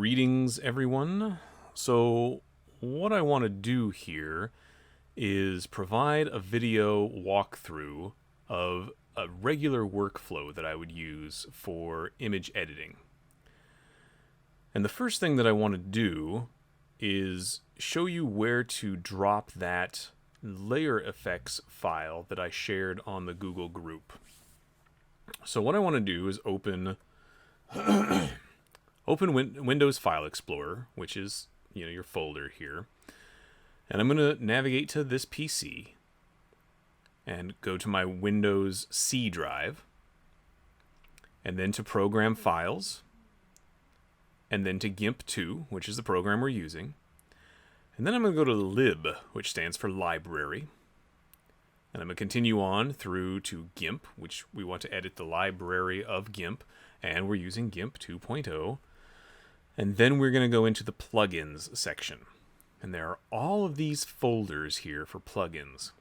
Greetings, everyone. So what I want to do here is provide a video walkthrough of a regular workflow that I would use for image editing. And the first thing that I want to do is show you where to drop that layer effects file that I shared on the Google group. So what I want to do is open Windows File Explorer, which is your folder here, and I'm going to navigate to this PC and go to my Windows C drive, and then to Program Files, and then to GIMP 2, which is the program we're using, and then I'm going to go to lib, which stands for library, and I'm going to continue on through to GIMP, which we want to edit the library of GIMP, and we're using GIMP 2.0. And then we're going to go into the plugins section. And there are all of these folders here for plugins.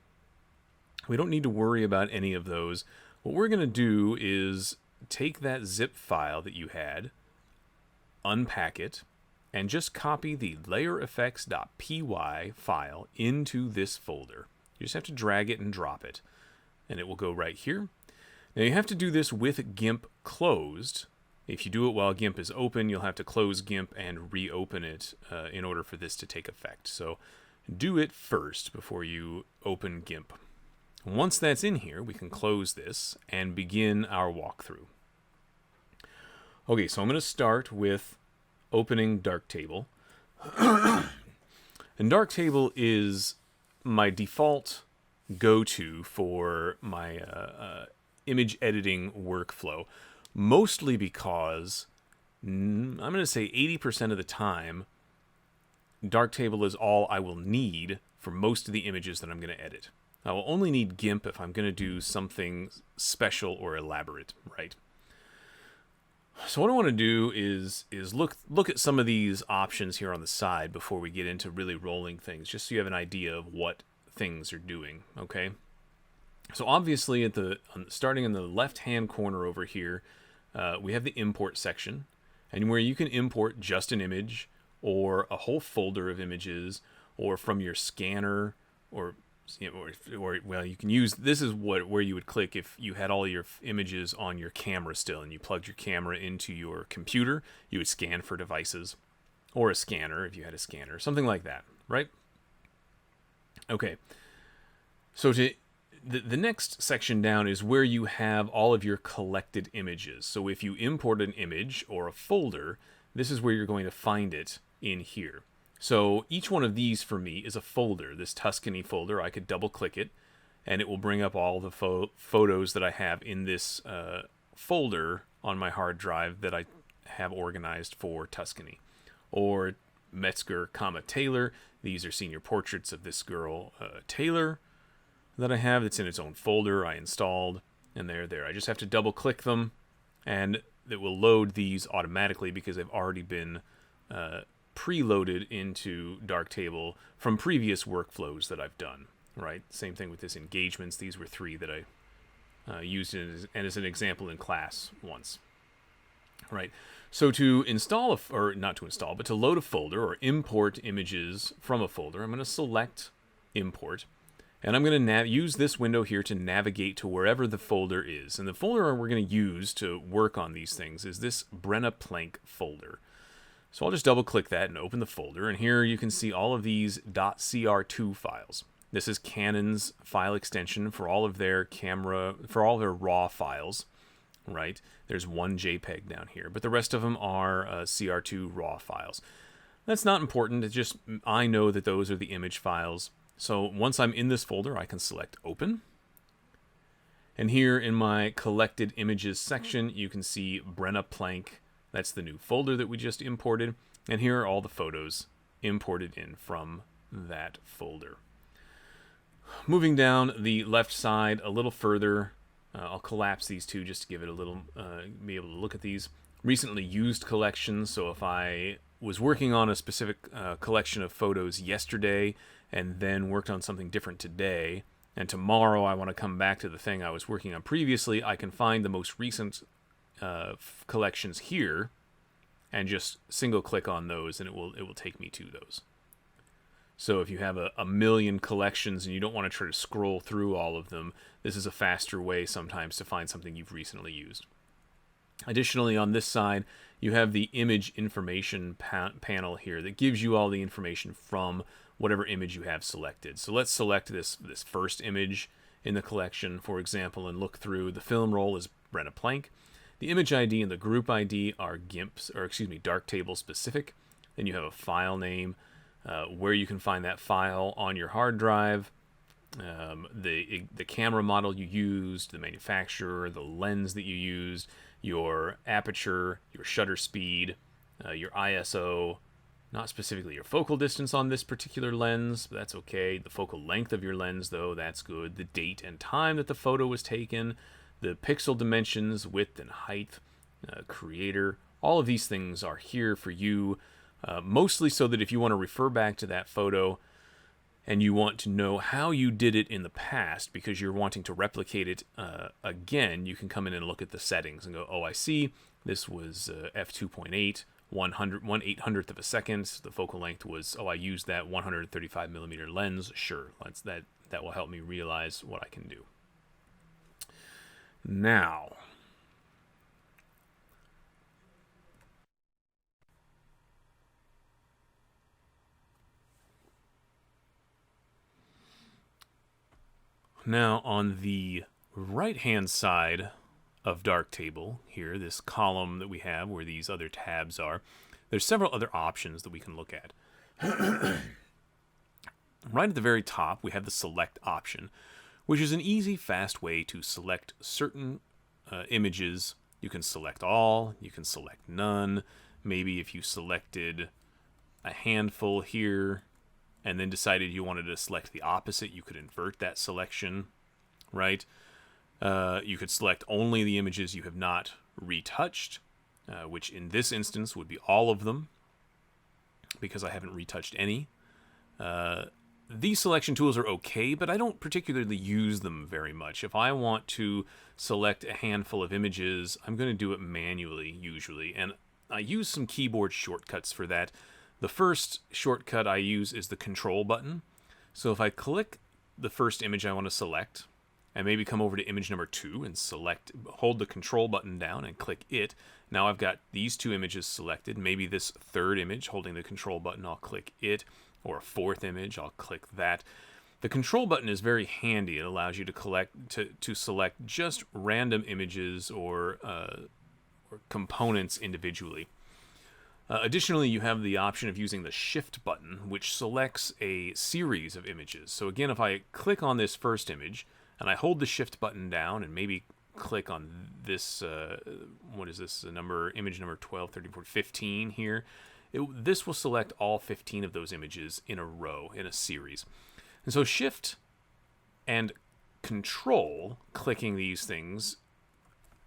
We don't need to worry about any of those. What we're going to do is take that zip file that you had, unpack it, and just copy the layereffects.py file into this folder. You just have to drag it and drop it, and it will go right here. Now you have to do this with GIMP closed. If you do it while GIMP is open, you'll have to close GIMP and reopen it in order for this to take effect. So do it first before you open GIMP. Once that's in here, we can close this and begin our walkthrough. Okay, so I'm going to start with opening Darktable. And Darktable is my default go-to for my image editing workflow. Mostly because, I'm going to say 80% of the time, Darktable is all I will need for most of the images that I'm going to edit. I will only need GIMP if I'm going to do something special or elaborate, right? So what I want to do is look at some of these options here on the side before we get into really rolling things, just so you have an idea of what things are doing, okay? So obviously, starting in the left-hand corner over here, we have the import section, and where you can import just an image or a whole folder of images, or from your scanner, or well, you can use this is where you would click if you had all your images on your camera still, and you plugged your camera into your computer. You would scan for devices, or a scanner if you had a scanner, something like that, right? Okay, so the next section down is where you have all of your collected images. So if you import an image or a folder, this is where you're going to find it in here. So each one of these for me is a folder. This Tuscany folder, I could double click it, and it will bring up all the photos that I have in this folder on my hard drive that I have organized for Tuscany. Or Metzger, Taylor. These are senior portraits of this girl, Taylor, that I have that's in its own folder I installed, and they're there. I just have to double click them, and it will load these automatically because they've already been preloaded into Darktable from previous workflows that I've done, right? Same thing with this engagements. These were 3 that I used as an example in class once, right? So to install, or not to install, but to load a folder or import images from a folder, I'm going to select import. And I'm going to use this window here to navigate to wherever the folder is. And the folder we're going to use to work on these things is this Brenna Plank folder. So I'll just double click that and open the folder. And here you can see all of these .cr2 files. This is Canon's file extension for all of their RAW files, right? There's one JPEG down here, but the rest of them are CR2 RAW files. That's not important. It's just I know that those are the image files. So once I'm in this folder, I can select Open. And here in my Collected Images section, you can see Brenna Plank. That's the new folder that we just imported. And here are all the photos imported in from that folder. Moving down the left side a little further, I'll collapse these two just to give it a little, be able to look at these. Recently used collections, so if I was working on a specific collection of photos yesterday and then worked on something different today, and tomorrow I want to come back to the thing I was working on previously, I can find the most recent collections here and just single click on those, and it will take me to those. So if you have a million collections and you don't want to try to scroll through all of them, this is a faster way sometimes to find something you've recently used. Additionally, on this side, you have the image information panel here that gives you all the information from whatever image you have selected. So let's select this first image in the collection, for example, and look through. The film roll is Brenna Plank. The image ID and the group ID are Darktable specific. Then you have a file name, where you can find that file on your hard drive, the camera model you used, the manufacturer, the lens that you used, your aperture, your shutter speed, your ISO, not specifically your focal distance on this particular lens, but that's okay. The focal length of your lens, though, that's good. The date and time that the photo was taken, the pixel dimensions, width and height, creator, all of these things are here for you. Mostly so that if you want to refer back to that photo and you want to know how you did it in the past because you're wanting to replicate it again, you can come in and look at the settings and go, oh, I see, this was f2.8, 1/800th of a second. The focal length was, oh, I used that 135 millimeter lens. Sure, that will help me realize what I can do. Now, on the right-hand side of Darktable, here, this column that we have where these other tabs are, there's several other options that we can look at. Right at the very top, we have the Select option, which is an easy, fast way to select certain images. You can select all, you can select none. Maybe if you selected a handful here, and then decided you wanted to select the opposite, you could invert that selection, right? You could select only the images you have not retouched, which in this instance would be all of them, because I haven't retouched any. These selection tools are okay, but I don't particularly use them very much. If I want to select a handful of images, I'm going to do it manually, usually, and I use some keyboard shortcuts for that. The first shortcut I use is the control button. So if I click the first image I want to select, and maybe come over to image number 2 and hold the control button down and click it. Now I've got these 2 images selected. Maybe this third image, holding the control button, I'll click it. Or a fourth image, I'll click that. The control button is very handy. It allows you to select just random images or components individually. Additionally, you have the option of using the Shift button, which selects a series of images. So again, if I click on this first image, and I hold the Shift button down, and maybe click on this, what is this, image number 12, 13, 14, 15 here, this will select all 15 of those images in a row, in a series. And so Shift and Control, clicking these things,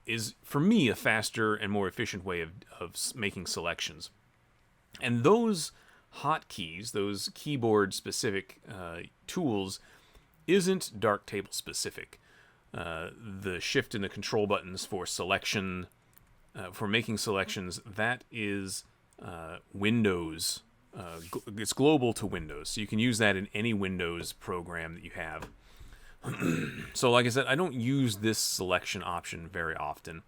is, for me, a faster and more efficient way of making selections. And those hotkeys, those keyboard-specific tools, isn't Darktable specific. The Shift and the Control buttons for selection, for making selections, that is Windows. It's global to Windows, so you can use that in any Windows program that you have. So like I said, I don't use this selection option very often.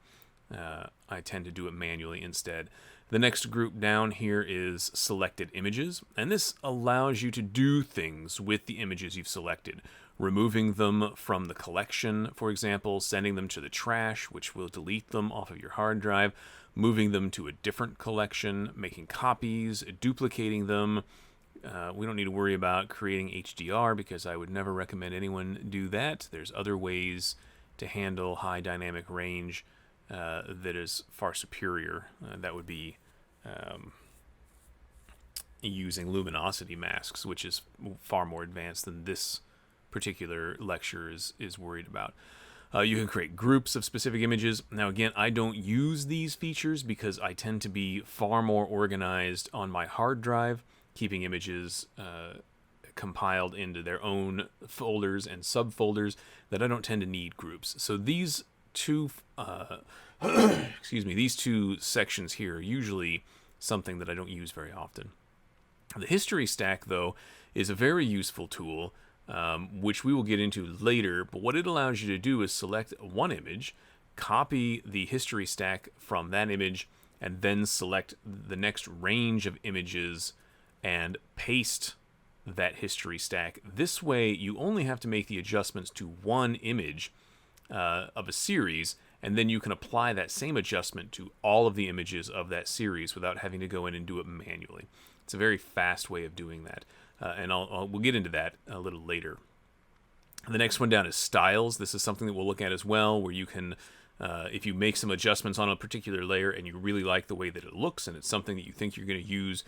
I tend to do it manually instead. The next group down here is selected images, and this allows you to do things with the images you've selected. Removing them from the collection, for example, sending them to the trash, which will delete them off of your hard drive, moving them to a different collection, making copies, duplicating them. We don't need to worry about creating HDR because I would never recommend anyone do that. There's other ways to handle high dynamic range that is far superior. That would be using luminosity masks, which is far more advanced than this particular lecture is worried about. You can create groups of specific images. Now again, I don't use these features because I tend to be far more organized on my hard drive, keeping images compiled into their own folders and subfolders that I don't tend to need groups. So these two these two sections here are usually something that I don't use very often. The history stack, though, is a very useful tool, which we will get into later, but what it allows you to do is select one image, copy the history stack from that image, and then select the next range of images and paste that history stack. This way, you only have to make the adjustments to one image of a series, and then you can apply that same adjustment to all of the images of that series without having to go in and do it manually. It's a very fast way of doing that, and we'll get into that a little later. The next one down is styles. This is something that we'll look at as well, where you can, if you make some adjustments on a particular layer and you really like the way that it looks and it's something that you think you're going to use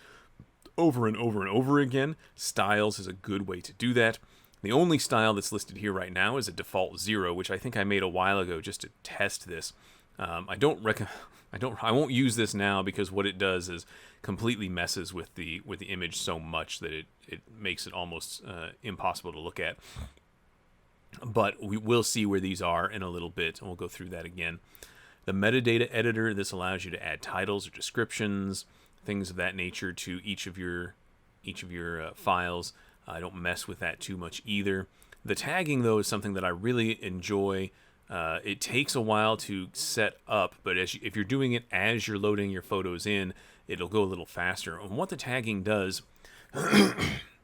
over and over and over again, styles is a good way to do that. The only style that's listed here right now is a default 0, which I think I made a while ago just to test this. I won't use this now because what it does is completely messes with the image so much that it makes it almost impossible to look at. But we will see where these are in a little bit, and we'll go through that again. The metadata editor, this allows you to add titles or descriptions, things of that nature to each of your files. I don't mess with that too much either. The tagging, though, is something that I really enjoy. It takes a while to set up, but if you're doing it as you're loading your photos in, it'll go a little faster. And what the tagging does,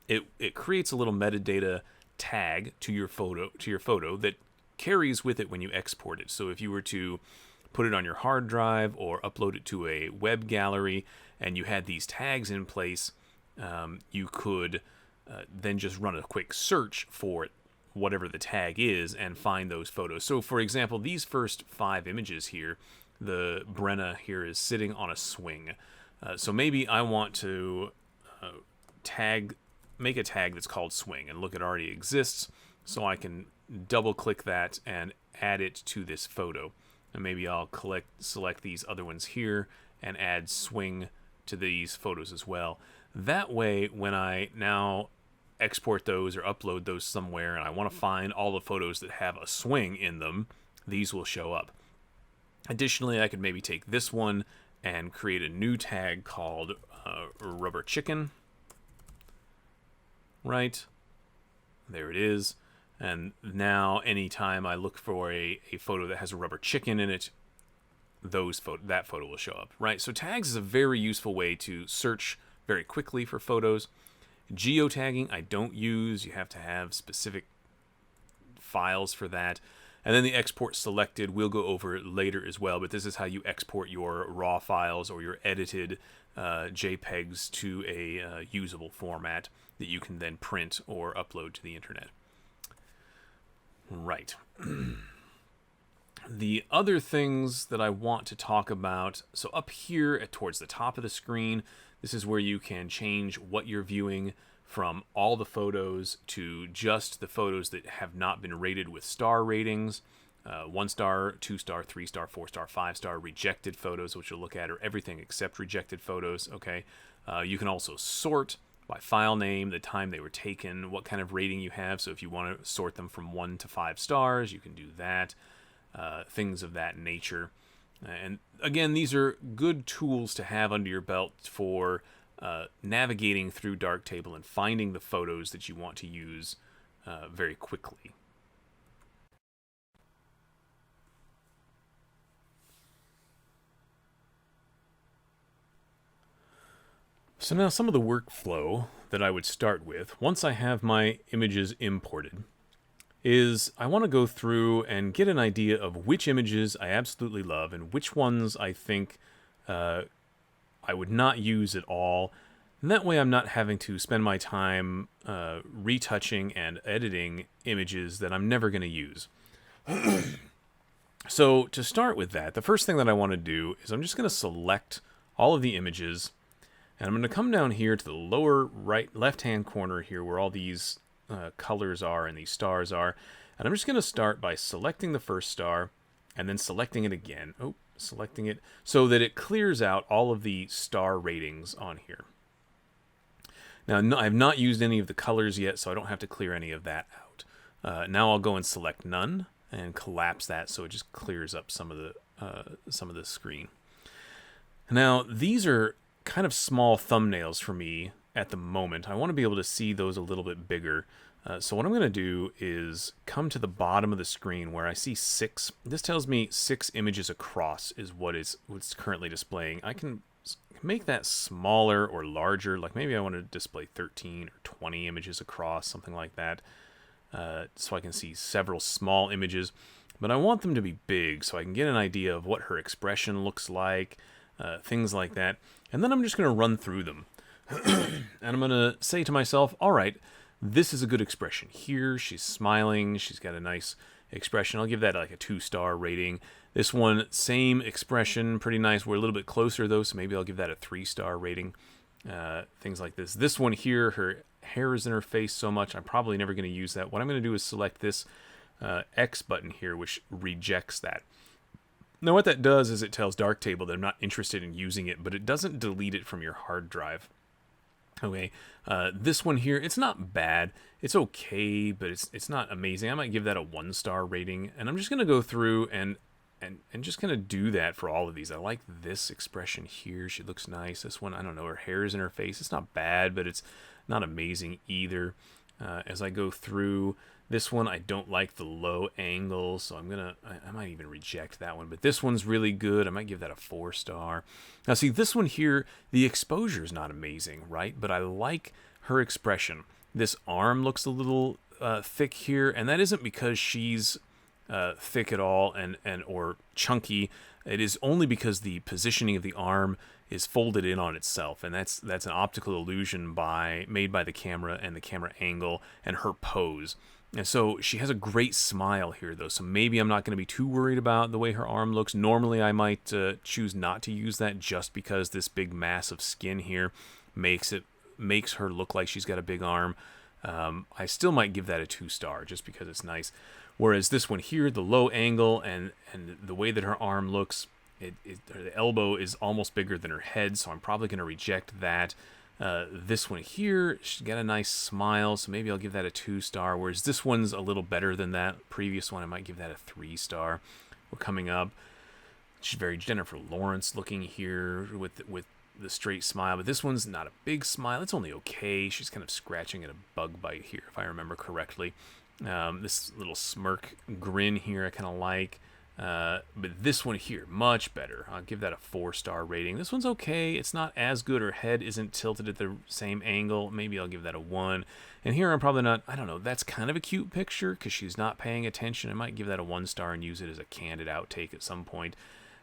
it creates a little metadata tag to your photo that carries with it when you export it. So if you were to put it on your hard drive or upload it to a web gallery and you had these tags in place, you could then just run a quick search for it, whatever the tag is, and find those photos. So for example, these first 5 images here, the Brenna here is sitting on a swing. So maybe I want to make a tag that's called swing, and look, it already exists, so I can double click that and add it to this photo. And maybe I'll select these other ones here and add swing to these photos as well. That way, when I now export those or upload those somewhere and I want to find all the photos that have a swing in them, these will show up. Additionally, I could maybe take this one and create a new tag called rubber chicken. Right, there it is. And now anytime I look for a photo that has a rubber chicken in it, that photo will show up. Right, so tags is a very useful way to search very quickly for photos. Geotagging I don't use. You have to have specific files for that. And then the export selected, we'll go over it later as well, but this is how you export your raw files or your edited JPEGs to a usable format that you can then print or upload to the internet. Right. The other things that I want to talk about, so up here towards the top of the screen, this is where you can change what you're viewing from all the photos to just the photos that have not been rated with star ratings. 1 star, 2 star, 3 star, 4 star, 5 star. Rejected photos, which you'll look at, are everything except rejected photos. Okay. You can also sort by file name, the time they were taken, what kind of rating you have. So if you want to sort them from 1 to 5 stars, you can do that. Things of that nature. And again, these are good tools to have under your belt for navigating through Darktable and finding the photos that you want to use very quickly. So now some of the workflow that I would start with, once I have my images imported, is I want to go through and get an idea of which images I absolutely love and which ones I think I would not use at all. And that way I'm not having to spend my time retouching and editing images that I'm never going to use. So to start with that, the first thing that I want to do is I'm just going to select all of the images, and I'm going to come down here to the lower left-hand corner here where all these colors are and these stars are. And I'm just going to start by selecting the first star and then selecting it again. Selecting it so that it clears out all of the star ratings on here. Now, I've not used any of the colors yet, so I don't have to clear any of that out. Now I'll go and select none and collapse that so it just clears up some of the screen. Now, these are kind of small thumbnails for me at the moment. I want to be able to see those a little bit bigger. So what I'm going to do is come to the bottom of the screen where I see 6. This tells me 6 images across is what's currently displaying. I can make that smaller or larger. Like maybe I want to display 13 or 20 images across, something like that. So I can see several small images. But I want them to be big so I can get an idea of what her expression looks like, things like that. And then I'm just going to run through them. And I'm going to say to myself, all right, this is a good expression. Here, she's smiling. She's got a nice expression. I'll give that like a 2-star rating. This one, same expression, pretty nice. We're a little bit closer, though, so maybe I'll give that a 3-star rating. Things like this. This one here, her hair is in her face so much, I'm probably never going to use that. What I'm going to do is select this X button here, which rejects that. Now, what that does is it tells Darktable that I'm not interested in using it, but it doesn't delete it from your hard drive. Okay, this one here, it's not bad. It's okay, but it's not amazing. I might give that a 1-star rating, and I'm just going to go through and just going to do that for all of these. I like this expression here. She looks nice. This one, I don't know, her hair is in her face. It's not bad, but it's not amazing either. As I go through this one, I don't like the low angle, so I might even reject that one. But this one's really good. I might give that a 4-star. Now, see, this one here, the exposure is not amazing, right? But I like her expression. This arm looks a little thick here, and that isn't because she's thick at all or chunky. It is only because the positioning of the arm is folded in on itself, and that's an optical illusion made by the camera and the camera angle and her pose. And so she has a great smile here, though, so maybe I'm not going to be too worried about the way her arm looks. Normally, I might choose not to use that just because this big mass of skin here makes her look like she's got a big arm. I still might give that a 2-star just because it's nice. Whereas this one here, the low angle and the way that her arm looks, the elbow is almost bigger than her head, so I'm probably going to reject that. This one here, she's got a nice smile, so maybe I'll give that a 2-star, whereas this one's a little better than that previous one. I might give that a 3-star. We're coming up. She's very Jennifer Lawrence looking here with the straight smile, but this one's not a big smile. It's only okay. She's kind of scratching at a bug bite here, if I remember correctly. This little smirk grin here I kind of like. But this one here, much better. I'll give that a 4-star rating. This one's okay. It's not as good. Her head isn't tilted at the same angle. Maybe I'll give that a 1. And here I'm probably not, I don't know, that's kind of a cute picture because she's not paying attention. I might give that a 1-star and use it as a candid outtake at some point.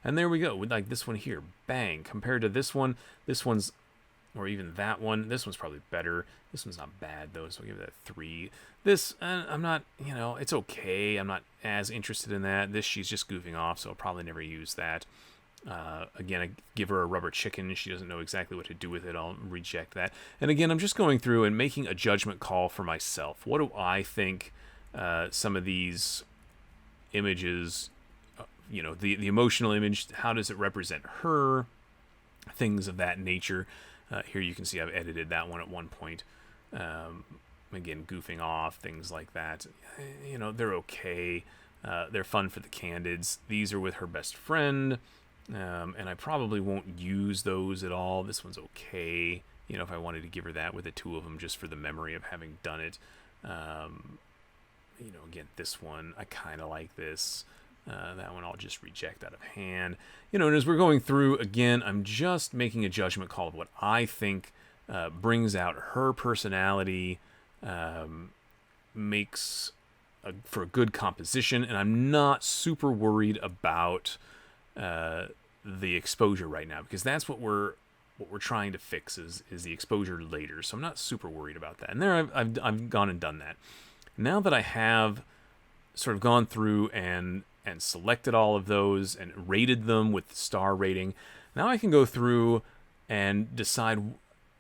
And there we go. With like this one here, bang. Compared to this one's, or even that one, this one's probably better. This one's not bad though, so I'll give that a 3. This, I'm not, it's okay. I'm not as interested in that. This, she's just goofing off, so I'll probably never use that. Again, I give her a rubber chicken. She doesn't know exactly what to do with it. I'll reject that. And again, I'm just going through and making a judgment call for myself. What do I think some of these images, the emotional image, how does it represent her? Things of that nature. Here you can see I've edited that one at one point. Again, goofing off, things like that. They're okay. They're fun for the candids. These are with her best friend, and I probably won't use those at all. This one's okay. If I wanted to give her that with the 2 of them just for the memory of having done it. Again, this one, I kind of like this. That one I'll just reject out of hand. And as we're going through, again, I'm just making a judgment call of what I think brings out her personality, makes for a good composition, and I'm not super worried about the exposure right now, because that's what we're trying to fix is the exposure later. So I'm not super worried about that. And there I've gone and done that. Now that I have sort of gone through and selected all of those and rated them with the star rating, now I can go through and decide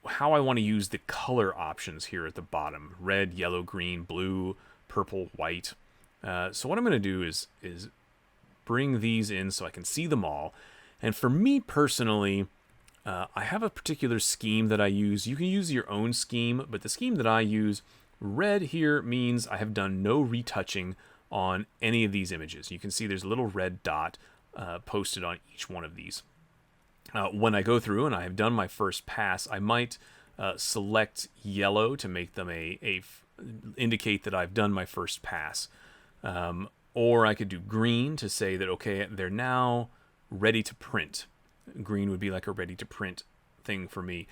how I want to use the color options here at the bottom: red, yellow, green, blue, purple, white. So what I'm going to do is bring these in so I can see them all. And for me personally, I have a particular scheme that I use. You can use your own scheme, but the scheme that I use, red here, means I have done no retouching on any of these images. You can see there's a little red dot posted on each one of these. when I go through and I have done my first pass, I might select yellow to make them indicate that I've done my first pass. Or I could do green to say that, okay, they're now ready to print. Green would be like a ready to print thing for me.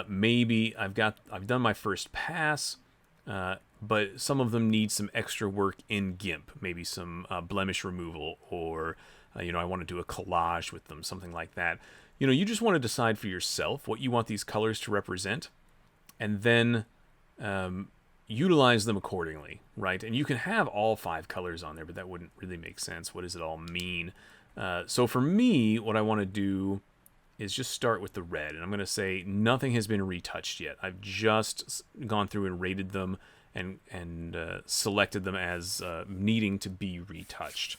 Maybe I've done my first pass, but some of them need some extra work in GIMP, maybe some blemish removal, or I want to do a collage with them, something like that. You just want to decide for yourself what you want these colors to represent, and then utilize them accordingly, right? And you can have all 5 colors on there, but that wouldn't really make sense. What does it all mean? So for me, what I want to do is just start with the red, and I'm going to say nothing has been retouched yet. I've just gone through and rated them and selected them as needing to be retouched,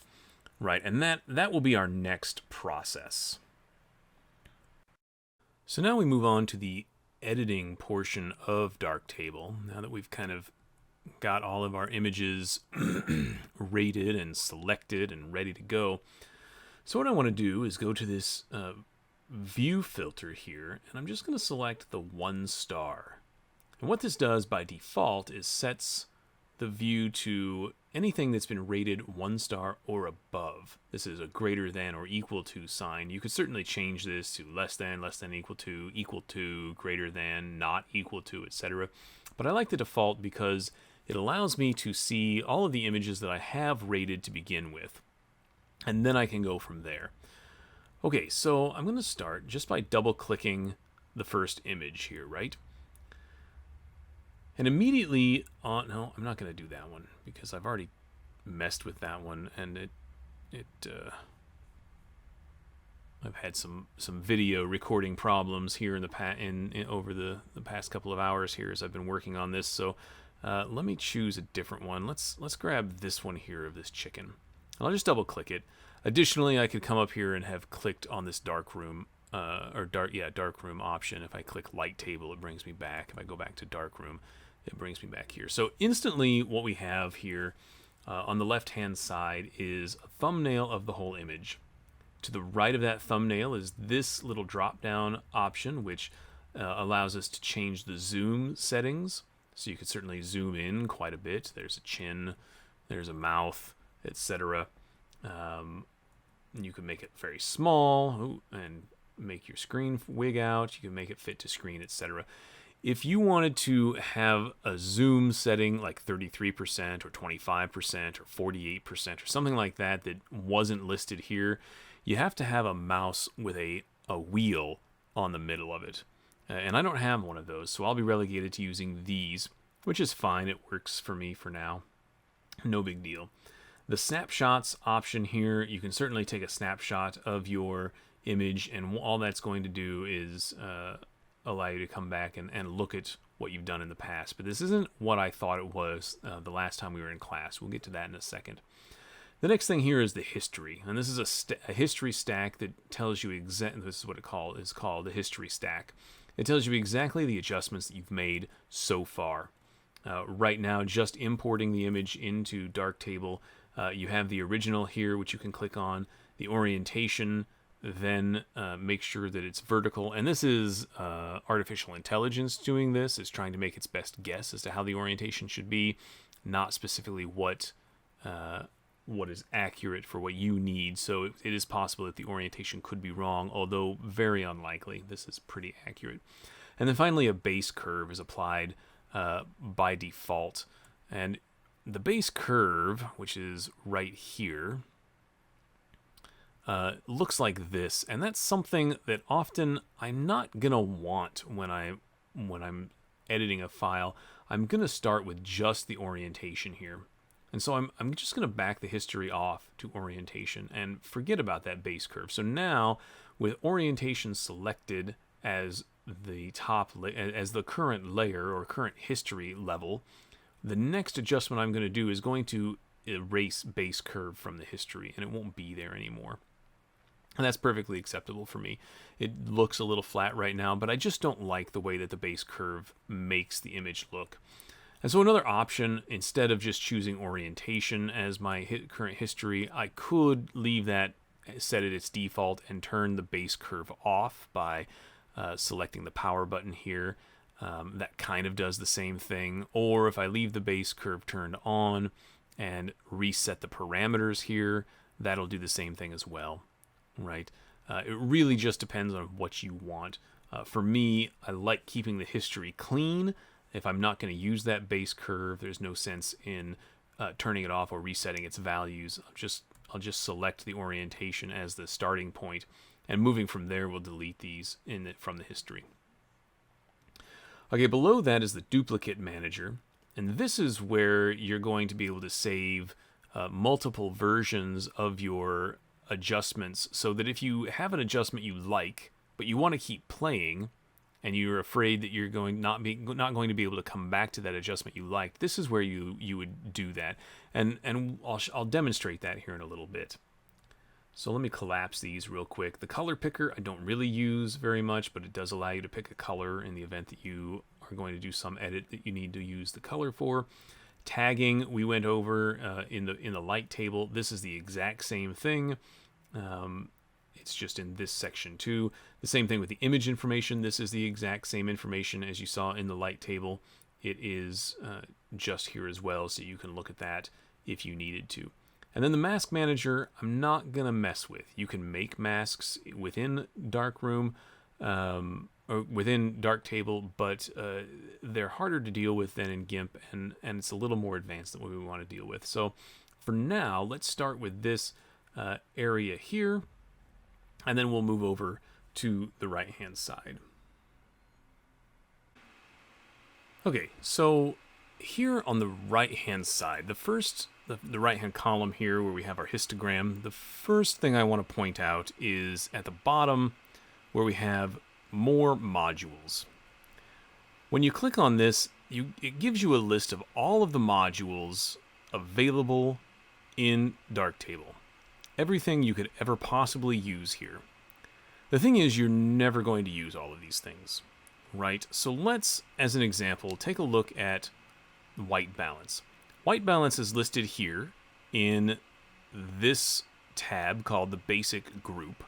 right? And that will be our next process. So now we move on to the editing portion of Darktable. Now that we've kind of got all of our images rated and selected and ready to go, so what I want to do is go to this view filter here, and I'm just going to select the 1 star. And what this does by default is sets the view to anything that's been rated 1 star or above. This is a greater than or equal to sign. You could certainly change this to less than, equal to, greater than, not equal to, etc. But I like the default because it allows me to see all of the images that I have rated to begin with. And then I can go from there. Okay, so I'm going to start just by double-clicking the first image here, right? And immediately on... No, I'm not going to do that one because I've already messed with that one, and I've had some video recording problems here over the past couple of hours here as I've been working on this. So let me choose a different one. Let's grab this one here of this chicken. I'll just double-click it. Additionally, I could come up here and have clicked on this darkroom darkroom option. If I click light table, it brings me back. If I go back to darkroom, it brings me back here. So instantly, what we have here on the left-hand side is a thumbnail of the whole image. To the right of that thumbnail is this little drop-down option, which allows us to change the zoom settings. So you could certainly zoom in quite a bit. There's a chin, there's a mouth, etc. You can make it very small and make your screen wig out. You can make it fit to screen, etc. If you wanted to have a zoom setting like 33% or 25% or 48% or something like that that wasn't listed here, you have to have a mouse with a wheel on the middle of it. And I don't have one of those, so I'll be relegated to using these, which is fine. It works for me for now. No big deal. The snapshots option here, you can certainly take a snapshot of your image, and all that's going to do is allow you to come back and look at what you've done in the past. But this isn't what I thought it was the last time we were in class. We'll get to that in a second. The next thing here is the history, and this is a history stack that tells you exactly, this is what it is called, the history stack. It tells you exactly the adjustments that you've made so far. Right now, just importing the image into Darktable, you have the original here, which you can click on, the orientation, then make sure that it's vertical. And this is artificial intelligence doing this. It's trying to make its best guess as to how the orientation should be, not specifically what is accurate for what you need. So it is possible that the orientation could be wrong, although very unlikely. This is pretty accurate. And then finally, a base curve is applied by default. And the base curve, which is right here, looks like this, and that's something that often I'm not gonna want when I'm editing a file. I'm gonna start with just the orientation here, and so I'm just gonna back the history off to orientation and forget about that base curve. So now, with orientation selected as the as the current layer or current history level, the next adjustment I'm going to do is going to erase base curve from the history, and it won't be there anymore. And that's perfectly acceptable for me. It looks a little flat right now, but I just don't like the way that the base curve makes the image look. And so another option, instead of just choosing orientation as my current history, I could leave that set it its default and turn the base curve off by selecting the power button here. That kind of does the same thing. Or if I leave the base curve turned on and reset the parameters here, that'll do the same thing as well, right? It really just depends on what you want. For me, I like keeping the history clean. If I'm not going to use that base curve, there's no sense in turning it off or resetting its values. I'll just select the orientation as the starting point, and moving from there, we'll delete these from the history. Okay, below that is the duplicate manager, and this is where you're going to be able to save multiple versions of your adjustments, so that if you have an adjustment you like, but you want to keep playing, and you're afraid that you're not going to be able to come back to that adjustment you liked, this is where you would do that, and I'll demonstrate that here in a little bit. So let me collapse these real quick. The color picker I don't really use very much, but it does allow you to pick a color in the event that you are going to do some edit that you need to use the color for. Tagging we went over in the light table. This is the exact same thing. It's just in this section too. The same thing with the image information. This is the exact same information as you saw in the light table. It is just here as well, so you can look at that if you needed to. And then the mask manager, I'm not going to mess with. You can make masks within Darkroom or within Darktable, but they're harder to deal with than in GIMP, and it's a little more advanced than what we want to deal with. So for now, let's start with this area here, and then we'll move over to the right-hand side. Okay, so here on the right-hand side, the right-hand column here where we have our histogram, the first thing I want to point out is at the bottom where we have more modules. When you click on this, it gives you a list of all of the modules available in Darktable. Everything you could ever possibly use here. The thing is, you're never going to use all of these things, right? So let's, as an example, take a look at white balance. White balance is listed here in this tab called the basic group.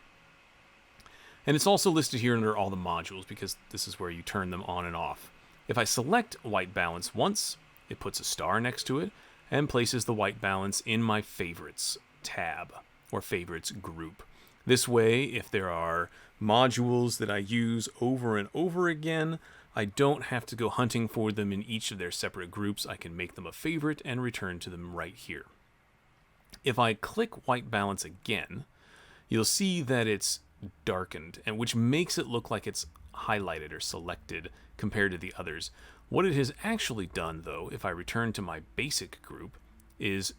And it's also listed here under all the modules because this is where you turn them on and off. If I select white balance once, it puts a star next to it and places the white balance in my favorites tab or favorites group. This way, if there are modules that I use over and over again, I don't have to go hunting for them in each of their separate groups. I can make them a favorite and return to them right here. If I click white balance again, you'll see that it's darkened, and which makes it look like it's highlighted or selected compared to the others. What it has actually done, though, if I return to my basic group, is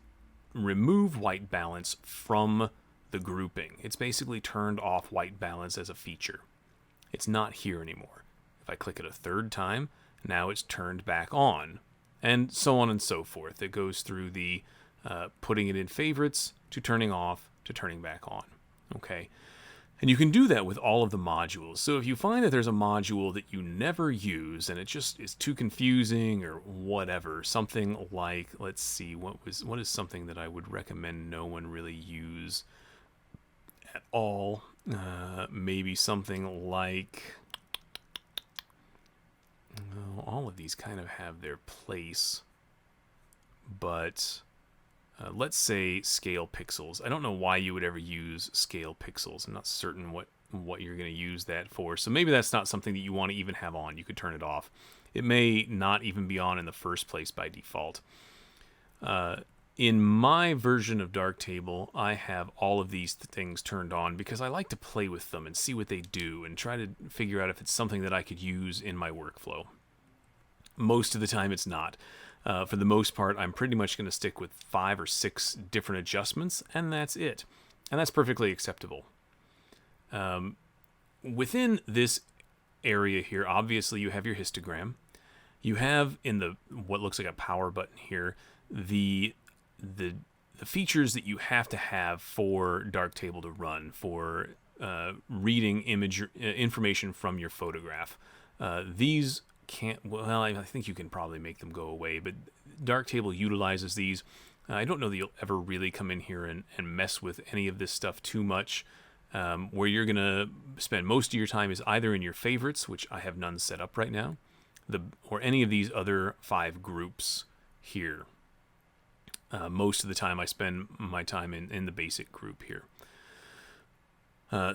remove white balance from the grouping. It's basically turned off white balance as a feature. It's not here anymore. If I click it a third time, now it's turned back on, and so on and so forth. It goes through the putting it in favorites to turning off to turning back on. Okay, and you can do that with all of the modules. So if you find that there's a module that you never use and it just is too confusing or whatever, something like, let's see, what is something that I would recommend no one really use at all? Maybe something like, well, all of these kind of have their place, but let's say scale pixels. I don't know why you would ever use scale pixels. I'm not certain what you're going to use that for. So maybe that's not something that you want to even have on. You could turn it off. It may not even be on in the first place by default. In my version of Darktable, I have all of these things turned on because I like to play with them and see what they do and try to figure out if it's something that I could use in my workflow. Most of the time it's not. For the most part, I'm pretty much going to stick with 5 or 6 different adjustments, and that's it. And that's perfectly acceptable. Within this area here, obviously you have your histogram. You have in the what looks like a power button here the features that you have to have for Darktable to run, for reading information from your photograph. These can't, well, I think you can probably make them go away, but Darktable utilizes these. I don't know that you'll ever really come in here and mess with any of this stuff too much. Where you're going to spend most of your time is either in your favorites, which I have none set up right now, or any of these other 5 groups here. Most of the time I spend my time in the basic group here.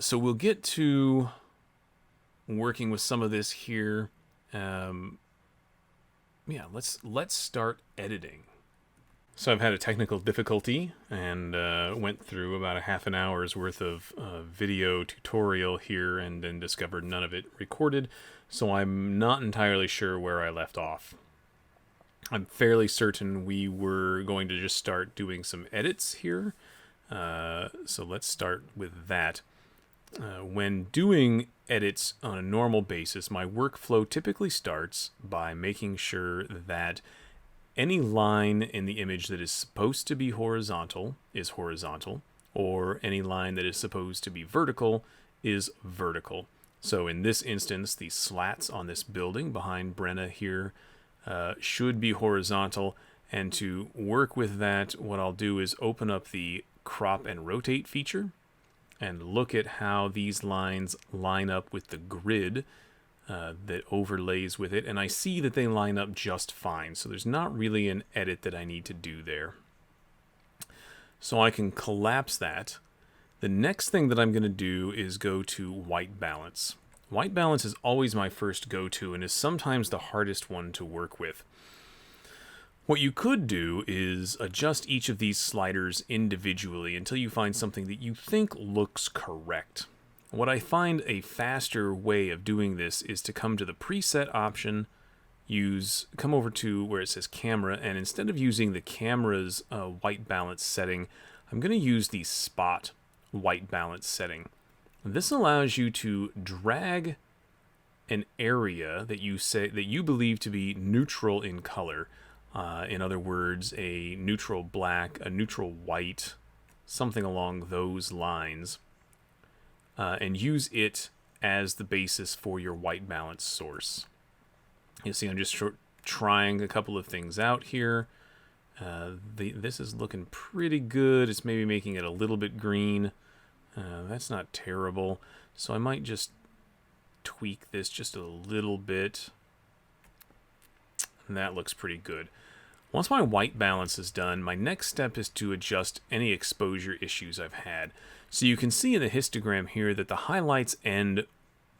So we'll get to working with some of this here. Yeah, let's start editing. So I've had a technical difficulty and went through about a half an hour's worth of video tutorial here and then discovered none of it recorded, so I'm not entirely sure where I left off. I'm fairly certain we were going to just start doing some edits here, so let's start with that. When doing edits on a normal basis, my workflow typically starts by making sure that any line in the image that is supposed to be horizontal is horizontal, or any line that is supposed to be vertical is vertical. So in this instance, the slats on this building behind Brenna here should be horizontal, and to work with that, what I'll do is open up the crop and rotate feature and look at how these lines line up with the grid that overlays with it, and I see that they line up just fine, so there's not really an edit that I need to do there. So I can collapse that. The next thing that I'm going to do is go to white balance. White balance is always my first go-to and is sometimes the hardest one to work with. What you could do is adjust each of these sliders individually until you find something that you think looks correct. What I find a faster way of doing this is to come to the preset option, come over to where it says camera, and instead of using the camera's white balance setting, I'm going to use the spot white balance setting. This allows you to drag an area that you believe to be neutral in color. In other words, a neutral black, a neutral white, something along those lines. And use it as the basis for your white balance source. You see, I'm just trying a couple of things out here. This is looking pretty good. It's maybe making it a little bit green. That's not terrible. So I might just tweak this just a little bit. And that looks pretty good. Once my white balance is done, my next step is to adjust any exposure issues I've had. So you can see in the histogram here that the highlights end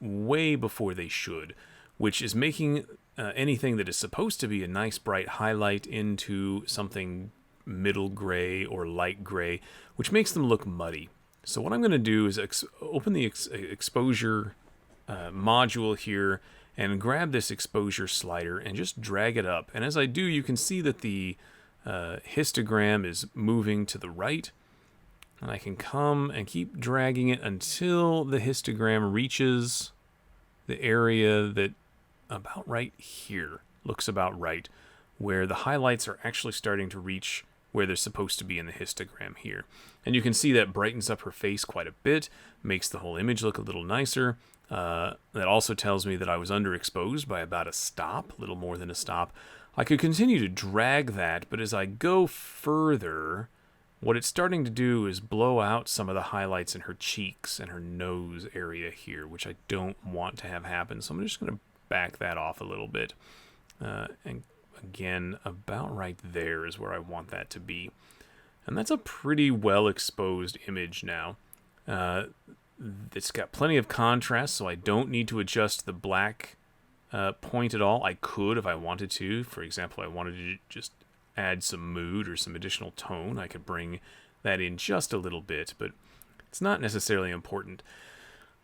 way before they should, which is making anything that is supposed to be a nice bright highlight into something middle gray or light gray, which makes them look muddy. So what I'm going to do is open the exposure module here and grab this exposure slider and just drag it up. And as I do, you can see that the histogram is moving to the right. And I can come and keep dragging it until the histogram reaches the area that about right here looks about right, where the highlights are actually starting to reach where they're supposed to be in the histogram here. And you can see that brightens up her face quite a bit, makes the whole image look a little nicer. That also tells me that I was underexposed by about a stop, a little more than a stop. I could continue to drag that, but as I go further, what it's starting to do is blow out some of the highlights in her cheeks and her nose area here, which I don't want to have happen. So I'm just going to back that off a little bit. And again, about right there is where I want that to be. And that's a pretty well exposed image now. It's got plenty of contrast, so I don't need to adjust the black point at all. I could if I wanted to. For example, I wanted to just add some mood or some additional tone. I could bring that in just a little bit, but it's not necessarily important.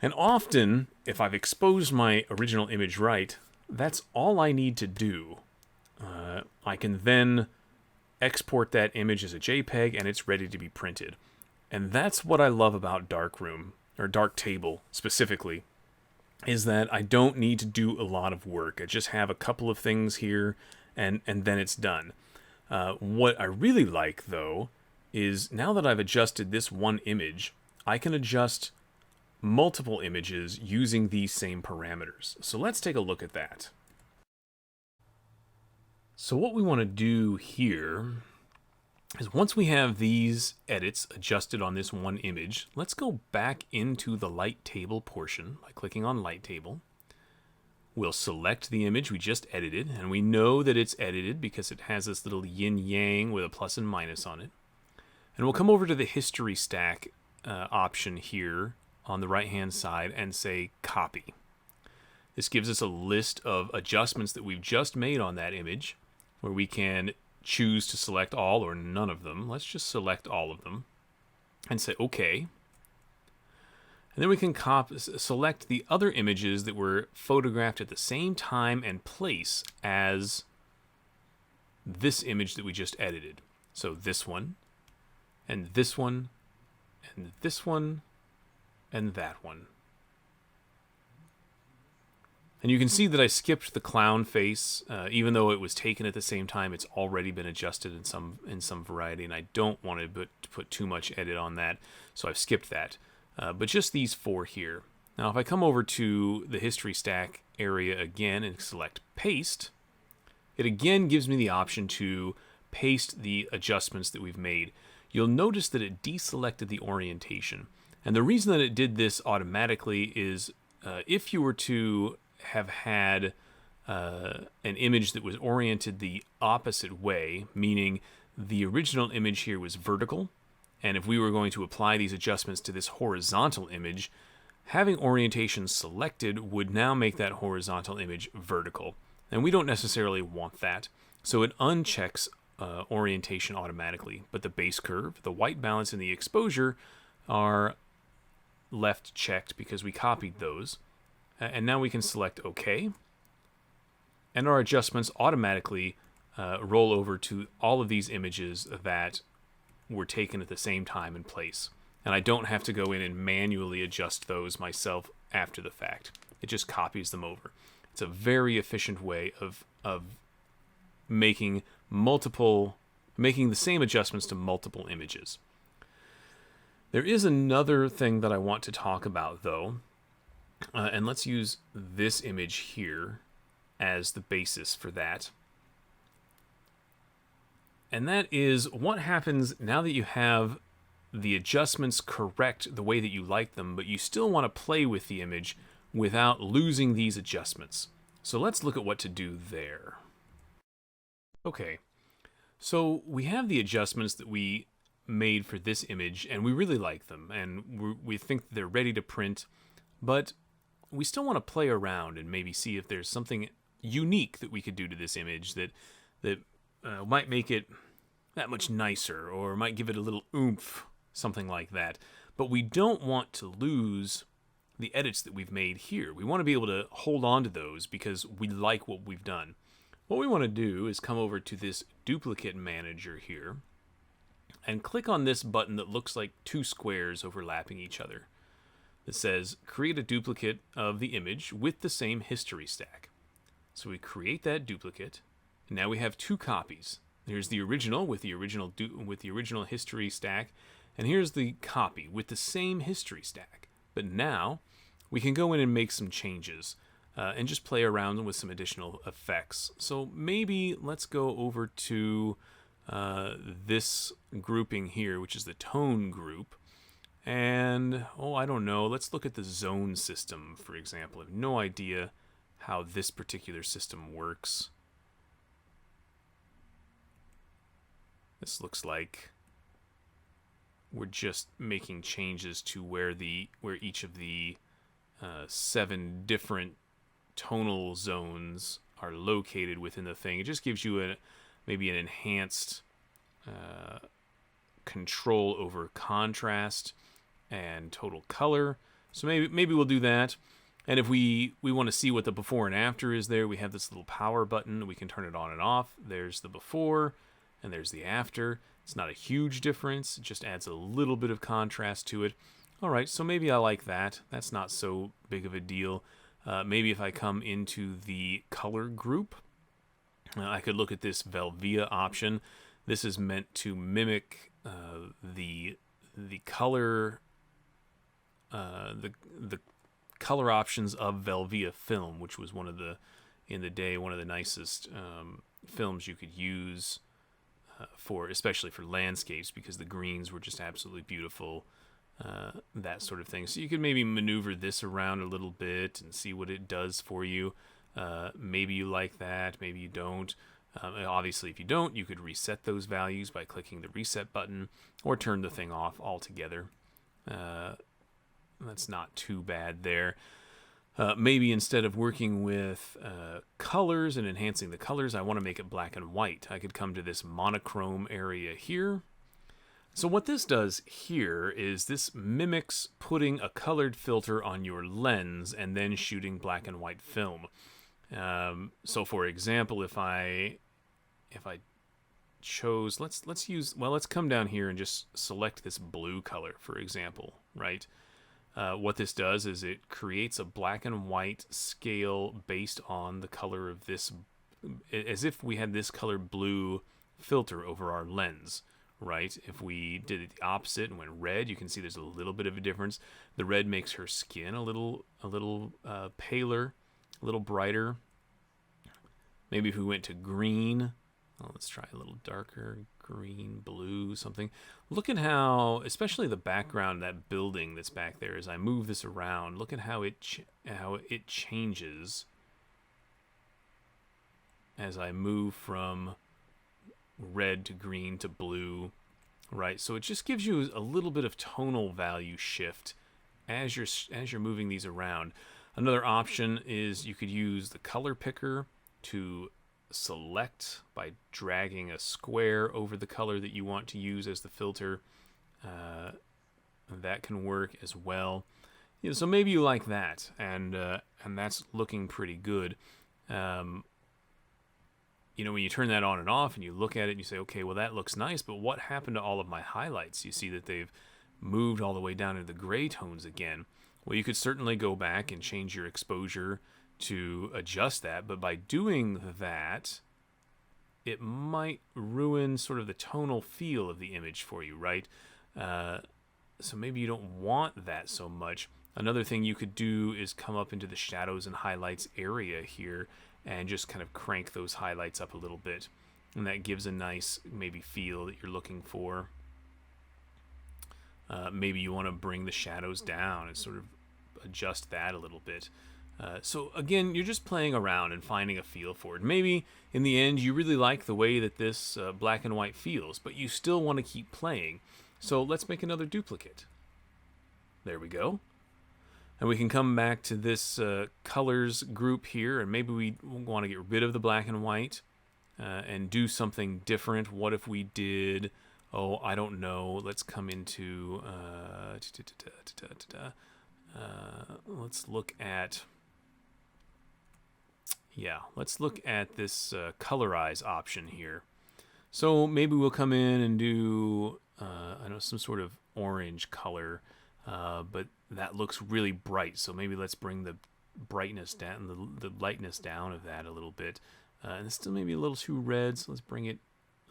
And often, if I've exposed my original image right, that's all I need to do. I can then export that image as a JPEG and it's ready to be printed. And that's what I love about Darkroom, or Darktable specifically, is that I don't need to do a lot of work. I just have a couple of things here and then it's done. What I really like, though, is now that I've adjusted this one image, I can adjust multiple images using these same parameters. So let's take a look at that. So what we want to do here is once we have these edits adjusted on this one image, let's go back into the light table portion by clicking on light table. We'll select the image we just edited, and we know that it's edited because it has this little yin-yang with a plus and minus on it. And we'll come over to the history stack option here on the right-hand side and say copy. This gives us a list of adjustments that we've just made on that image, where we can choose to select all or none of them. Let's just select all of them and say OK. And then we can select the other images that were photographed at the same time and place as this image that we just edited. So this one, and this one, and this one, and that one. And you can see that I skipped the clown face, even though it was taken at the same time. It's already been adjusted in some variety, and I don't want to put too much edit on that, so I've skipped that. But just these four here. Now, if I come over to the history stack area again and select paste, it again gives me the option to paste the adjustments that we've made. You'll notice that it deselected the orientation. And the reason that it did this automatically is if you were to have had an image that was oriented the opposite way, meaning the original image here was vertical, and if we were going to apply these adjustments to this horizontal image, having orientation selected would now make that horizontal image vertical. And we don't necessarily want that. So it unchecks orientation automatically. But the base curve, the white balance, and the exposure are left checked because we copied those. And now we can select OK. And our adjustments automatically roll over to all of these images that were taken at the same time and place. And I don't have to go in and manually adjust those myself after the fact. It just copies them over. It's a very efficient way of making the same adjustments to multiple images. There is another thing that I want to talk about, though, and let's use this image here as the basis for that. And that is what happens now that you have the adjustments correct the way that you like them, but you still want to play with the image without losing these adjustments. So let's look at what to do there. Okay, so we have the adjustments that we made for this image, and we really like them, and we think they're ready to print, but we still want to play around and maybe see if there's something unique that we could do to this image that might make it that much nicer, or might give it a little oomph, something like that. But we don't want to lose the edits that we've made here. We want to be able to hold on to those because we like what we've done. What we want to do is come over to this duplicate manager here and click on this button that looks like two squares overlapping each other. It says create a duplicate of the image with the same history stack. So we create that duplicate, and now we have two copies. Here's the original with the original history stack, and here's the copy with the same history stack. But now we can go in and make some changes and just play around with some additional effects. So maybe let's go over to this grouping here, which is the tone group. And, I don't know, let's look at the zone system, for example. I have no idea how this particular system works. This looks like we're just making changes to where each of the 7 different tonal zones are located within the thing. It just gives you maybe an enhanced control over contrast and total color. So maybe we'll do that. And if we want to see what the before and after is there, we have this little power button. We can turn it on and off. There's the before and there's the after. It's not a huge difference. It just adds a little bit of contrast to it. All right, so maybe I like that. That's not so big of a deal. Maybe if I come into the color group, I could look at this Velvia option. This is meant to mimic the color the color options of Velvia film, which was in the day one of the nicest films you could use especially for landscapes, because the greens were just absolutely beautiful, that sort of thing. So you could maybe maneuver this around a little bit and see what it does for you. Maybe you like that, maybe you don't. Obviously, if you don't, you could reset those values by clicking the reset button or turn the thing off altogether. That's not too bad there. Maybe instead of working with colors and enhancing the colors, I want to make it black and white. I could come to this monochrome area here. So what this does here is this mimics putting a colored filter on your lens and then shooting black and white film. So for example, if I chose, let's come down here and just select this blue color, for example, right? What this does is it creates a black and white scale based on the color of this, as if we had this color blue filter over our lens, right? If we did it the opposite and went red, you can see there's a little bit of a difference. The red makes her skin a little paler, a little brighter. Maybe if we went to green, let's try a little darker green, blue, something. Look at how, especially the background, that building that's back there, as I move this around, look at how it changes as I move from red to green to blue, right? So it just gives you a little bit of tonal value shift as you're moving these around. Another option is you could use the color picker to select by dragging a square over the color that you want to use as the filter. That can work as well. So maybe you like that, and that's looking pretty good. When you turn that on and off and you look at it and you say, okay, well, that looks nice, but what happened to all of my highlights? You see that they've moved all the way down into the gray tones again. Well, you could certainly go back and change your exposure to adjust that, but by doing that, it might ruin sort of the tonal feel of the image for you, right? So maybe you don't want that so much. Another thing you could do is come up into the shadows and highlights area here and just kind of crank those highlights up a little bit, and that gives a nice maybe feel that you're looking for. Maybe you want to bring the shadows down and sort of adjust that a little bit. So again, you're just playing around and finding a feel for it. Maybe in the end you really like the way that this black and white feels, but you still want to keep playing. So let's make another duplicate. There we go. And we can come back to this colors group here, and maybe we want to get rid of the black and white and do something different. What if we did, I don't know, let's come into, let's look at, let's look at this colorize option here. So maybe we'll come in and do, some sort of orange color, but that looks really bright. So maybe let's bring the brightness down, the lightness down of that a little bit. And it's still maybe a little too red, so let's bring it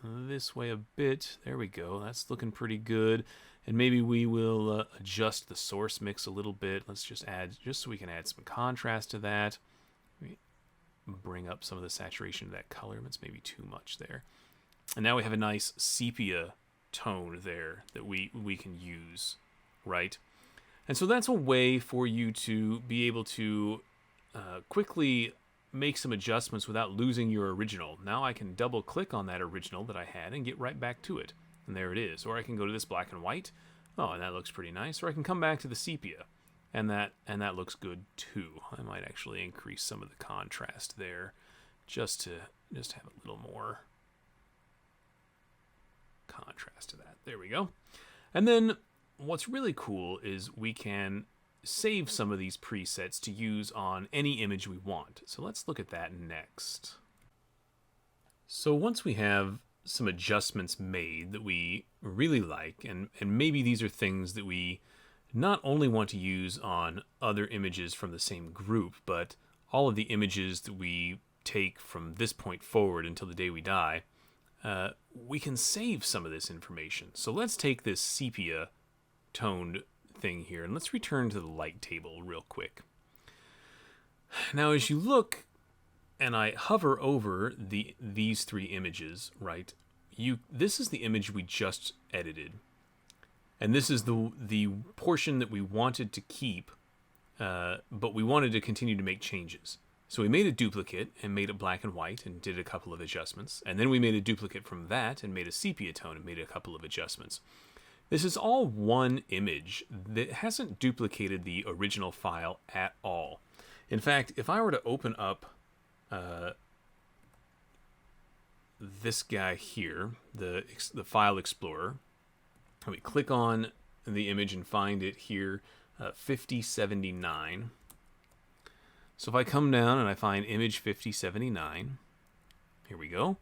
this way a bit. There we go. That's looking pretty good. And maybe we will adjust the source mix a little bit. Let's just so we can add some contrast to that. Bring up some of the saturation of that color. That's maybe too much there. And now we have a nice sepia tone there that we can use, right? And so that's a way for you to be able to quickly make some adjustments without losing your original. Now I can double click on that original that I had and get right back to it. And there it is. Or I can go to this black and white. Oh, and that looks pretty nice. Or I can come back to the sepia. And that looks good too. I might actually increase some of the contrast there just to have a little more contrast to that. There we go. And then what's really cool is we can save some of these presets to use on any image we want. So let's look at that next. So once we have some adjustments made that we really like, and maybe these are things that we not only want to use on other images from the same group, but all of the images that we take from this point forward until the day we die, we can save some of this information. So let's take this sepia toned thing here and let's return to the light table real quick. Now as you look and I hover over these three images, right, this is the image we just edited. And this is the portion that we wanted to keep, but we wanted to continue to make changes. So we made a duplicate and made it black and white and did a couple of adjustments. And then we made a duplicate from that and made a sepia tone and made a couple of adjustments. This is all one image that hasn't duplicated the original file at all. In fact, if I were to open up this guy here, the File Explorer, and we click on the image and find it here, 5079. So if I come down and I find image 5079, here we go.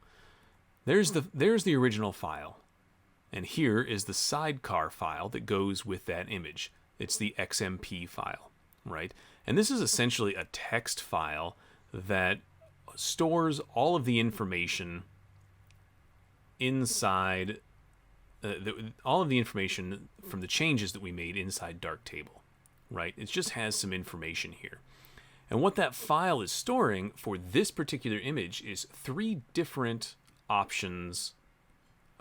There's the original file. And here is the sidecar file that goes with that image. It's the XMP file, right? And this is essentially a text file that stores all of the information inside, all of the information from the changes that we made inside Darktable, right? It just has some information here. And what that file is storing for this particular image is 3 different options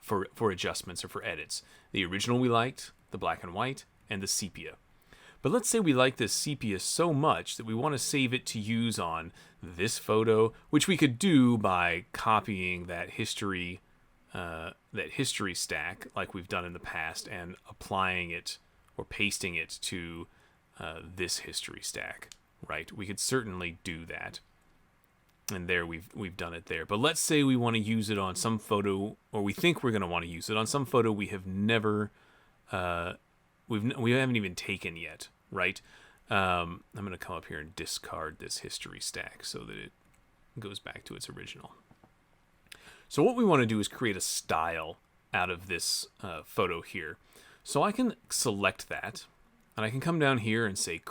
for adjustments or for edits. The original we liked, the black and white, and the sepia. But let's say we like this sepia so much that we want to save it to use on this photo, which we could do by copying that history stack like we've done in the past and applying it or pasting it to this history stack, right? We could certainly do that. And there we've done it there. But let's say we want to use it on some photo, or we think we're going to want to use it on some photo we have never, we haven't even taken yet, right? I'm going to come up here and discard this history stack so that it goes back to its original. So what we want to do is create a style out of this photo here. So I can select that, and I can come down here and say,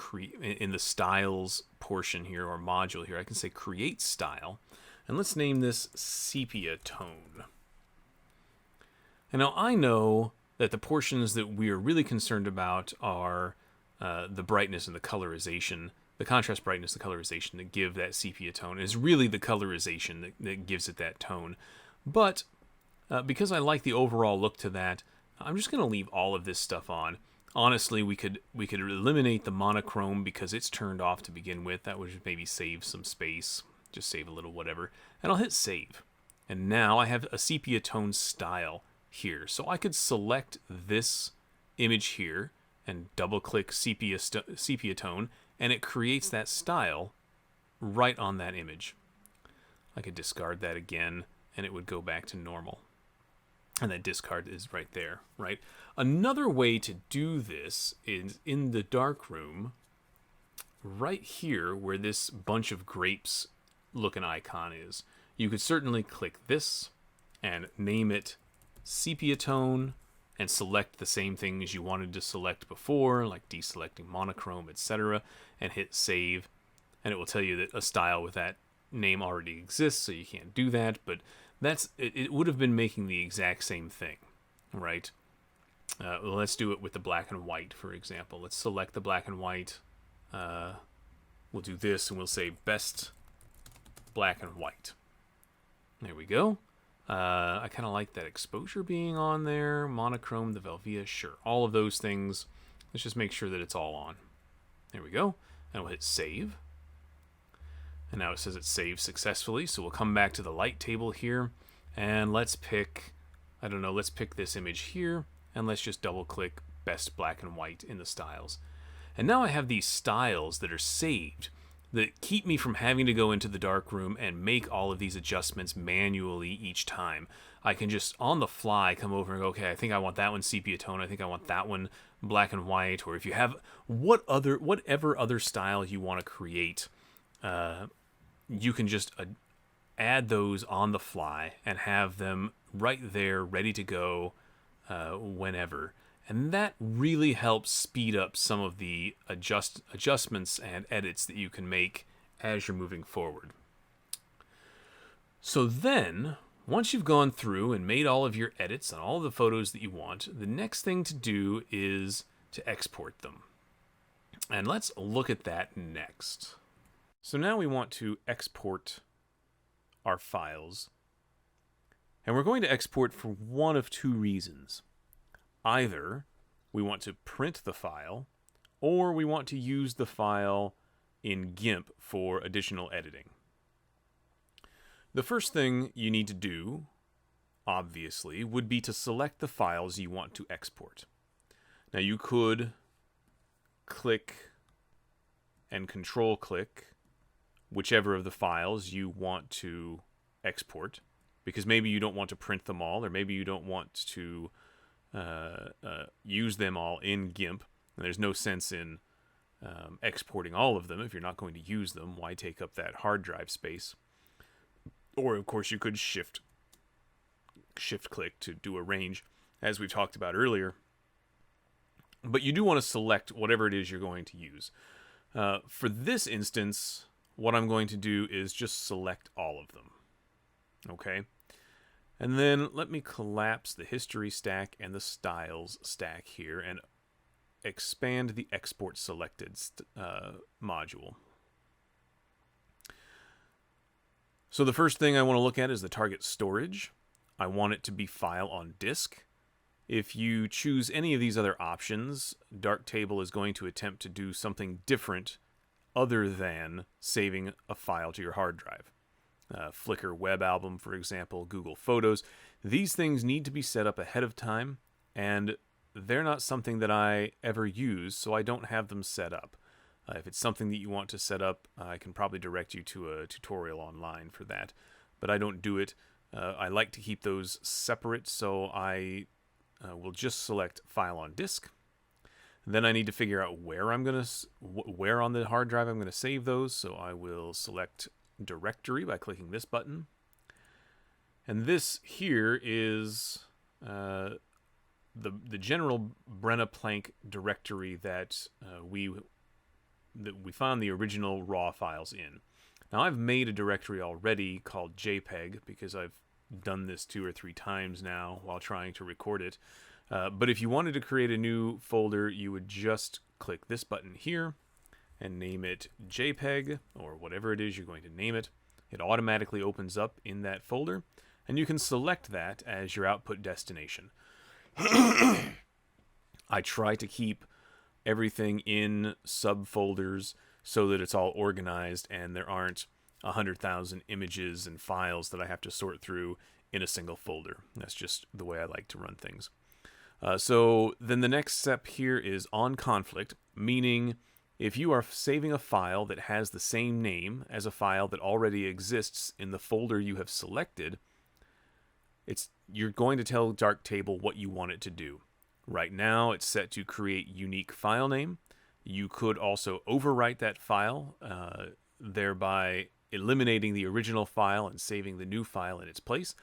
in the styles portion here, or module here, I can say create style, and let's name this sepia tone. And now I know that the portions that we are really concerned about are the brightness and the colorization, the contrast, brightness, the colorization that give that sepia tone is really the colorization that gives it that tone. But because I like the overall look to that, I'm just going to leave all of this stuff on. Honestly, we could eliminate the monochrome because it's turned off to begin with. That would maybe save some space, just save a little whatever. And I'll hit save. And now I have a sepia tone style here. So I could select this image here and double click sepia tone, and it creates that style right on that image. I could discard that again and it would go back to normal. And that discard is right there, right? Another way to do this is in the darkroom, right here where this bunch of grapes looking icon is. You could certainly click this and name it sepia tone and select the same things you wanted to select before, like deselecting monochrome, etc., and hit save. And it will tell you that a style with that name already exists, so you can't do that, but it would have been making the exact same thing, right? Well, let's do it with the black and white, for example. Let's select the black and white. We'll do this, and we'll say best black and white. There we go. I kind of like that exposure being on there. Monochrome, the Velvia, sure. All of those things. Let's just make sure that it's all on. There we go. And we'll hit save. And now it says it's saved successfully, so we'll come back to the light table here, and let's pick, I don't know, let's pick this image here, and let's just double-click Best Black and White in the styles. And now I have these styles that are saved that keep me from having to go into the darkroom and make all of these adjustments manually each time. I can just, on the fly, come over and go, okay, I think I want that one sepia tone, I think I want that one black and white, or if you have whatever other style you want to create, you can just add those on the fly and have them right there ready to go whenever. And that really helps speed up some of the adjustments and edits that you can make as you're moving forward. So then, once you've gone through and made all of your edits on all the photos that you want, the next thing to do is to export them. And let's look at that next. So now we want to export our files. And we're going to export for one of two reasons. Either we want to print the file, or we want to use the file in GIMP for additional editing. The first thing you need to do, obviously, would be to select the files you want to export. Now you could click and control-click whichever of the files you want to export, because maybe you don't want to print them all, or maybe you don't want to use them all in GIMP. And there's no sense in exporting all of them if you're not going to use them. Why take up that hard drive space? Or, of course, you could shift-click to do arrange, as we talked about earlier. But you do want to select whatever it is you're going to use. For this instance, what I'm going to do is just select all of them. Okay? And then let me collapse the history stack and the styles stack here and expand the export selected module. So the first thing I want to look at is the target storage. I want it to be file on disk. If you choose any of these other options, Darktable is going to attempt to do something different other than saving a file to your hard drive. Flickr web album, for example, Google Photos. These things need to be set up ahead of time, and they're not something that I ever use, so I don't have them set up. If it's something that you want to set up, I can probably direct you to a tutorial online for that, but I don't do it. I like to keep those separate, so I will just select File on Disk. Then I need to figure out where on the hard drive I'm going to save those, so I will select Directory by clicking this button. And this here is the general Brenna Plank directory that we found the original raw files in. Now I've made a directory already called JPEG because I've done this 2 or 3 times now while trying to record it. But if you wanted to create a new folder, you would just click this button here and name it JPEG, or whatever it is you're going to name it. It automatically opens up in that folder, and you can select that as your output destination. I try to keep everything in subfolders so that it's all organized and there aren't 100,000 images and files that I have to sort through in a single folder. That's just the way I like to run things. So then the next step here is on conflict, meaning if you are saving a file that has the same name as a file that already exists in the folder you have selected, you're going to tell Darktable what you want it to do. Right now, it's set to create unique file name. You could also overwrite that file, thereby eliminating the original file and saving the new file in its place.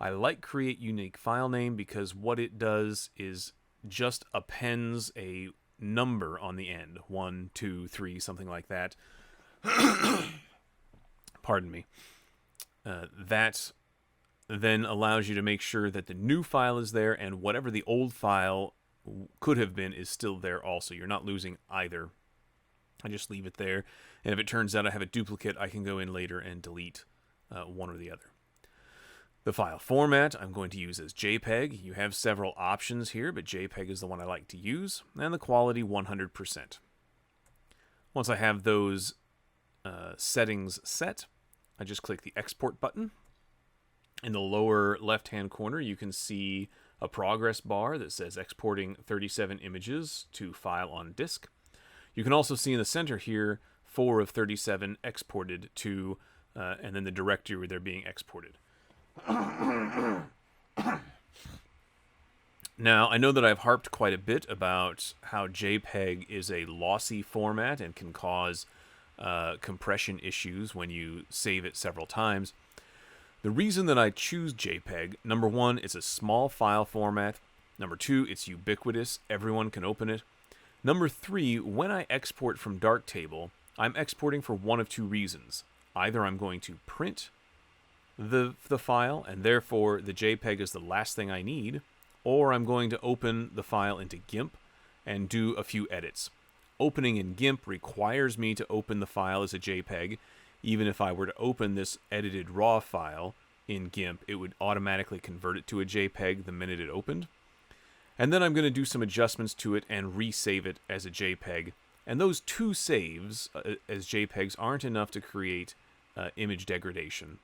I like create unique file name because what it does is just appends a number on the end. 1, 2, 3, something like that. Pardon me. That then allows you to make sure that the new file is there and whatever the old file could have been is still there also. You're not losing either. I just leave it there. And if it turns out I have a duplicate, I can go in later and delete one or the other. The file format I'm going to use as JPEG. You have several options here, but JPEG is the one I like to use. And the quality 100%. Once I have those settings set, I just click the export button. In the lower left-hand corner, you can see a progress bar that says exporting 37 images to file on disk. You can also see in the center here 4 of 37 exported to, and then the directory where they're being exported. Now, I know that I've harped quite a bit about how JPEG is a lossy format and can cause compression issues when you save it several times. The reason that I choose JPEG, number one, it's a small file format. Number two, it's ubiquitous. Everyone can open it. Number three, when I export from Darktable, I'm exporting for one of two reasons. Either I'm going to print the file, and therefore the JPEG is the last thing I need, or I'm going to open the file into GIMP and do a few edits. Opening in GIMP requires me to open the file as a JPEG. Even if I were to open this edited RAW file, in GIMP, it would automatically convert it to a JPEG the minute it opened. And then I'm going to do some adjustments to it and resave it as a JPEG. And those two saves as JPEGs aren't enough to create image degradation.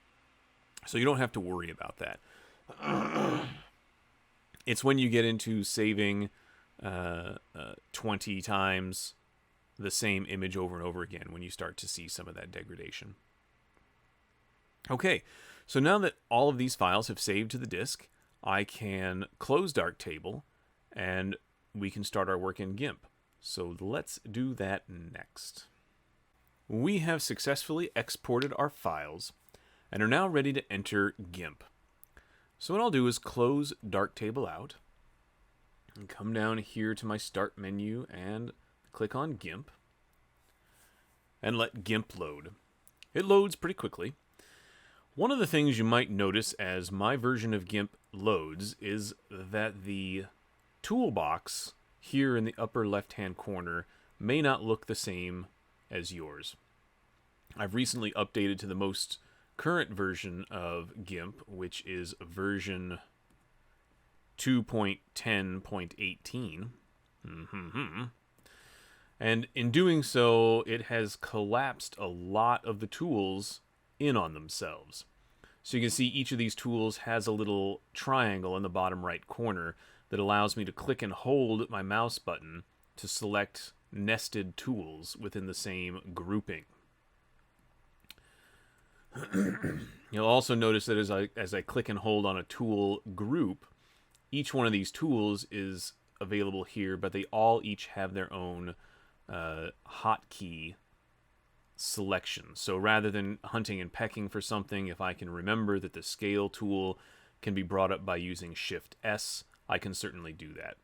So you don't have to worry about that. It's when you get into saving 20 times the same image over and over again when you start to see some of that degradation. Okay, so now that all of these files have saved to the disk, I can close Darktable and we can start our work in GIMP. So let's do that next. We have successfully exported our files and are now ready to enter GIMP. So what I'll do is close Darktable out and come down here to my Start menu and click on GIMP and let GIMP load. It loads pretty quickly. One of the things you might notice as my version of GIMP loads is that the toolbox here in the upper left-hand corner may not look the same as yours. I've recently updated to the most current version of GIMP, which is version 2.10.18. And in doing so, it has collapsed a lot of the tools in on themselves. So you can see each of these tools has a little triangle in the bottom right corner that allows me to click and hold my mouse button to select nested tools within the same grouping. You'll also notice that as I click and hold on a tool group, each one of these tools is available here, but they all each have their own hotkey selection. So rather than hunting and pecking for something, if I can remember that the scale tool can be brought up by using Shift S, I can certainly do that.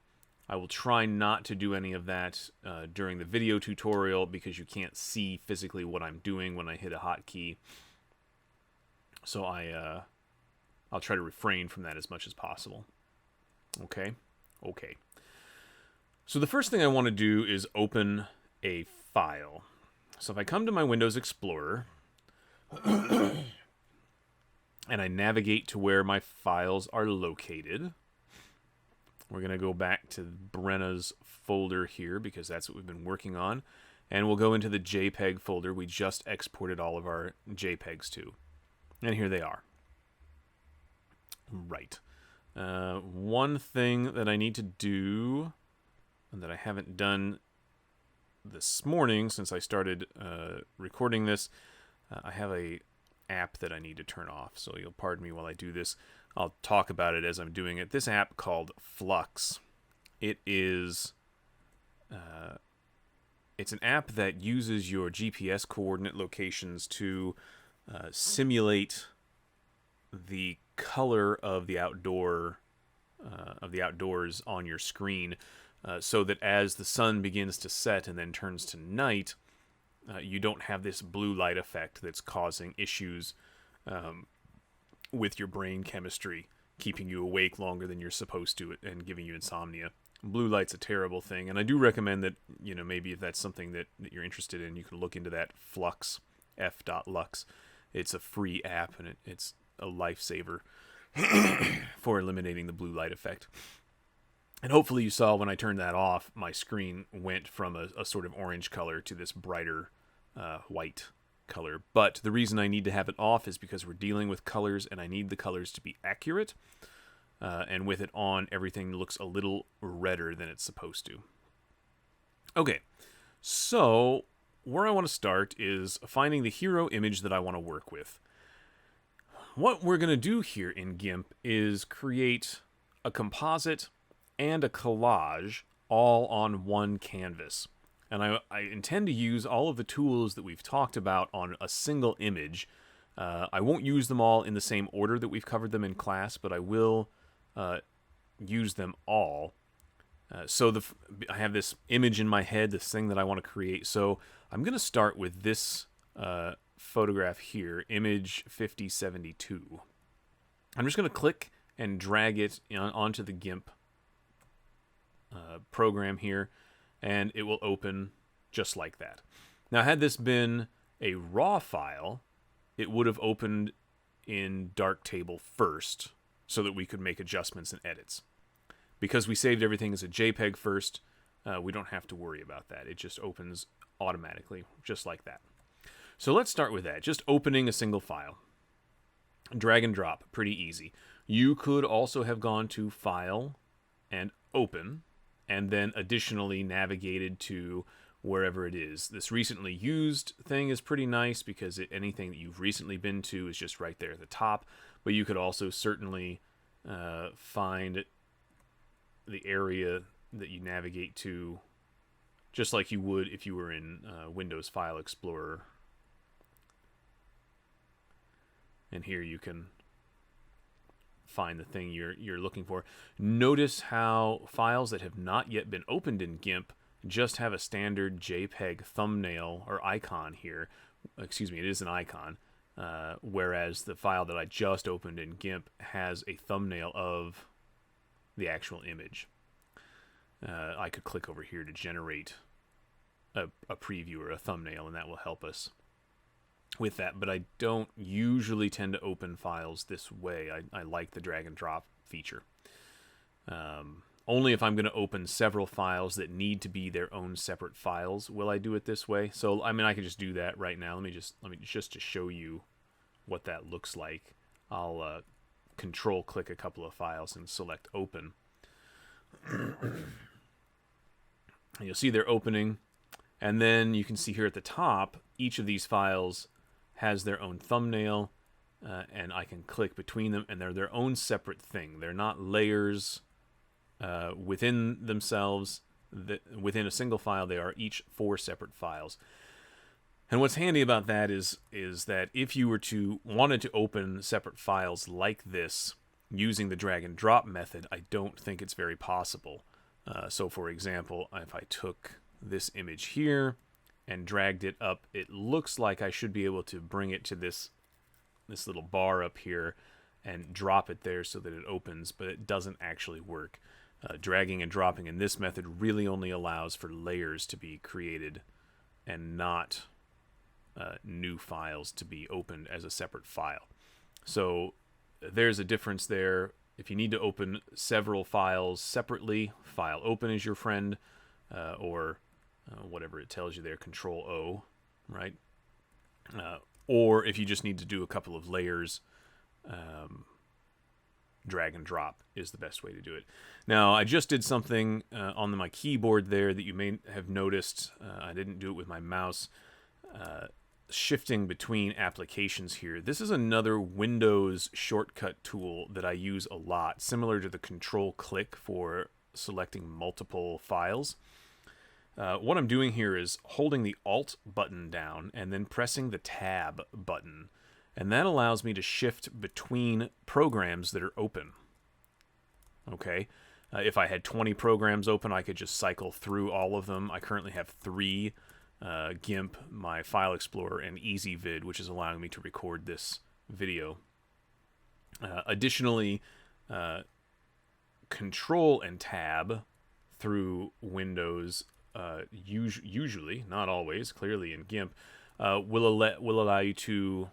I will try not to do any of that during the video tutorial because you can't see physically what I'm doing when I hit a hotkey. So I'll try to refrain from that as much as possible. Okay? Okay. So the first thing I want to do is open a file. So if I come to my Windows Explorer and I navigate to where my files are located, we're going to go back to Brenna's folder here because that's what we've been working on. And we'll go into the JPEG folder we just exported all of our JPEGs to. And here they are. Right. One thing that I need to do, and that I haven't done this morning since I started recording this, I have a app that I need to turn off. So you'll pardon me while I do this. I'll talk about it as I'm doing it. This app called Flux. It is it's an app that uses your GPS coordinate locations to simulate the color of the outdoors on your screen, so that as the sun begins to set and then turns to night, you don't have this blue light effect that's causing issues with your brain chemistry, keeping you awake longer than you're supposed to and giving you insomnia. Blue light's a terrible thing, and I do recommend that, you know, maybe if that's something that you're interested in, you can look into that. Flux, f.lux. It's a free app, and it's a lifesaver for eliminating the blue light effect. And hopefully you saw when I turned that off, my screen went from a sort of orange color to this brighter white color. But the reason I need to have it off is because we're dealing with colors, and I need the colors to be accurate. And with it on, everything looks a little redder than it's supposed to. Okay, so where I want to start is finding the hero image that I want to work with. What we're going to do here in GIMP is create a composite and a collage all on one canvas. And I intend to use all of the tools that we've talked about on a single image. I won't use them all in the same order that we've covered them in class, but I will use them all. So I have this image in my head, this thing that I want to create. So I'm going to start with this photograph here, image 5072. I'm just going to click and drag it onto the GIMP program here, and it will open just like that. Now, had this been a raw file, it would have opened in Darktable first so that we could make adjustments and edits. Because we saved everything as a JPEG first, we don't have to worry about that. It just opens automatically, just like that. So let's start with that. Just opening a single file. Drag and drop, pretty easy. You could also have gone to File and Open, and then additionally navigated to wherever it is. This recently used thing is pretty nice because anything that you've recently been to is just right there at the top. But you could also certainly find the area that you navigate to just like you would if you were in Windows File Explorer. And here you can find the thing you're looking for. Notice how files that have not yet been opened in GIMP just have a standard JPEG thumbnail or icon here. Excuse me, it is an icon. Whereas the file that I just opened in GIMP has a thumbnail of the actual image. I could click over here to generate a preview or a thumbnail, and that will help us with that. But I don't usually tend to open files this way. I like the drag and drop feature. Only if I'm going to open several files that need to be their own separate files will I do it this way. So I mean, I can just do that right now. Let me just to show you what that looks like. I'll control click a couple of files and select open. You'll see they're opening, and then you can see here at the top each of these files has their own thumbnail, and I can click between them, and they're their own separate thing. They're not layers within themselves. Within a single file, they are each 4 separate files. And what's handy about that is that if you wanted to open separate files like this using the drag and drop method, I don't think it's very possible. So for example, if I took this image here and dragged it up, it looks like I should be able to bring it to this little bar up here and drop it there so that it opens, but it doesn't actually work. Dragging and dropping in this method really only allows for layers to be created and not new files to be opened as a separate file. So there's a difference there. If you need to open several files separately, file open is your friend, or whatever it tells you there, Control O, right? Or if you just need to do a couple of layers, drag and drop is the best way to do it. Now, I just did something on my keyboard there that you may have noticed. I didn't do it with my mouse. Shifting between applications here. This is another Windows shortcut tool that I use a lot, similar to the Control click for selecting multiple files. What I'm doing here is holding the Alt button down and then pressing the Tab button. And that allows me to shift between programs that are open. Okay? If I had 20 programs open, I could just cycle through all of them. I currently have 3. GIMP, my File Explorer, and EasyVid, which is allowing me to record this video. Additionally, Control and Tab through Windows, usually, not always, clearly in GIMP, will allow you to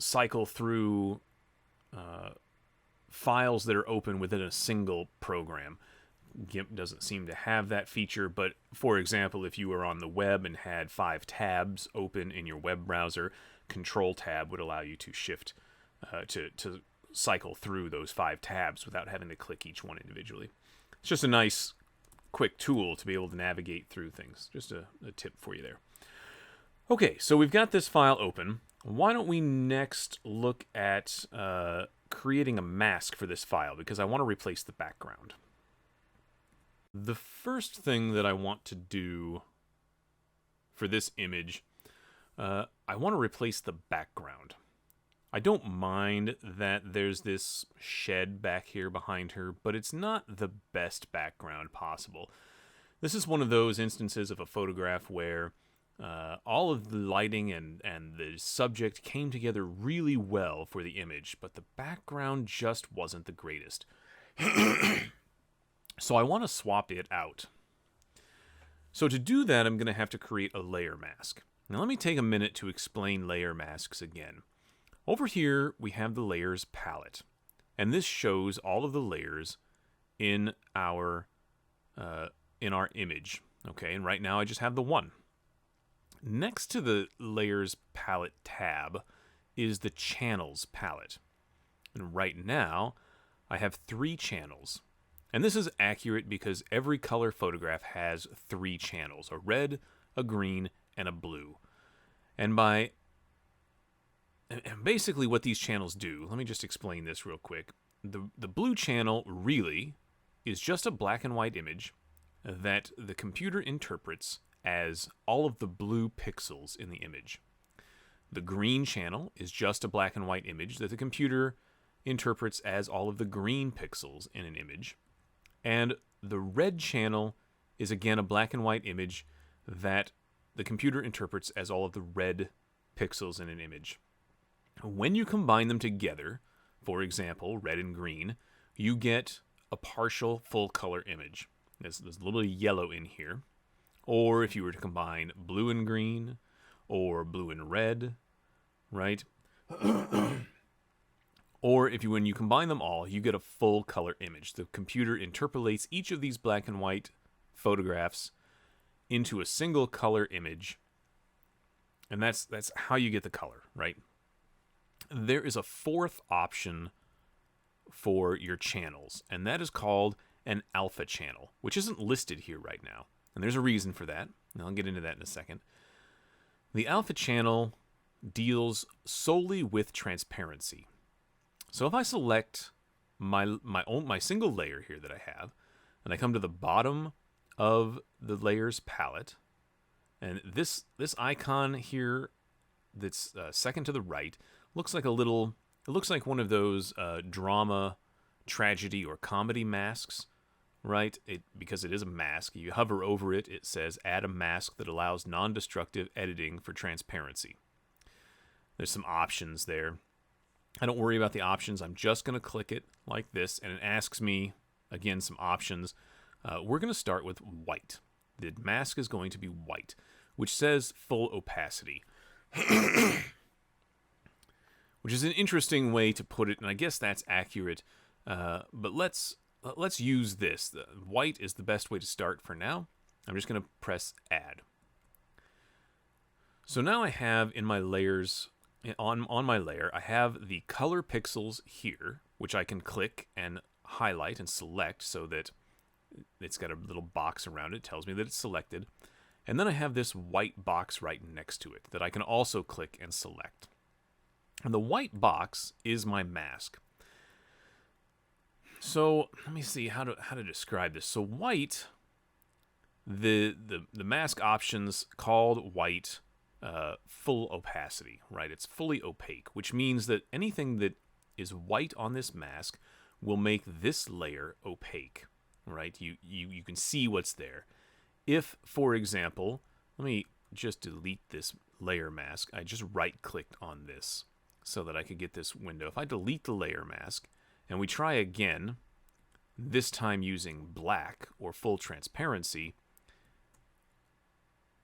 cycle through files that are open within a single program. GIMP doesn't seem to have that feature, but for example, if you were on the web and had 5 tabs open in your web browser, Control Tab would allow you to shift to cycle through those 5 tabs without having to click each one individually. It's just a nice, quick tool to be able to navigate through things. Just a tip for you there. Okay, so we've got this file open. Why don't we next look at creating a mask for this file, because I want to replace the background. The first thing that I want to do for this image, I want to replace the background. I don't mind that there's this shed back here behind her, but it's not the best background possible. This is one of those instances of a photograph where all of the lighting and the subject came together really well for the image, but the background just wasn't the greatest. So I want to swap it out. So to do that, I'm going to have to create a layer mask. Now let me take a minute to explain layer masks again. Over here, we have the layers palette. And this shows all of the layers in our image. Okay, and right now I just have the one. Next to the layers palette tab is the channels palette. And right now, I have 3 channels. And this is accurate because every color photograph has 3 channels, a red, a green, and a blue. And basically what these channels do, let me just explain this real quick. The blue channel really is just a black and white image that the computer interprets as all of the blue pixels in the image. The green channel is just a black and white image that the computer interprets as all of the green pixels in an image. And the red channel is again a black and white image that the computer interprets as all of the red pixels in an image. When you combine them together, for example, red and green, you get a partial full color image. There's a little yellow in here. Or if you were to combine blue and green, or blue and red, right? Or when you combine them all, you get a full color image. The computer interpolates each of these black and white photographs into a single color image. And that's how you get the color, right? There is a 4th option for your channels, and that is called an alpha channel, which isn't listed here right now. And there's a reason for that, and I'll get into that in a second. The alpha channel deals solely with transparency. So if I select my single layer here that I have, and I come to the bottom of the layers palette, and this icon here that's second to the right looks like it looks like one of those drama, tragedy, or comedy masks, right? Because it is a mask. You hover over it, it says add a mask that allows non-destructive editing for transparency. There's some options there. I don't worry about the options. I'm just going to click it like this, and it asks me, again, some options. We're going to start with white. The mask is going to be white, which says full opacity. Which is an interesting way to put it, and I guess that's accurate. But let's use this. The white is the best way to start for now. I'm just going to press add. So now I have in my layers, on my layer, I have the color pixels here, which I can click and highlight and select so that it's got a little box around it, tells me that it's selected. And then I have this white box right next to it that I can also click and select. And the white box is my mask. So let me see how to describe this. So white, the mask options called white full opacity, right? It's fully opaque, which means that anything that is white on this mask will make this layer opaque, right? You can see what's there. If, for example, let me just delete this layer mask. I just right-clicked on this so that I could get this window. If I delete the layer mask and we try again, this time using black or full transparency,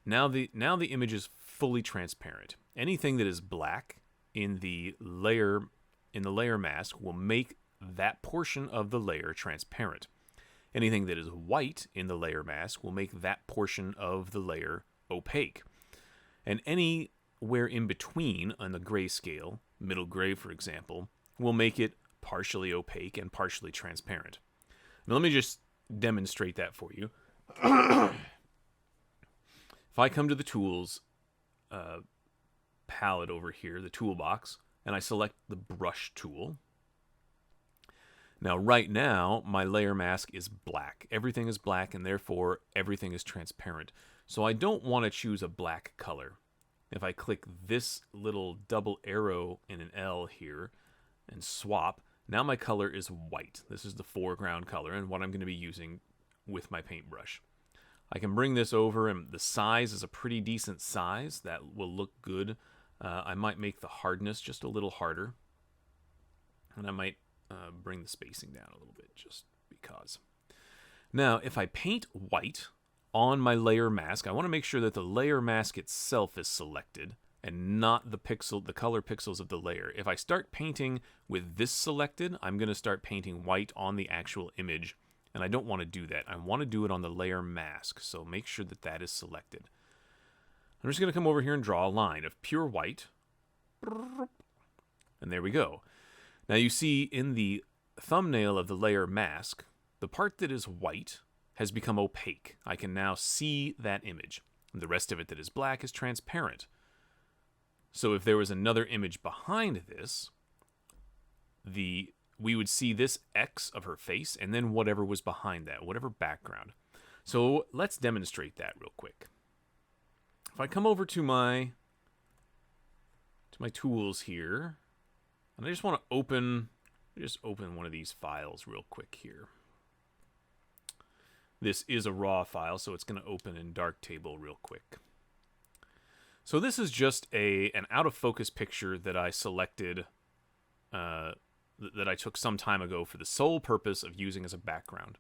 now the image is fully transparent. Anything that is black in the layer mask will make that portion of the layer transparent. Anything that is white in the layer mask will make that portion of the layer opaque. And anywhere in between on the grayscale, middle gray for example, will make it partially opaque and partially transparent. Now let me just demonstrate that for you. If I come to the tools palette over here, the toolbox, and I select the brush tool. Now right now my layer mask is black. Everything is black and therefore everything is transparent. So I don't want to choose a black color. If I click this little double arrow in an L here and swap, now my color is white. This is the foreground color and what I'm going to be using with my paintbrush. I can bring this over and the size is a pretty decent size. That will look good. I might make the hardness just a little harder. And I might bring the spacing down a little bit just because. Now, if I paint white on my layer mask, I want to make sure that the layer mask itself is selected and not the color pixels of the layer. If I start painting with this selected, I'm going to start painting white on the actual image, and I don't want to do that. I want to do it on the layer mask, so make sure that that is selected. I'm just going to come over here and draw a line of pure white, and there we go. Now you see in the thumbnail of the layer mask, the part that is white has become opaque. I can now see that image. The rest of it that is black is transparent. So if there was another image behind this, we would see this X of her face and then whatever was behind that, whatever background. So let's demonstrate that real quick. If I come over to my tools here, and I just want to open one of these files real quick here. This is a raw file, so it's going to open in Darktable real quick. So this is just an out-of-focus picture that I selected, that I took some time ago for the sole purpose of using as a background.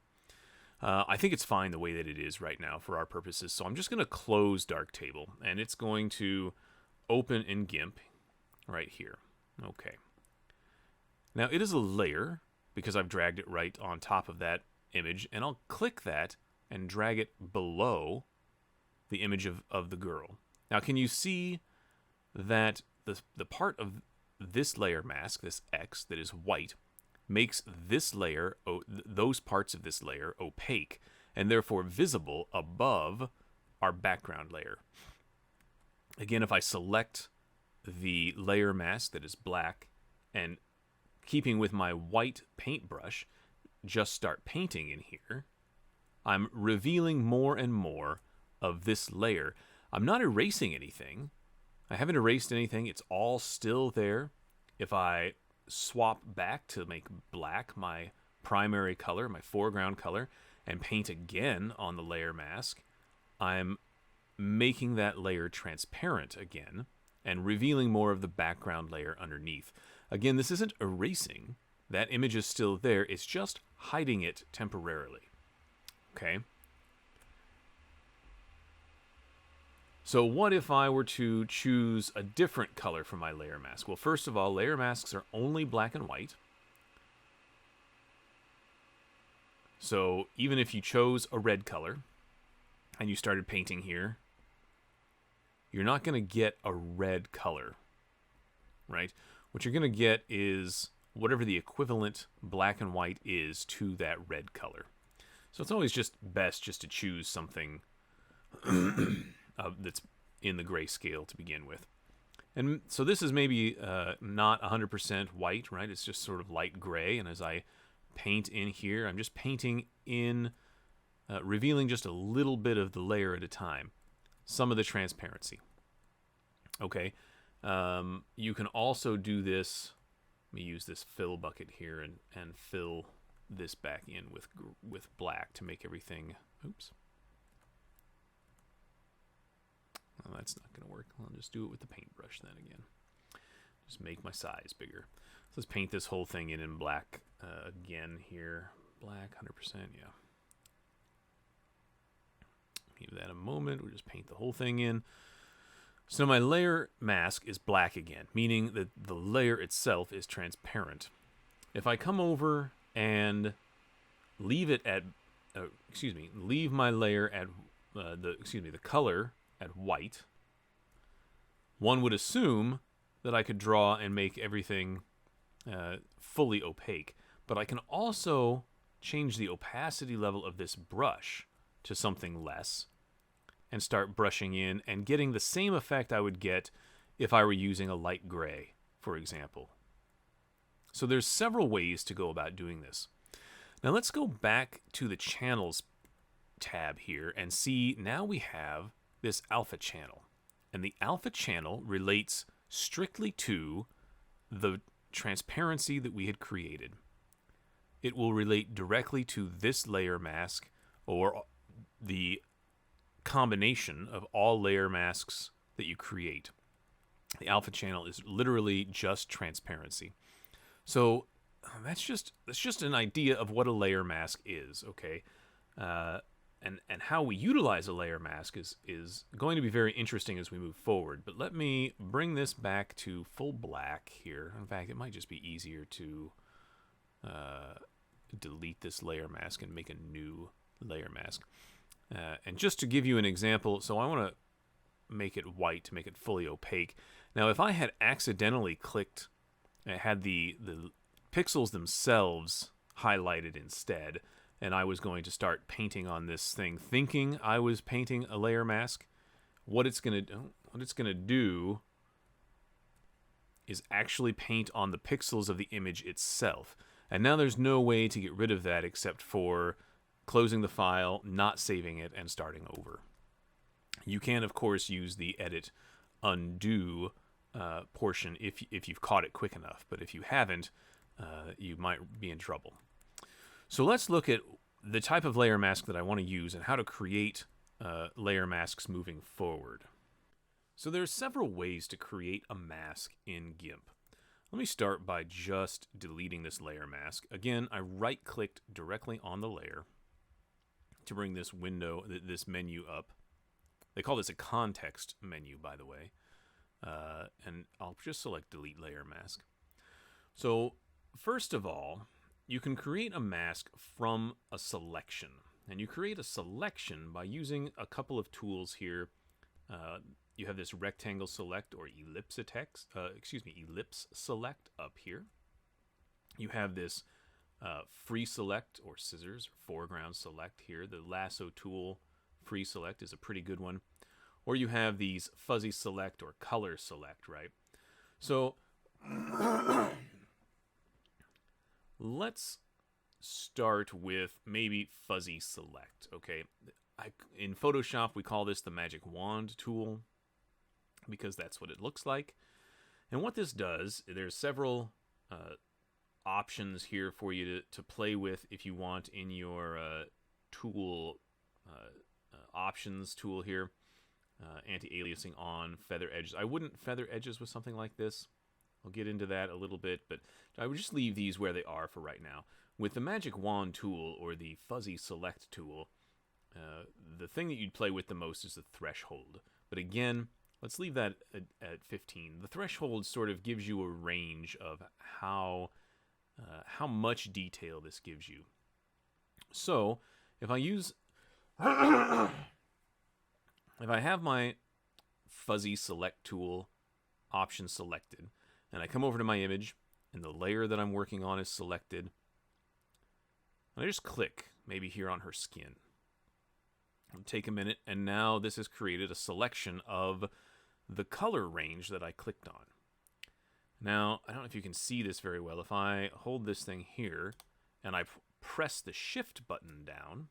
I think it's fine the way that it is right now for our purposes, so I'm just going to close Darktable, and it's going to open in GIMP right here. Okay. Now it is a layer, because I've dragged it right on top of that image, and I'll click that and drag it below the image of the girl. Now can you see that the part of this layer mask, this X that is white, makes this layer, those parts of this layer opaque and therefore visible above our background layer. Again, if I select the layer mask that is black and keeping with my white paintbrush, just start painting in here, I'm revealing more and more of this layer. I'm not erasing anything. I haven't erased anything. It's all still there. If I swap back to make black my primary color, my foreground color, and paint again on the layer mask, I'm making that layer transparent again and revealing more of the background layer underneath. Again, this isn't erasing. That image is still there. It's just hiding it temporarily. Okay? So what if I were to choose a different color for my layer mask? Well, first of all, layer masks are only black and white. So even if you chose a red color and you started painting here, you're not going to get a red color, right? What you're going to get is whatever the equivalent black and white is to that red color. So it's always just best just to choose something that's in the grayscale to begin with. And so this is maybe not 100% white, right? It's just sort of light gray. And as I paint in here, I'm just painting in, revealing just a little bit of the layer at a time. Some of the transparency. Okay. You can also do this. Let me use this fill bucket here and fill this back in with black to make everything. Oops. Well, that's not going to work. I'll just do it with the paintbrush then again. Just make my size bigger. So let's paint this whole thing in black again here. Black, 100%, yeah. Give that a moment. We'll just paint the whole thing in. So my layer mask is black again, meaning that the layer itself is transparent. If I come over and leave it at, leave my layer at the color at white, one would assume that I could draw and make everything fully opaque. But I can also change the opacity level of this brush to something less and start brushing in and getting the same effect I would get if I were using a light gray, for example. So there's several ways to go about doing this. Now let's go back to the channels tab here and see now we have this alpha channel. And the alpha channel relates strictly to the transparency that we had created. It will relate directly to this layer mask or the combination of all layer masks that you create. The alpha channel is literally just transparency. So that's just an idea of what a layer mask is, okay? and how we utilize a layer mask is going to be very interesting as we move forward. But let me bring this back to full black here. In fact, it might just be easier to delete this layer mask and make a new layer mask. And just to give you an example, so I want to make it white to make it fully opaque. Now, if I had accidentally clicked, had the pixels themselves highlighted instead, and I was going to start painting on this thing, thinking I was painting a layer mask, what it's going to do is actually paint on the pixels of the image itself. And now there's no way to get rid of that except for closing the file, not saving it, and starting over. You can, of course, use the edit undo portion if you've caught it quick enough, but if you haven't, you might be in trouble. So let's look at the type of layer mask that I want to use and how to create layer masks moving forward. So there's several ways to create a mask in GIMP. Let me start by just deleting this layer mask. Again, I right-clicked directly on the layer to bring this window, this menu up. They call this a context menu, by the way. And I'll just select Delete Layer Mask. So, first of all, you can create a mask from a selection. And you create a selection by using a couple of tools here. You have this rectangle select or ellipse select up here. You have this free select or scissors, foreground select here. The lasso tool free select is a pretty good one. Or you have these fuzzy select or color select, right? So let's start with maybe fuzzy select, okay? In Photoshop, we call this the magic wand tool because that's what it looks like. And what this does, there's several options here for you to play with if you want in your tool options tool here. Anti-aliasing on, feather edges. I wouldn't feather edges with something like this. I'll get into that a little bit, but I would just leave these where they are for right now. With the magic wand tool or the fuzzy select tool, the thing that you'd play with the most is the threshold. But again, let's leave that at 15. The threshold sort of gives you a range of how much detail this gives you. So if I use if I have my fuzzy select tool option selected, and I come over to my image, and the layer that I'm working on is selected, and I just click, maybe here on her skin. It'll take a minute, and now this has created a selection of the color range that I clicked on. Now, I don't know if you can see this very well. If I hold this thing here, and I press the Shift button down,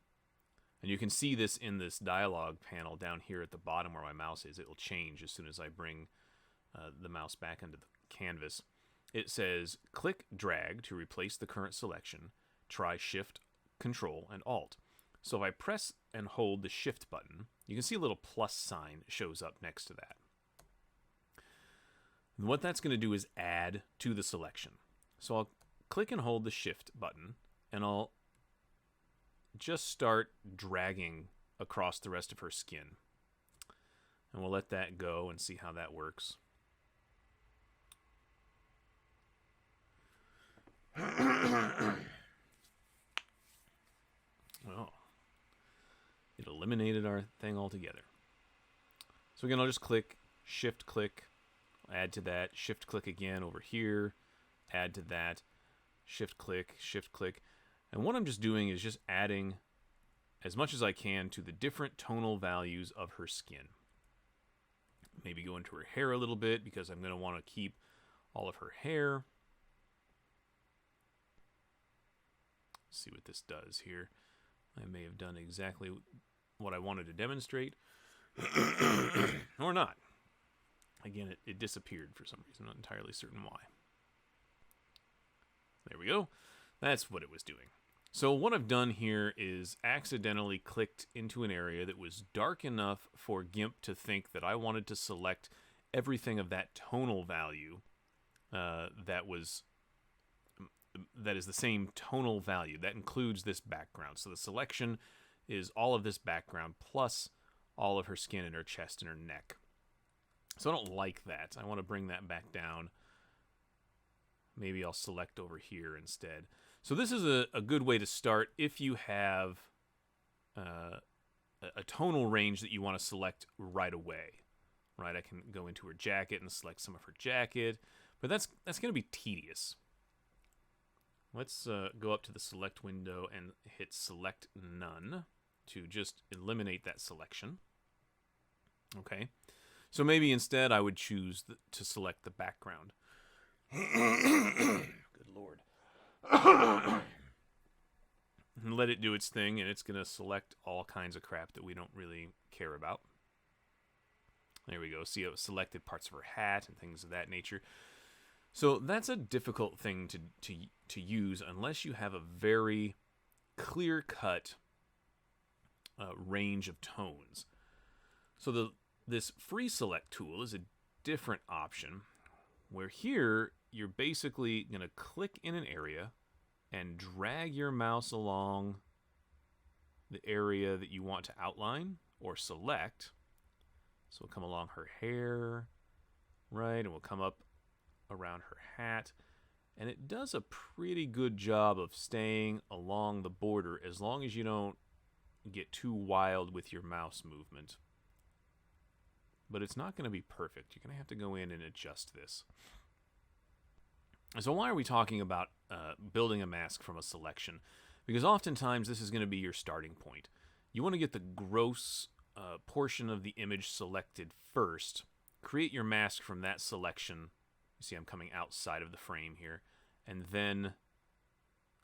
and you can see this in this dialog panel down here at the bottom where my mouse is. It will change as soon as I bring the mouse back into the canvas. It says, click drag to replace the current selection. Try Shift, Control, and Alt. So if I press and hold the Shift button, you can see a little plus sign shows up next to that. And what that's going to do is add to the selection. So I'll click and hold the Shift button, and I'll just start dragging across the rest of her skin. And we'll let that go and see how that works. Well, it eliminated our thing altogether. So again, I'll just click, Shift click, add to that, Shift click again over here, add to that, Shift click, and what I'm just doing is just adding as much as I can to the different tonal values of her skin. Maybe go into her hair a little bit because I'm going to want to keep all of her hair. See what this does here. I may have done exactly what I wanted to demonstrate. Or not. Again, it disappeared for some reason. I'm not entirely certain why. There we go. That's what it was doing. So what I've done here is accidentally clicked into an area that was dark enough for GIMP to think that I wanted to select everything of that tonal value that is the same tonal value. That includes this background. So the selection is all of this background plus all of her skin and her chest and her neck. So I don't like that. I want to bring that back down. Maybe I'll select over here instead. So this is a good way to start if you have a tonal range that you want to select right away. Right, I can go into her jacket and select some of her jacket, but that's going to be tedious. Let's go up to the select window and hit select none to just eliminate that selection. Okay, so maybe instead I would choose to select the background. Good Lord. And let it do its thing, and it's going to select all kinds of crap that we don't really care about. There we go. See, it selected parts of her hat and things of that nature. So that's a difficult thing to use unless you have a very clear-cut range of tones. So this free select tool is a different option, where here you're basically going to click in an area and drag your mouse along the area that you want to outline or select. So we'll come along her hair, right, and we'll come up around her hat. And it does a pretty good job of staying along the border as long as you don't get too wild with your mouse movement. But it's not going to be perfect. You're going to have to go in and adjust this. So why are we talking about building a mask from a selection? Because oftentimes this is going to be your starting point. You want to get the gross portion of the image selected first. Create your mask from that selection. You see I'm coming outside of the frame here. And then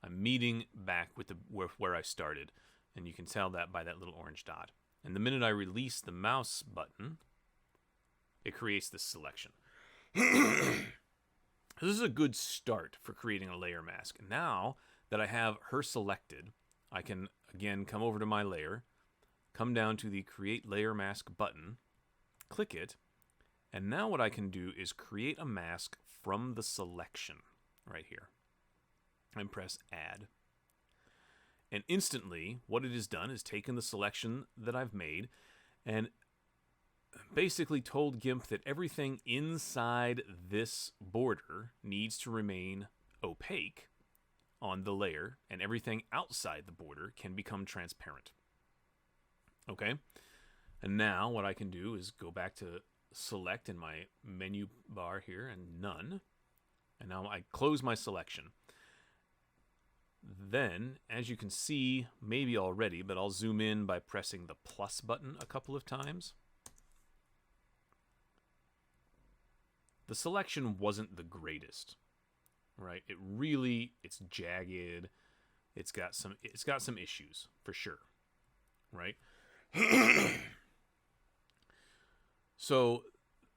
I'm meeting back with where I started. And you can tell that by that little orange dot. And the minute I release the mouse button, it creates this selection. This is a good start for creating a layer mask. Now that I have her selected, I can, again, come over to my layer, come down to the Create Layer Mask button, click it, and now what I can do is create a mask from the selection right here. And press Add. And instantly, what it has done is taken the selection that I've made and basically told GIMP that everything inside this border needs to remain opaque on the layer, and everything outside the border can become transparent. Okay? And now what I can do is go back to Select in my menu bar here, and None. And now I close my selection. Then, as you can see, maybe already, but I'll zoom in by pressing the plus button a couple of times. The selection wasn't the greatest, right? It's jagged. It's got some issues for sure, right? So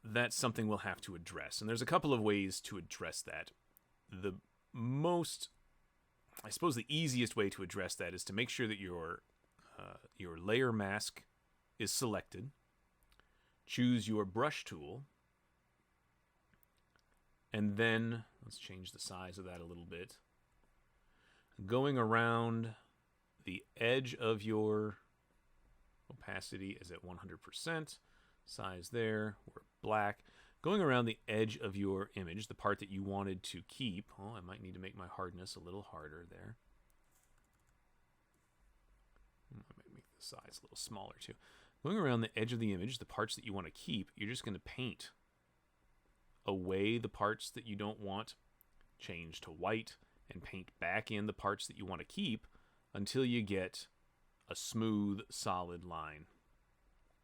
that's something we'll have to address, and there's a couple of ways to address that. I suppose the easiest way to address that is to make sure that your layer mask is selected. Choose your brush tool. And then, let's change the size of that a little bit. Going around the edge of your opacity is at 100%. Size there, we're black. Going around the edge of your image, the part that you wanted to keep. Oh, I might need to make my hardness a little harder there. I might make the size a little smaller too. Going around the edge of the image, the parts that you want to keep, you're just going to paint away the parts that you don't want, change to white, and paint back in the parts that you want to keep until you get a smooth, solid line.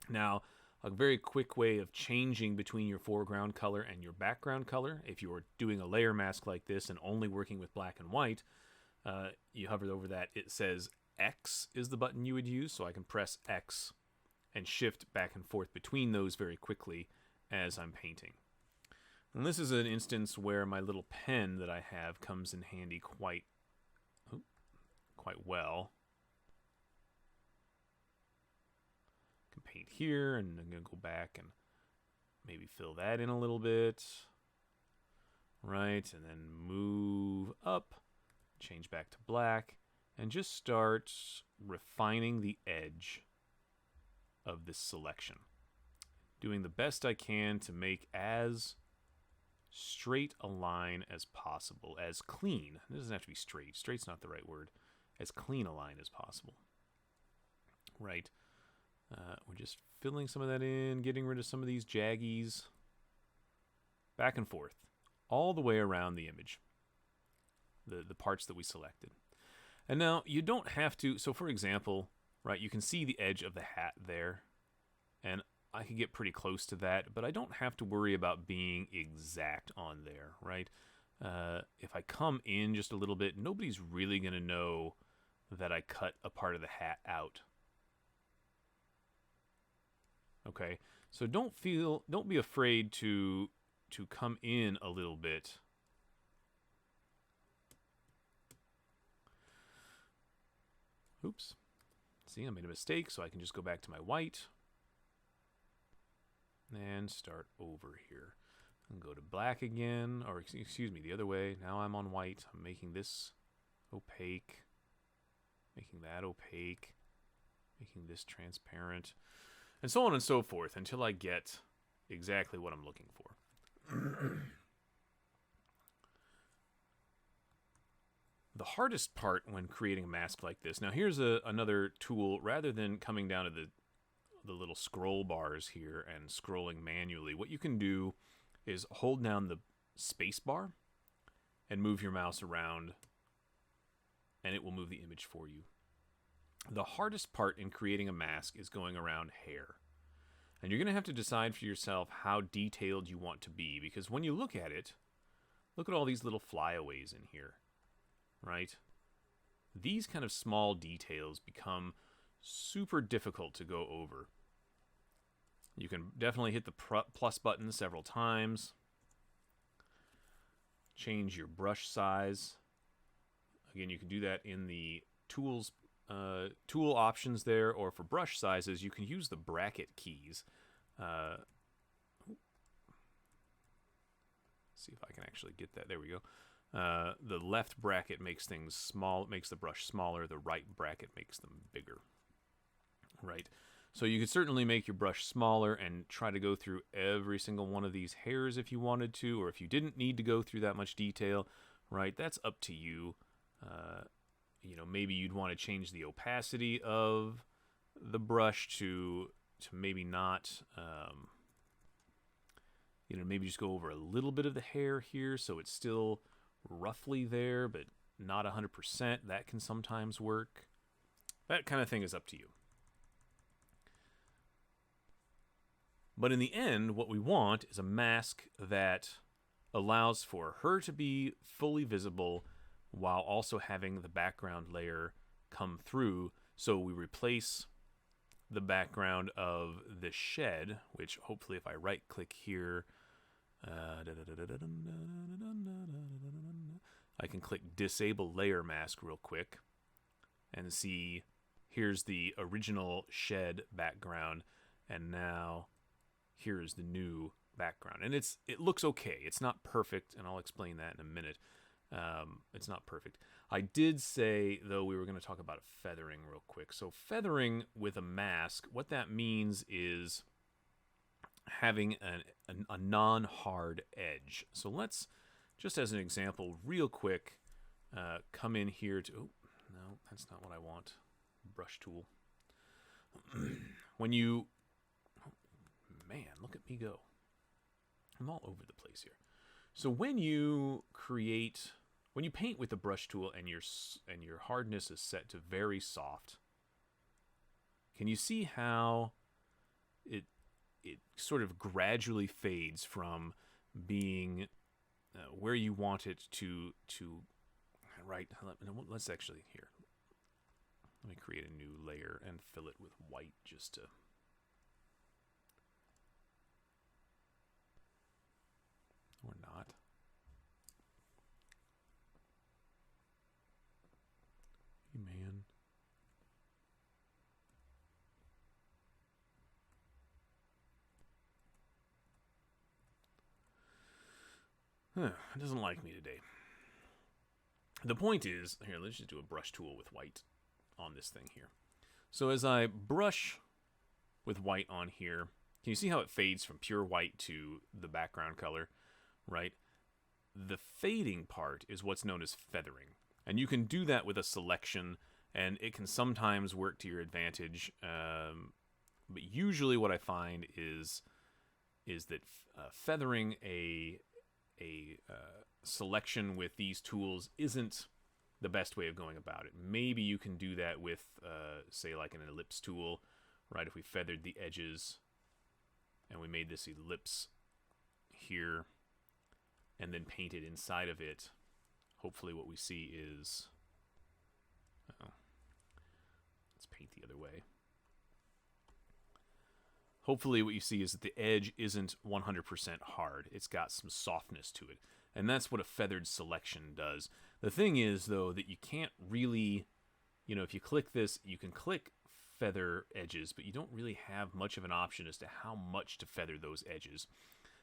Now, a very quick way of changing between your foreground color and your background color, if you're doing a layer mask like this and only working with black and white, you hover over that, it says X is the button you would use, so I can press X and shift back and forth between those very quickly as I'm painting. And this is an instance where my little pen that I have comes in handy quite well. I can paint here, and I'm going to go back and maybe fill that in a little bit. Right, and then move up, change back to black, and just start refining the edge of this selection. Doing the best I can to make as straight a line as possible. As clean. It doesn't have to be straight. Straight's not the right word. As clean a line as possible. Right. We're just filling some of that in, getting rid of some of these jaggies. Back and forth. All the way around the image. The parts that we selected. And now, you don't have to... So, for example, right, you can see the edge of the hat there. And I can get pretty close to that, but I don't have to worry about being exact on there, right? If I come in just a little bit, nobody's really going to know that I cut a part of the hat out. Okay, so don't be afraid to come in a little bit. Oops. See, I made a mistake, so I can just go back to my white. And start over here. And go to black again, or excuse me, the other way. Now I'm on white. I'm making this opaque. Making that opaque. Making this transparent. And so on and so forth until I get exactly what I'm looking for. The hardest part when creating a mask like this, now here's another tool, rather than coming down to the little scroll bars here and scrolling manually, what you can do is hold down the space bar and move your mouse around, and it will move the image for you. The hardest part in creating a mask is going around hair. And you're going to have to decide for yourself how detailed you want to be, because when you look at it, look at all these little flyaways in here, right? These kind of small details become super difficult to go over. You can definitely hit the plus button several times. Change your brush size. Again, you can do that in the tool options there, or for brush sizes, you can use the bracket keys. See if I can actually get that. There we go. The left bracket makes things small. It makes the brush smaller. The right bracket makes them bigger. Right. So you could certainly make your brush smaller and try to go through every single one of these hairs if you wanted to, or if you didn't need to go through that much detail, right? That's up to you. You know, maybe you'd want to change the opacity of the brush to maybe not, you know, maybe just go over a little bit of the hair here so it's still roughly there, but not 100%. That can sometimes work. That kind of thing is up to you. But in the end, what we want is a mask that allows for her to be fully visible while also having the background layer come through. So we replace the background of the shed, which hopefully if I right click here, I can click disable layer mask real quick and see here's the original shed background, and now here's the new background. And it looks okay. It's not perfect, and I'll explain that in a minute. It's not perfect. I did say, though, we were going to talk about feathering real quick. So feathering with a mask, what that means is having a non-hard edge. So let's, just as an example, real quick, come in here to... Oh, no, that's not what I want. Brush tool. When you... Oh, man, look at me go. I'm all over the place here. So when you create... When you paint with the brush tool and your hardness is set to very soft, can you see how it sort of gradually fades from being where you want it to right? Let's actually here. Let me create a new layer and fill it with white just to. Or not. Man. It doesn't like me today. The point is, here, let's just do a brush tool with white. on this thing here. So as I brush with white on here, can you see how it fades from pure white to the background color, right? The fading part is what's known as feathering. And you can do that with a selection, and it can sometimes work to your advantage. But usually what I find is that feathering a selection with these tools isn't the best way of going about it. Maybe you can do that with, say, like an ellipse tool, right? If we feathered the edges and we made this ellipse here and then painted inside of it, hopefully what we see is... let's paint the other way. Hopefully what you see is that the edge isn't 100% hard. It's got some softness to it. And that's what a feathered selection does. The thing is, though, that you can't really... if you click this, you can click feather edges, but you don't really have much of an option as to how much to feather those edges.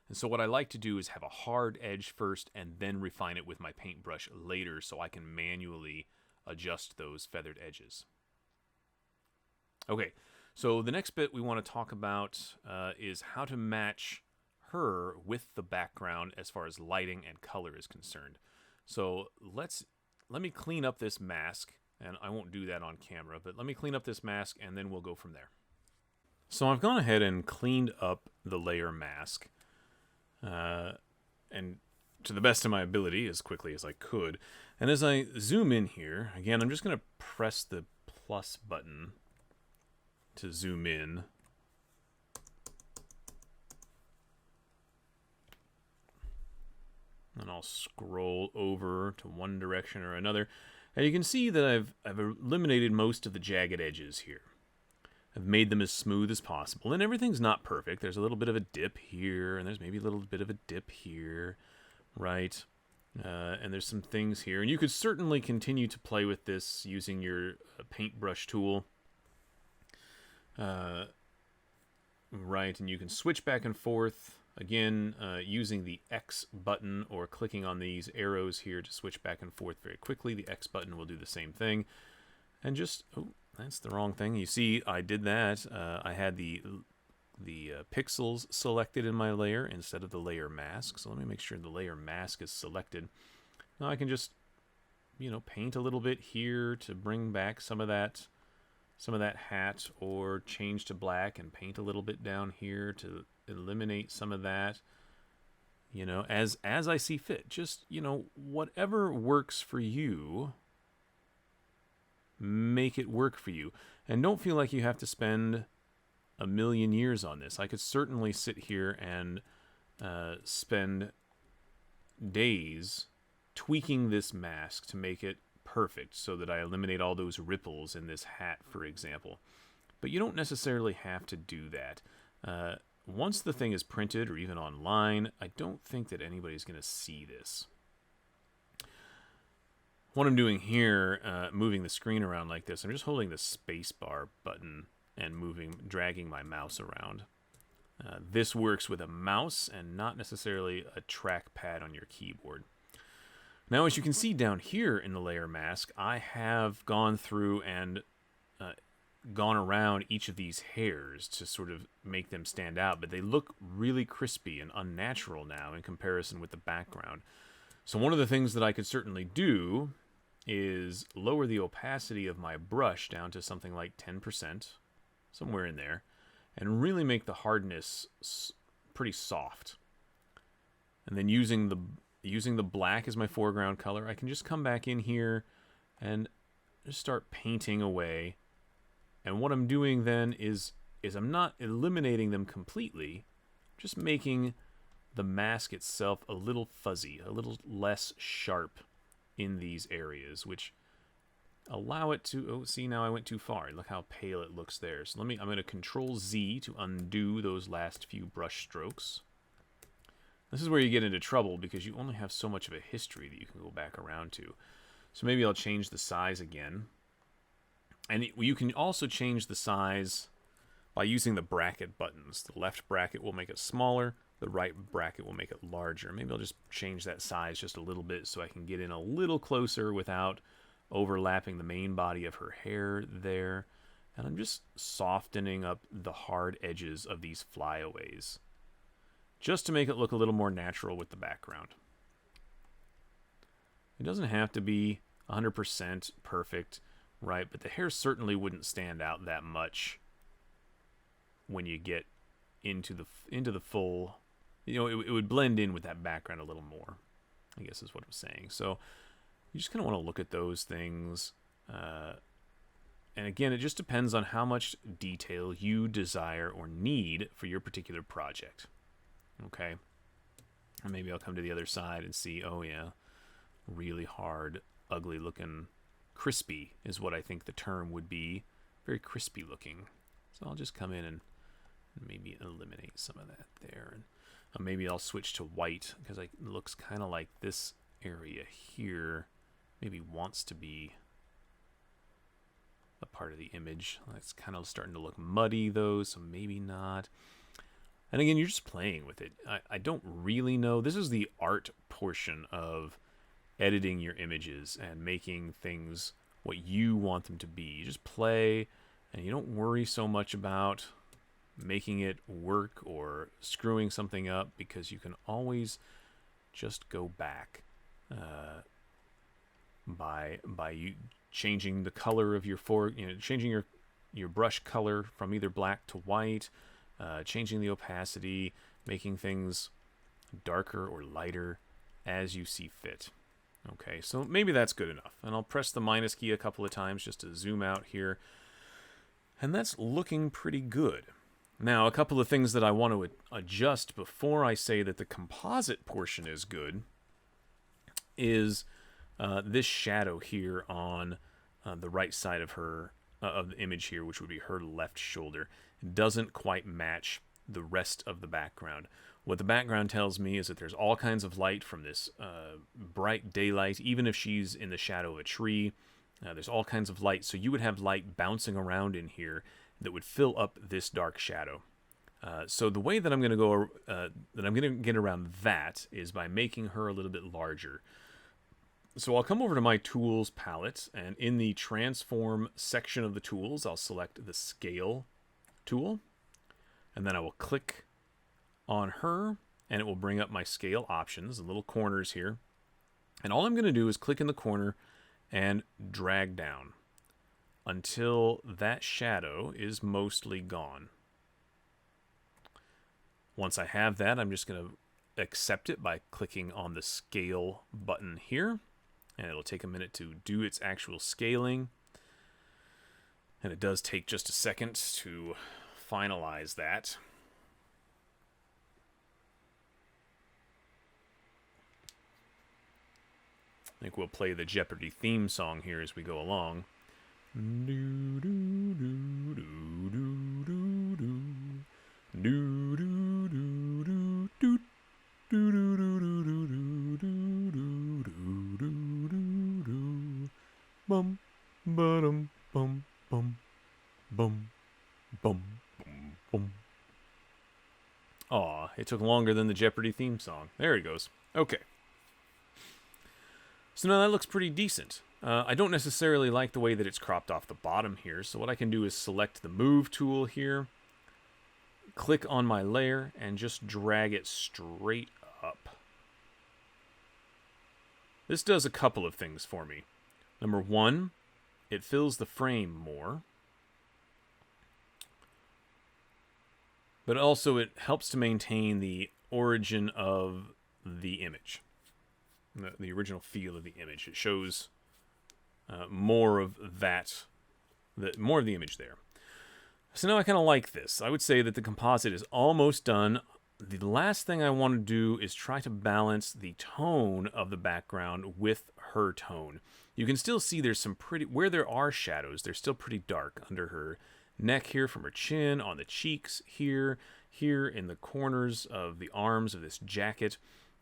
And so what I like to do is have a hard edge first and then refine it with my paintbrush later so I can manually adjust those feathered edges. Okay, so the next bit we want to talk about is how to match her with the background as far as lighting and color is concerned. So let me clean up this mask, and I won't do that on camera, but let me clean up this mask and then we'll go from there. So I've gone ahead and cleaned up the layer mask, and to the best of my ability, as quickly as I could. And as I zoom in here, again, I'm just going to press the plus button to zoom in. And I'll scroll over to one direction or another. And you can see that I've eliminated most of the jagged edges here. I've made them as smooth as possible. And everything's not perfect. There's a little bit of a dip here, and there's maybe a little bit of a dip here, right? And there's some things here. And you could certainly continue to play with this using your paintbrush tool. Right, and you can switch back and forth, again, using the X button or clicking on these arrows here to switch back and forth very quickly. The X button will do the same thing. And just, oh, that's the wrong thing. You see, I did that. I had the pixels selected in my layer instead of the layer mask. So let me make sure the layer mask is selected. Now I can just, paint a little bit here to bring back some of that hat, or change to black and paint a little bit down here to eliminate some of that. As I see fit. Just, whatever works for you, make it work for you. And don't feel like you have to spend a million years on this. I could certainly sit here and spend days tweaking this mask to make it perfect so that I eliminate all those ripples in this hat, for example. But you don't necessarily have to do that. Once the thing is printed or even online, I don't think that anybody's going to see this. What I'm doing here, moving the screen around like this, I'm just holding the spacebar button and dragging my mouse around. This works with a mouse and not necessarily a trackpad on your keyboard. Now, as you can see down here in the layer mask, I have gone through and gone around each of these hairs to sort of make them stand out, but they look really crispy and unnatural now in comparison with the background. So one of the things that I could certainly do is lower the opacity of my brush down to something like 10%, somewhere in there, and really make the hardness pretty soft. And then using the black as my foreground color, I can just come back in here and just start painting away. And what I'm doing then is I'm not eliminating them completely, just making the mask itself a little fuzzy, a little less sharp in these areas, which allow it to... Oh, see, now I went too far. Look how pale it looks there. So I'm going to Control Z to undo those last few brush strokes. This is where you get into trouble because you only have so much of a history that you can go back around to. So maybe I'll change the size again. And you can also change the size by using the bracket buttons. The left bracket will make it smaller. The right bracket will make it larger. Maybe I'll just change that size just a little bit so I can get in a little closer without overlapping the main body of her hair there. And I'm just softening up the hard edges of these flyaways, just to make it look a little more natural with the background. It doesn't have to be 100% perfect, right? But the hair certainly wouldn't stand out that much when you get into the full, you know, it would blend in with that background a little more, I guess is what I'm saying. So you just kind of want to look at those things. And again, it just depends on how much detail you desire or need for your particular project. Okay? And maybe I'll come to the other side and see, oh yeah, really hard, ugly looking, crispy is what I think the term would be. Very crispy looking. So I'll just come in and maybe eliminate some of that there. And maybe I'll switch to white because it looks kind of like this area here maybe wants to be a part of the image. It's kind of starting to look muddy though, so maybe not. And again, you're just playing with it. I don't really know. This is the art portion of editing your images and making things what you want them to be. You just play and you don't worry so much about making it work or screwing something up, because you can always just go back by you changing the color of your changing your brush color from either black to white, changing the opacity, making things darker or lighter as you see fit. Okay, so maybe that's good enough. And I'll press the minus key a couple of times just to zoom out here. And that's looking pretty good. Now, a couple of things that I want to adjust before I say that the composite portion is good is this shadow here on the right side of her of the image here, which would be her left shoulder. It doesn't quite match the rest of the background. What the background tells me is that there's all kinds of light from this bright daylight, even if she's in the shadow of a tree. There's all kinds of light, so you would have light bouncing around in here that would fill up this dark shadow. So the way that I'm going to go, that I'm going to get around that is by making her a little bit larger. So I'll come over to my tools palette, and in the transform section of the tools, I'll select the scale tool, and then I will click on her, and it will bring up my scale options, the little corners here. And all I'm going to do is click in the corner and drag down until that shadow is mostly gone. Once I have that, I'm just going to accept it by clicking on the scale button here, and it'll take a minute to do its actual scaling. And it does take just a second to finalize that. I think we'll play the Jeopardy theme song here as we go along. Bum, ba-dum, bum, bum, bum, bum, bum, bum. Aw, it took longer than the Jeopardy theme song. There he goes. Okay. So now that looks pretty decent. I don't necessarily like the way that it's cropped off the bottom here, so what I can do is select the Move tool here, click on my layer, and just drag it straight up. This does a couple of things for me. Number one, it fills the frame more, but also it helps to maintain the origin of the image. The original feel of the image. It shows more of that, more of the image there. So now I kind of like this. I would say that the composite is almost done. The last thing I want to do is try to balance the tone of the background with her tone. You can still see there's some pretty, where there are shadows, they're still pretty dark under her neck here, from her chin, on the cheeks here in the corners of the arms of this jacket.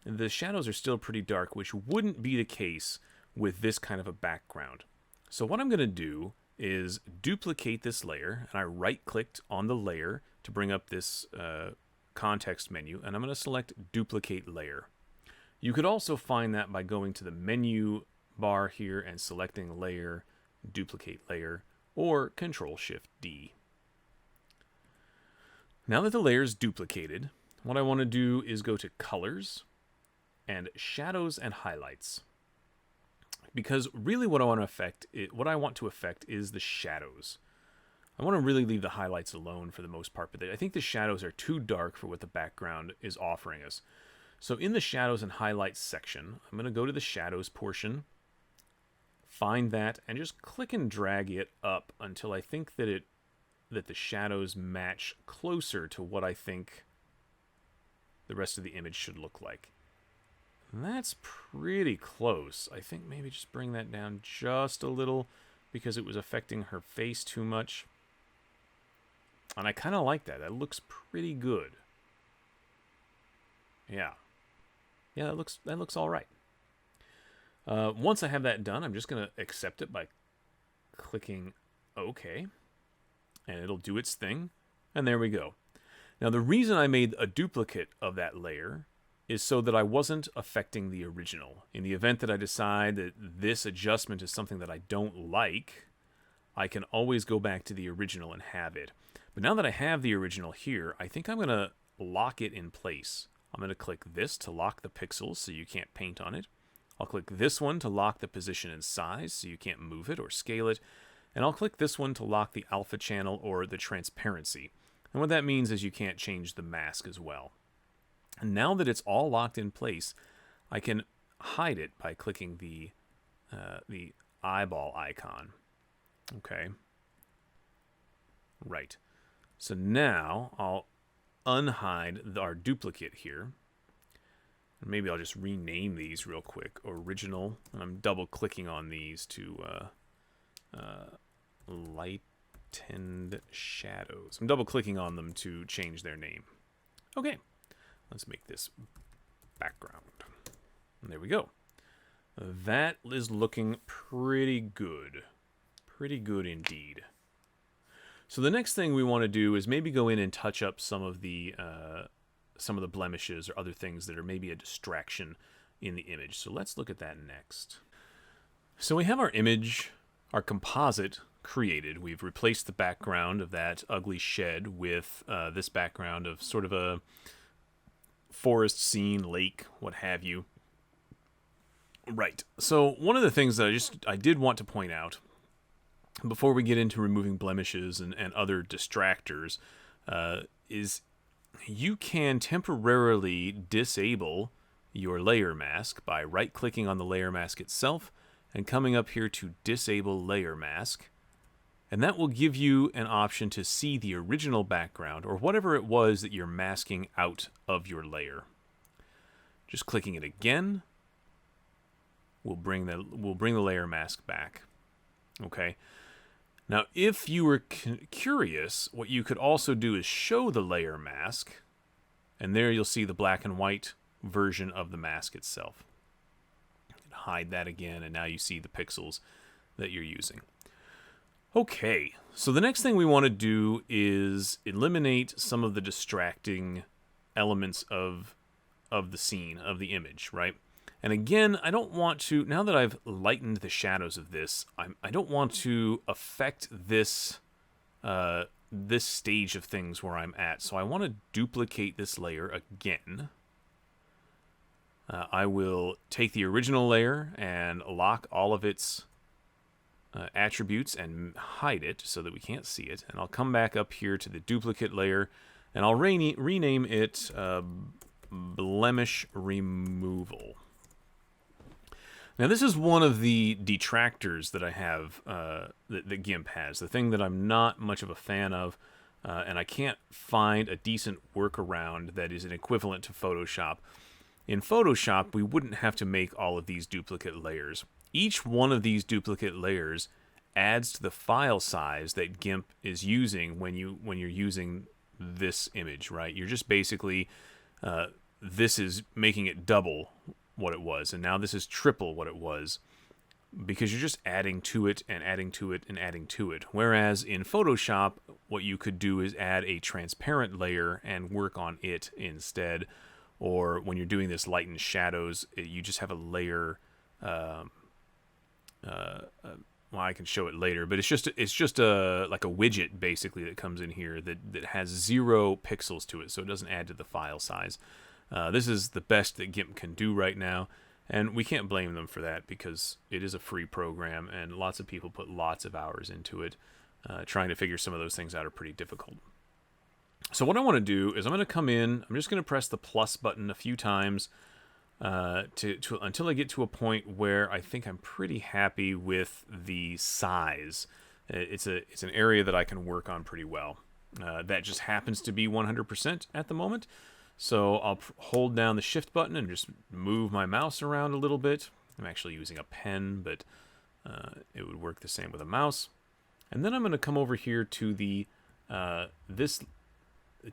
The shadows are still pretty dark, which wouldn't be the case with this kind of a background. So what I'm going to do is duplicate this layer, and I right-clicked on the layer to bring up this context menu, and I'm going to select Duplicate Layer. You could also find that by going to the menu bar here and selecting layer, duplicate layer, or Control-Shift-D. Now that the layer is duplicated, what I want to do is go to Colors and Shadows and Highlights. Because really what I want to affect is the shadows. I want to really leave the highlights alone for the most part, but I think the shadows are too dark for what the background is offering us. So in the Shadows and Highlights section, I'm going to go to the Shadows portion, find that, and just click and drag it up until I think that the shadows match closer to what I think the rest of the image should look like. And that's pretty close. I think maybe just bring that down just a little because it was affecting her face too much. And I kind of like that. That looks pretty good. Yeah. Yeah, that looks all right. Once I have that done, I'm just going to accept it by clicking OK. And it'll do its thing. And there we go. Now, the reason I made a duplicate of that layer is so that I wasn't affecting the original. In the event that I decide that this adjustment is something that I don't like, I can always go back to the original and have it. But now that I have the original here, I think I'm going to lock it in place. I'm going to click this to lock the pixels so you can't paint on it. I'll click this one to lock the position and size so you can't move it or scale it. And I'll click this one to lock the alpha channel or the transparency. And what that means is you can't change the mask as well. And now that it's all locked in place, I can hide it by clicking the eyeball icon. Okay. Right. So now I'll unhide our duplicate here. Maybe I'll just rename these real quick. Original. And I'm double clicking on these to lightened shadows. I'm double clicking on them to change their name. Okay. Let's make this background. And there we go. That is looking pretty good. Pretty good indeed. So the next thing we want to do is maybe go in and touch up some of the blemishes or other things that are maybe a distraction in the image. So let's look at that next. So we have our image, our composite created. We've replaced the background of that ugly shed with this background of sort of a forest scene, lake, what have you. Right. So one of the things that I did want to point out before we get into removing blemishes and other distractors is you can temporarily disable your layer mask by right-clicking on the layer mask itself and coming up here to Disable Layer Mask. And that will give you an option to see the original background or whatever it was that you're masking out of your layer. Just clicking it again will bring the layer mask back. Okay. Now, if you were curious, what you could also do is show the layer mask, and there you'll see the black and white version of the mask itself. Hide that again, and now you see the pixels that you're using. Okay, so the next thing we want to do is eliminate some of the distracting elements of the scene, of the image, right? And again, I don't want to, now that I've lightened the shadows of this, I don't want to affect this this stage of things where I'm at. So I want to duplicate this layer again. I will take the original layer and lock all of its attributes and hide it so that we can't see it. And I'll come back up here to the duplicate layer, and I'll rename it Blemish Removal. Now, this is one of the detractors that I have, that GIMP has, the thing that I'm not much of a fan of, and I can't find a decent workaround that is an equivalent to Photoshop. In Photoshop, we wouldn't have to make all of these duplicate layers. Each one of these duplicate layers adds to the file size that GIMP is using when you're using this image, right? You're just basically, this is making it double what it was, and now this is triple what it was, because you're just adding to it and adding to it and adding to it. Whereas in Photoshop, what you could do is add a transparent layer and work on it instead. Or when you're doing this lightened shadows, you just have a layer well, I can show it later, but it's just a like a widget basically that comes in here that has 0 pixels to it, so it doesn't add to the file size. This is the best that GIMP can do right now, and we can't blame them for that because it is a free program, and lots of people put lots of hours into it. Trying to figure some of those things out are pretty difficult. So what I want to do is I'm going to come in. I'm just going to press the plus button a few times until I get to a point where I think I'm pretty happy with the size. It's an area that I can work on pretty well. That just happens to be 100% at the moment. So I'll hold down the shift button and just move my mouse around a little bit. I'm actually using a pen, but it would work the same with a mouse. And then I'm going to come over here to the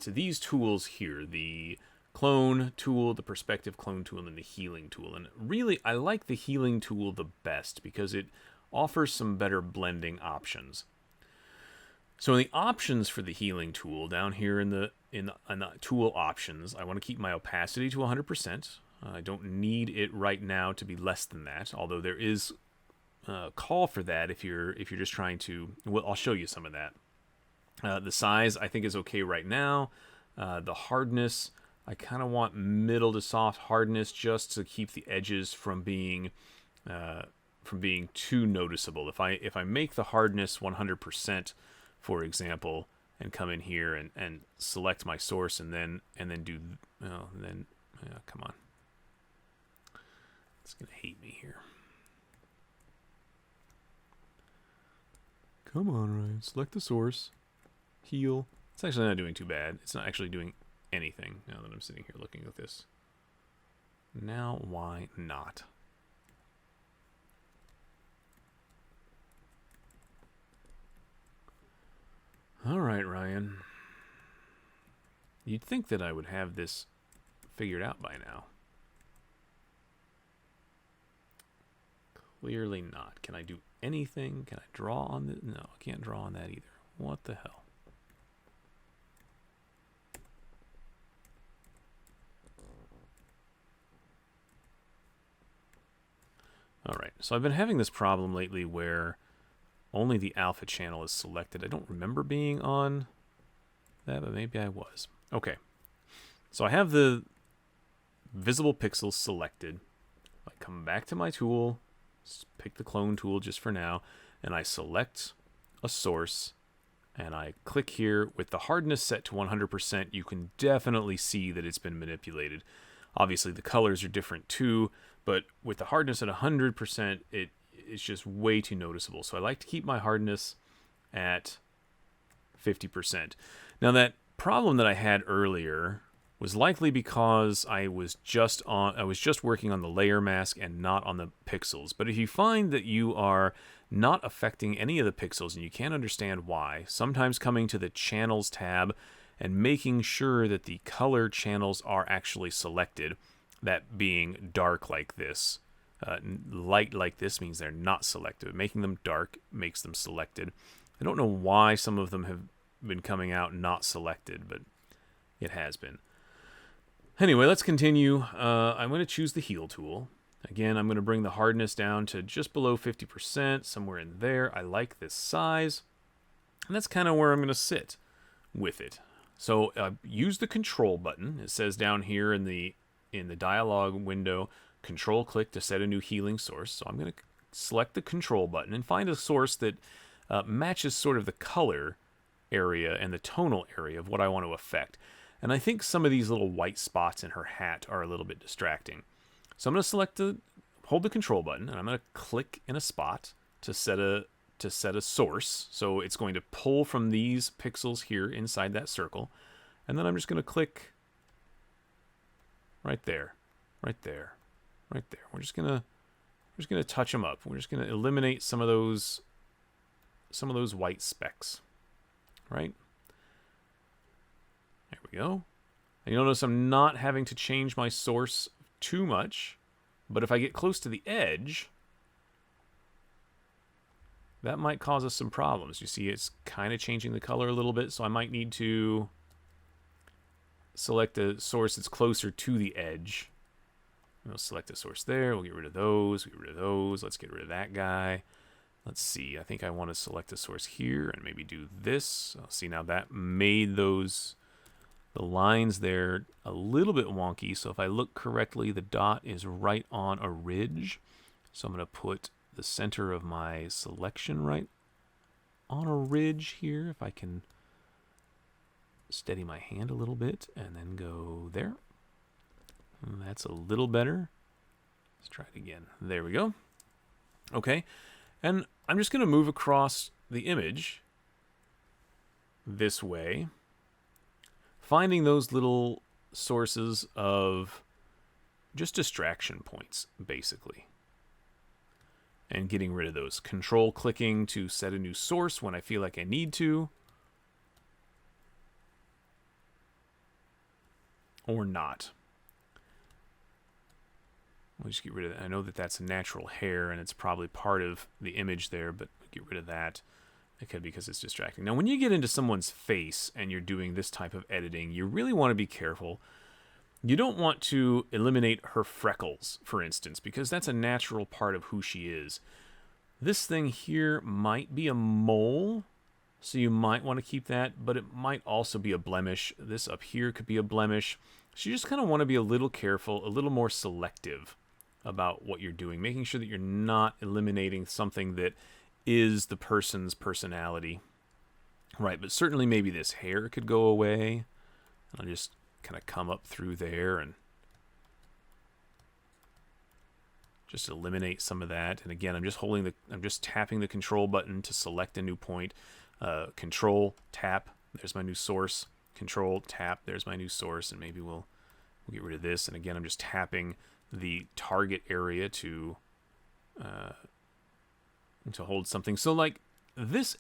these tools here, the clone tool, the perspective clone tool, and the healing tool. And really, I like the healing tool the best because it offers some better blending options. So in the options for the healing tool, down here in the tool options, I want to keep my opacity to 100%. I don't need it right now to be less than that, although there is a call for that if you're just trying to. Well, I'll show you some of that. The size I think is okay right now. The hardness, I kind of want middle to soft hardness just to keep the edges from being too noticeable. If I make the hardness 100%, for example, and come in here and select my source and then do come on, it's gonna hate me here. Come on, Ryan, select the source. Heal. It's actually not doing too bad. It's not actually doing anything now that I'm sitting here looking at this. Now, why not? All right, Ryan. You'd think that I would have this figured out by now. Clearly not. Can I do anything? Can I draw on this? No, I can't draw on that either. What the hell? Alright, so I've been having this problem lately where only the alpha channel is selected. I don't remember being on that, but maybe I was. Okay, so I have the visible pixels selected. I come back to my tool, pick the clone tool just for now, and I select a source, and I click here. With the hardness set to 100%, you can definitely see that it's been manipulated. Obviously, the colors are different too, but with the hardness at 100%, it's just way too noticeable. So I like to keep my hardness at 50%. Now, that problem that I had earlier was likely because I was just working on the layer mask and not on the pixels. But if you find that you are not affecting any of the pixels and you can't understand why, sometimes coming to the Channels tab and making sure that the color channels are actually selected, that being dark like this, light like this means they're not selected. Making them dark makes them selected. I don't know why some of them have been coming out not selected, but it has been. Anyway, let's continue. I'm going to choose the heal tool. Again, I'm going to bring the hardness down to just below 50%, somewhere in there. I like this size, and that's kind of where I'm going to sit with it. So use the control button. It says down here in the dialog window, control click to set a new healing source. So I'm going to select the control button and find a source that matches sort of the color area and the tonal area of what I want to affect. And I think some of these little white spots in her hat are a little bit distracting. So I'm going to hold the control button, and I'm going to click in a spot to set a source. So it's going to pull from these pixels here inside that circle. And then I'm just going to click right there, right there, right there. We're just going to touch them up. We're just going to eliminate some of those white specks, right? There we go. And you'll notice I'm not having to change my source too much, but if I get close to the edge, that might cause us some problems. You see it's kind of changing the color a little bit, so I might need to select a source that's closer to the edge We'll select the source there. We'll get rid of those. Get rid of those. Let's get rid of that guy. Let's see. I think I want to select the source here and maybe do this. See, now that made those, the lines there a little bit wonky. So if I look correctly, the dot is right on a ridge. So I'm going to put the center of my selection right on a ridge here. If I can steady my hand a little bit and then go there. That's a little better. Let's try it again. There we go. Okay. And I'm just going to move across the image this way, finding those little sources of just distraction points, basically, and getting rid of those. Control clicking to set a new source when I feel like I need to, or not. We'll just get rid of that. I know that that's a natural hair, and it's probably part of the image there, but get rid of that. It could be because it's distracting. Now, when you get into someone's face and you're doing this type of editing, you really want to be careful. You don't want to eliminate her freckles, for instance, because that's a natural part of who she is. This thing here might be a mole, so you might want to keep that, but it might also be a blemish. This up here could be a blemish. So you just kind of want to be a little careful, a little more selective about what you're doing, making sure that you're not eliminating something that is the person's personality. Right, but certainly maybe this hair could go away. I'll just kind of come up through there and just eliminate some of that. And again, I'm just tapping the control button to select a new point. Control, tap, there's my new source. Control, tap, there's my new source, and maybe we'll get rid of this. And again, I'm just tapping the target area to hold something. So like this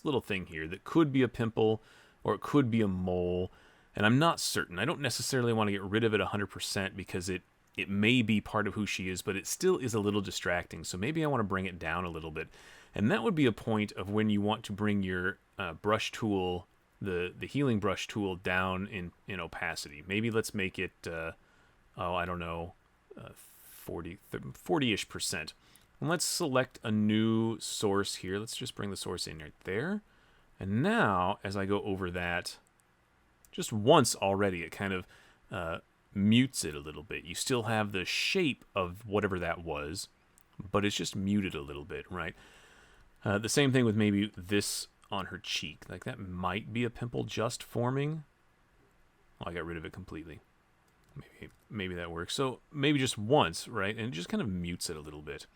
little thing here that could be a pimple or it could be a mole, and I'm not certain. I don't necessarily want to get rid of it 100% because it may be part of who she is, but it still is a little distracting. So maybe I want to bring it down a little bit. And that would be a point of when you want to bring your brush tool, the healing brush tool, down in opacity. Maybe let's make it, I don't know, 40-ish percent. And let's select a new source here. Let's just bring the source in right there. And now, as I go over that, just once already, it kind of mutes it a little bit. You still have the shape of whatever that was, but it's just muted a little bit, right? The same thing with maybe this on her cheek. Like that might be a pimple just forming. Oh, I got rid of it completely. Maybe that works. So maybe just once, right? And it just kind of mutes it a little bit.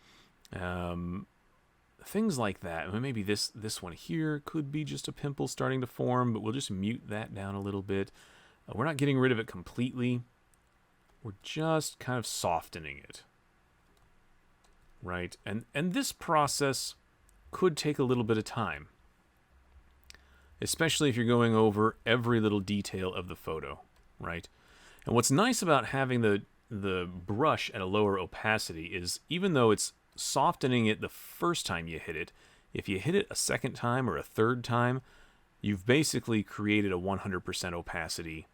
Things like that. I mean, maybe this one here could be just a pimple starting to form, but we'll just mute that down a little bit. We're not getting rid of it completely. We're just kind of softening it, right? And this process could take a little bit of time, especially if you're going over every little detail of the photo, right? And what's nice about having the brush at a lower opacity is even though it's softening it the first time you hit it, if you hit it a second time or a third time, you've basically created a 100% opacity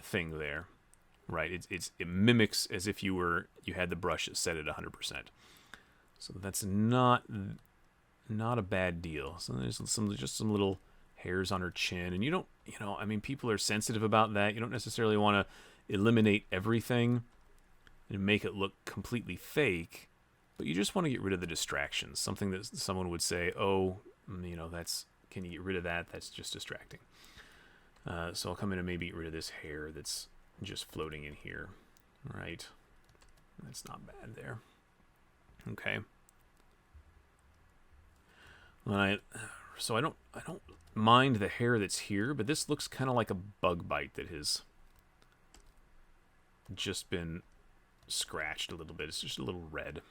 thing there, right? It mimics as if you had the brush set at 100%. So that's not a bad deal. So there's just some little hairs on her chin, and you don't, I mean, people are sensitive about that. You don't necessarily want to eliminate everything and make it look completely fake, but you just want to get rid of the distractions. Something that someone would say, oh, can you get rid of that? That's just distracting. So I'll come in and maybe get rid of this hair that's just floating in here, right? That's not bad there. Okay. So I don't mind the hair that's here, but this looks kind of like a bug bite that has just been scratched a little bit. It's just a little red.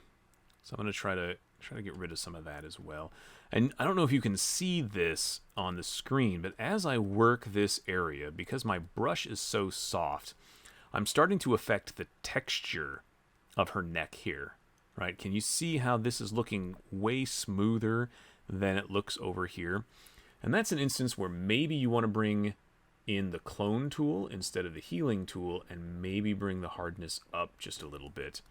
So I'm going to try to get rid of some of that as well. And I don't know if you can see this on the screen, but as I work this area, because my brush is so soft, I'm starting to affect the texture of her neck here, right? Can you see how this is looking way smoother than it looks over here? And that's an instance where maybe you want to bring in the clone tool instead of the healing tool and maybe bring the hardness up just a little bit.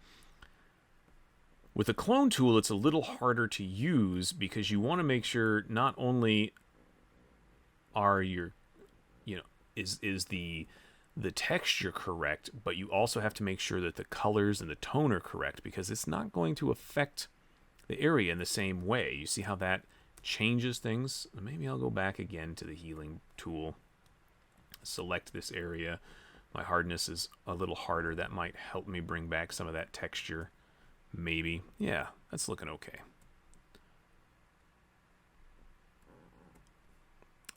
With the clone tool, it's a little harder to use because you want to make sure not only are your, is the texture correct, but you also have to make sure that the colors and the tone are correct, because it's not going to affect the area in the same way. You see how that changes things? Maybe I'll go back again to the healing tool, select this area. My hardness is a little harder. That might help me bring back some of that texture. Maybe. Yeah, that's looking okay.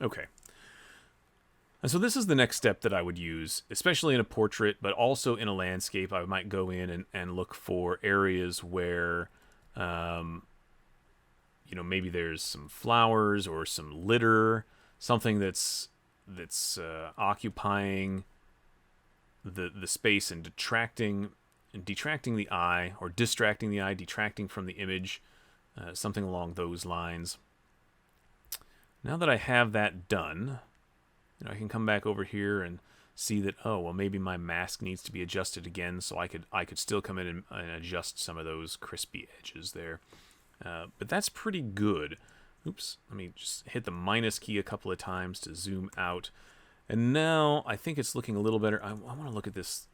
Okay. And so this is the next step that I would use, especially in a portrait, but also in a landscape. I might go in and look for areas where, maybe there's some flowers or some litter, something that's occupying the space and detracting the eye, or distracting the eye, detracting from the image, something along those lines. Now that I have that done, I can come back over here and see that, oh, well, maybe my mask needs to be adjusted again, so I could still come in and adjust some of those crispy edges there. But that's pretty good. Oops, let me just hit the minus key a couple of times to zoom out. And now I think it's looking a little better. I want to look at this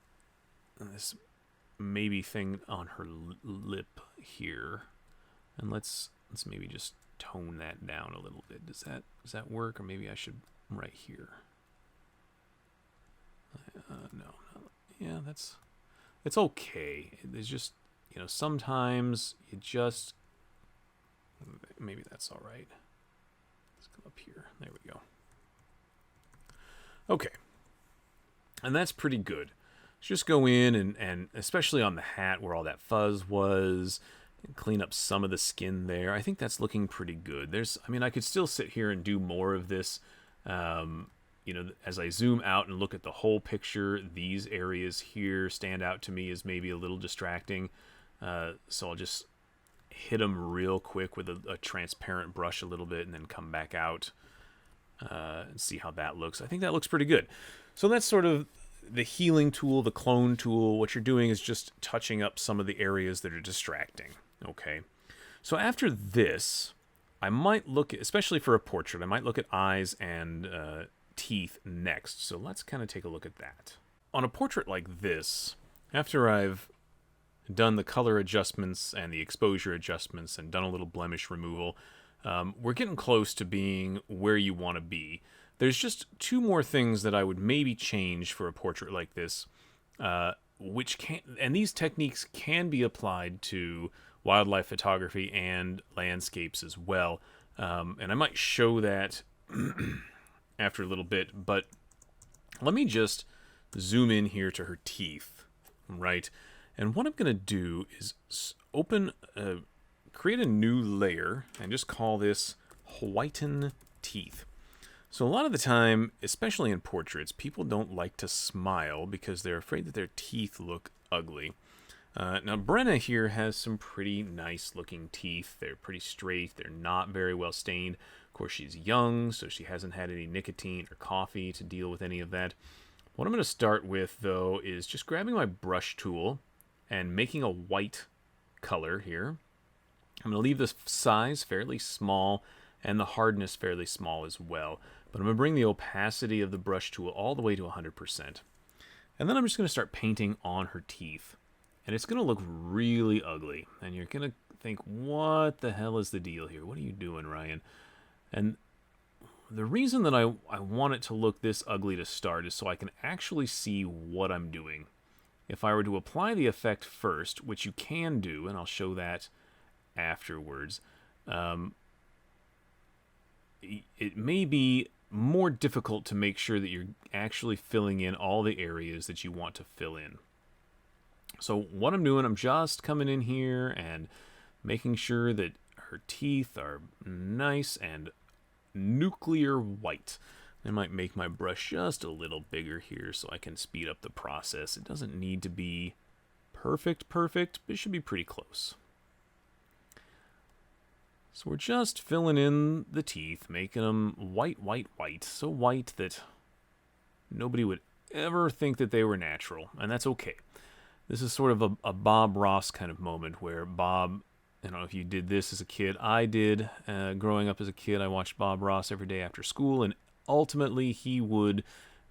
maybe thing on her lip here. And let's maybe just tone that down a little bit. Does that work? Or maybe I should right here. No. Yeah, it's okay. There's just, sometimes you just, maybe that's all right. Let's come up here. There we go. Okay. And that's pretty good. Let's just go in and especially on the hat where all that fuzz was, and clean up some of the skin there. I think that's looking pretty good. I could still sit here and do more of this. As I zoom out and look at the whole picture, these areas here stand out to me as maybe a little distracting. So I'll just hit them real quick with a transparent brush a little bit and then come back out and see how that looks. I think that looks pretty good. So that's sort of the healing tool, the clone tool. What you're doing is just touching up some of the areas that are distracting. Okay. So after this, I might look at, especially for a portrait, I might look at eyes and teeth next. So let's kind of take a look at that. On a portrait like this, after I've done the color adjustments and the exposure adjustments and done a little blemish removal, we're getting close to being where you want to be. There's just two more things that I would maybe change for a portrait like this, and these techniques can be applied to wildlife photography and landscapes as well. And I might show that after a little bit, but let me just zoom in here to her teeth, right? And what I'm going to do is create a new layer and just call this Whiten Teeth. So a lot of the time, especially in portraits, people don't like to smile because they're afraid that their teeth look ugly. Now, Brenna here has some pretty nice looking teeth. They're pretty straight. They're not very well stained. Of course, she's young, so she hasn't had any nicotine or coffee to deal with any of that. What I'm going to start with, though, is just grabbing my brush tool and making a white color here. I'm going to leave the size fairly small and the hardness fairly small as well. But I'm going to bring the opacity of the brush tool all the way to 100%. And then I'm just going to start painting on her teeth. And it's going to look really ugly. And you're going to think, what the hell is the deal here? What are you doing, Ryan? And the reason that I want it to look this ugly to start is so I can actually see what I'm doing. If I were to apply the effect first, which you can do, and I'll show that afterwards, it may be more difficult to make sure that you're actually filling in all the areas that you want to fill in. So what I'm doing, I'm just coming in here and making sure that her teeth are nice and nuclear white. I might make my brush just a little bigger here so I can speed up the process. It doesn't need to be perfect, but it should be pretty close. So we're just filling in the teeth, making them white, so white that nobody would ever think that they were natural, and that's okay. This is sort of a Bob Ross kind of moment where Bob, if you did this as a kid, I did. Growing up as a kid, I watched Bob Ross every day after school, and ultimately he would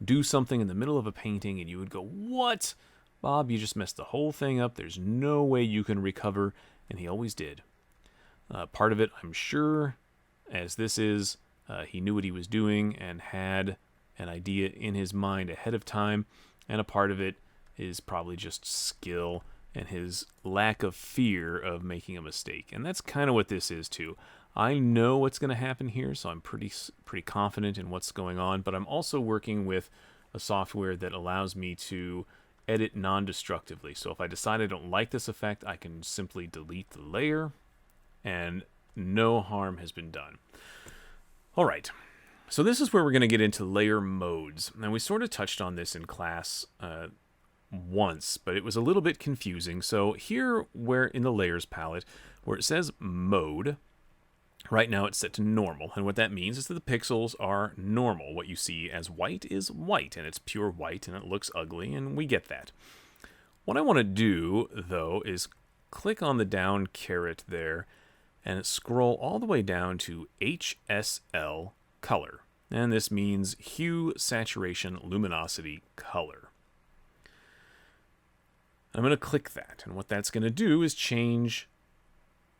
do something in the middle of a painting, and you would go, "What? Bob, you just messed the whole thing up. There's no way you can recover," and he always did. Part of it, I'm sure, as this is, he knew what he was doing and had an idea in his mind ahead of time, and a part of it is probably just skill and his lack of fear of making a mistake. And that's kind of what this is too. I know what's going to happen here, so I'm pretty confident in what's going on, but I'm also working with a software that allows me to edit non-destructively. So if I decide I don't like this effect, I can simply delete the layer and no harm has been done. All right. So this is where we're going to get into layer modes. Now, we sort of touched on this in class once, but it was a little bit confusing. So here, where in the layers palette, where it says mode, right now it's set to normal. And what that means is that the pixels are normal. What you see as white is white, and it's pure white, and it looks ugly, and we get that. What I want to do, though, is click on the down caret there and scroll all the way down to HSL color. And this means hue, saturation, luminosity, color. I'm going to click that, and what that's going to do is change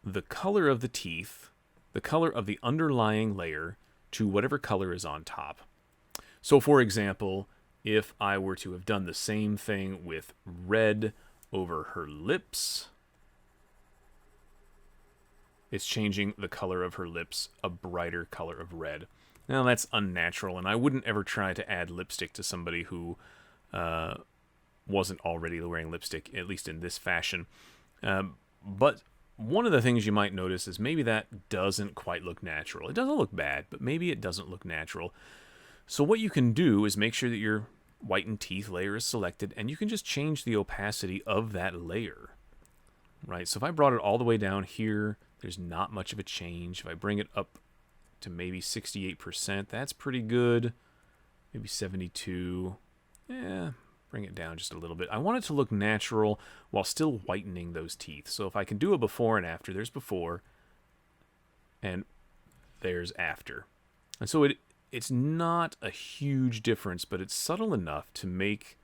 the color of the teeth, the color of the underlying layer, to whatever color is on top. So for example, if I were to have done the same thing with red over her lips, it's changing the color of her lips a brighter color of red. Now that's unnatural, and I wouldn't ever try to add lipstick to somebody who wasn't already wearing lipstick, at least in this fashion. But one of the things you might notice is maybe that doesn't quite look natural. It doesn't look bad, but maybe it doesn't look natural. So what you can do is make sure that your whitened teeth layer is selected, and you can just change the opacity of that layer. Right, so if I brought it all the way down here, there's not much of a change. If I bring it up to maybe 68%, that's pretty good. Maybe 72. Yeah, bring it down just a little bit. I want it to look natural while still whitening those teeth. So if I can do a before and after, there's before and there's after. And so it's not a huge difference, but it's subtle enough to make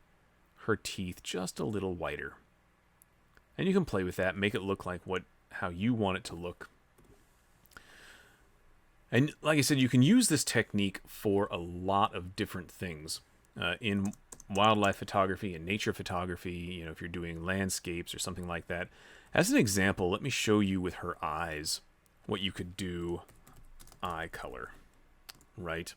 her teeth just a little whiter. And you can play with that, make it look like how you want it to look. And like I said, you can use this technique for a lot of different things. In wildlife photography and nature photography, if you're doing landscapes or something like that. As an example, let me show you with her eyes what you could do eye color, right?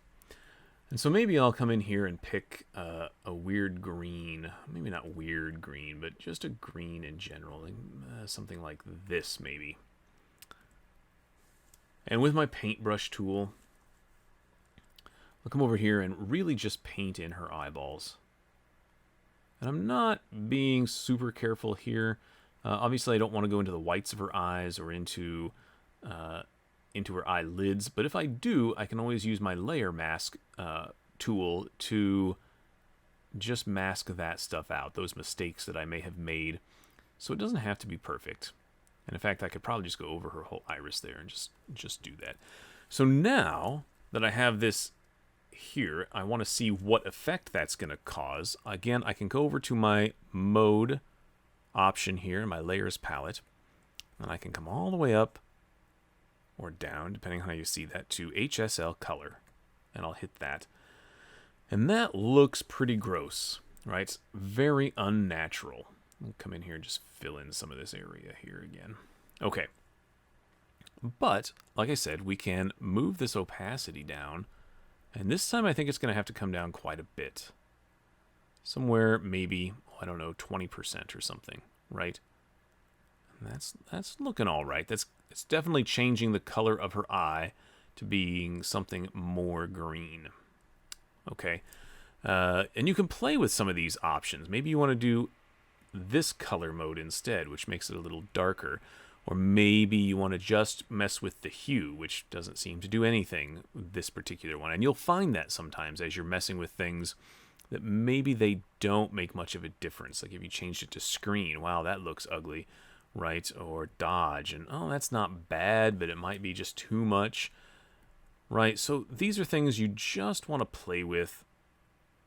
And so maybe I'll come in here and pick a weird green. Maybe not weird green, but just a green in general. Something like this, maybe. And with my paintbrush tool, I'll come over here and really just paint in her eyeballs. And I'm not being super careful here. Obviously, I don't want to go into the whites of her eyes or into her eyelids. But if I do, I can always use my layer mask tool to just mask that stuff out, those mistakes that I may have made. So it doesn't have to be perfect. And in fact, I could probably just go over her whole iris there and just do that. So now that I have this here, I want to see what effect that's going to cause. Again, I can go over to my mode option here in my layers palette, and I can come all the way up or down, depending on how you see that, to HSL color, and I'll hit that. And that looks pretty gross, right? It's very unnatural. I'll come in here and just fill in some of this area here again. Okay. But, like I said, we can move this opacity down. And this time I think it's going to have to come down quite a bit. Somewhere maybe, I don't know, 20% or something, right? And that's looking all right. It's definitely changing the color of her eye to being something more green. Okay. And you can play with some of these options. Maybe you want to do this color mode instead, which makes it a little darker. Or maybe you want to just mess with the hue, which doesn't seem to do anything, this particular one. And you'll find that sometimes as you're messing with things that maybe they don't make much of a difference. Like if you changed it to screen, wow, that looks ugly, right? Or dodge, and oh, that's not bad, but it might be just too much, right? So these are things you just want to play with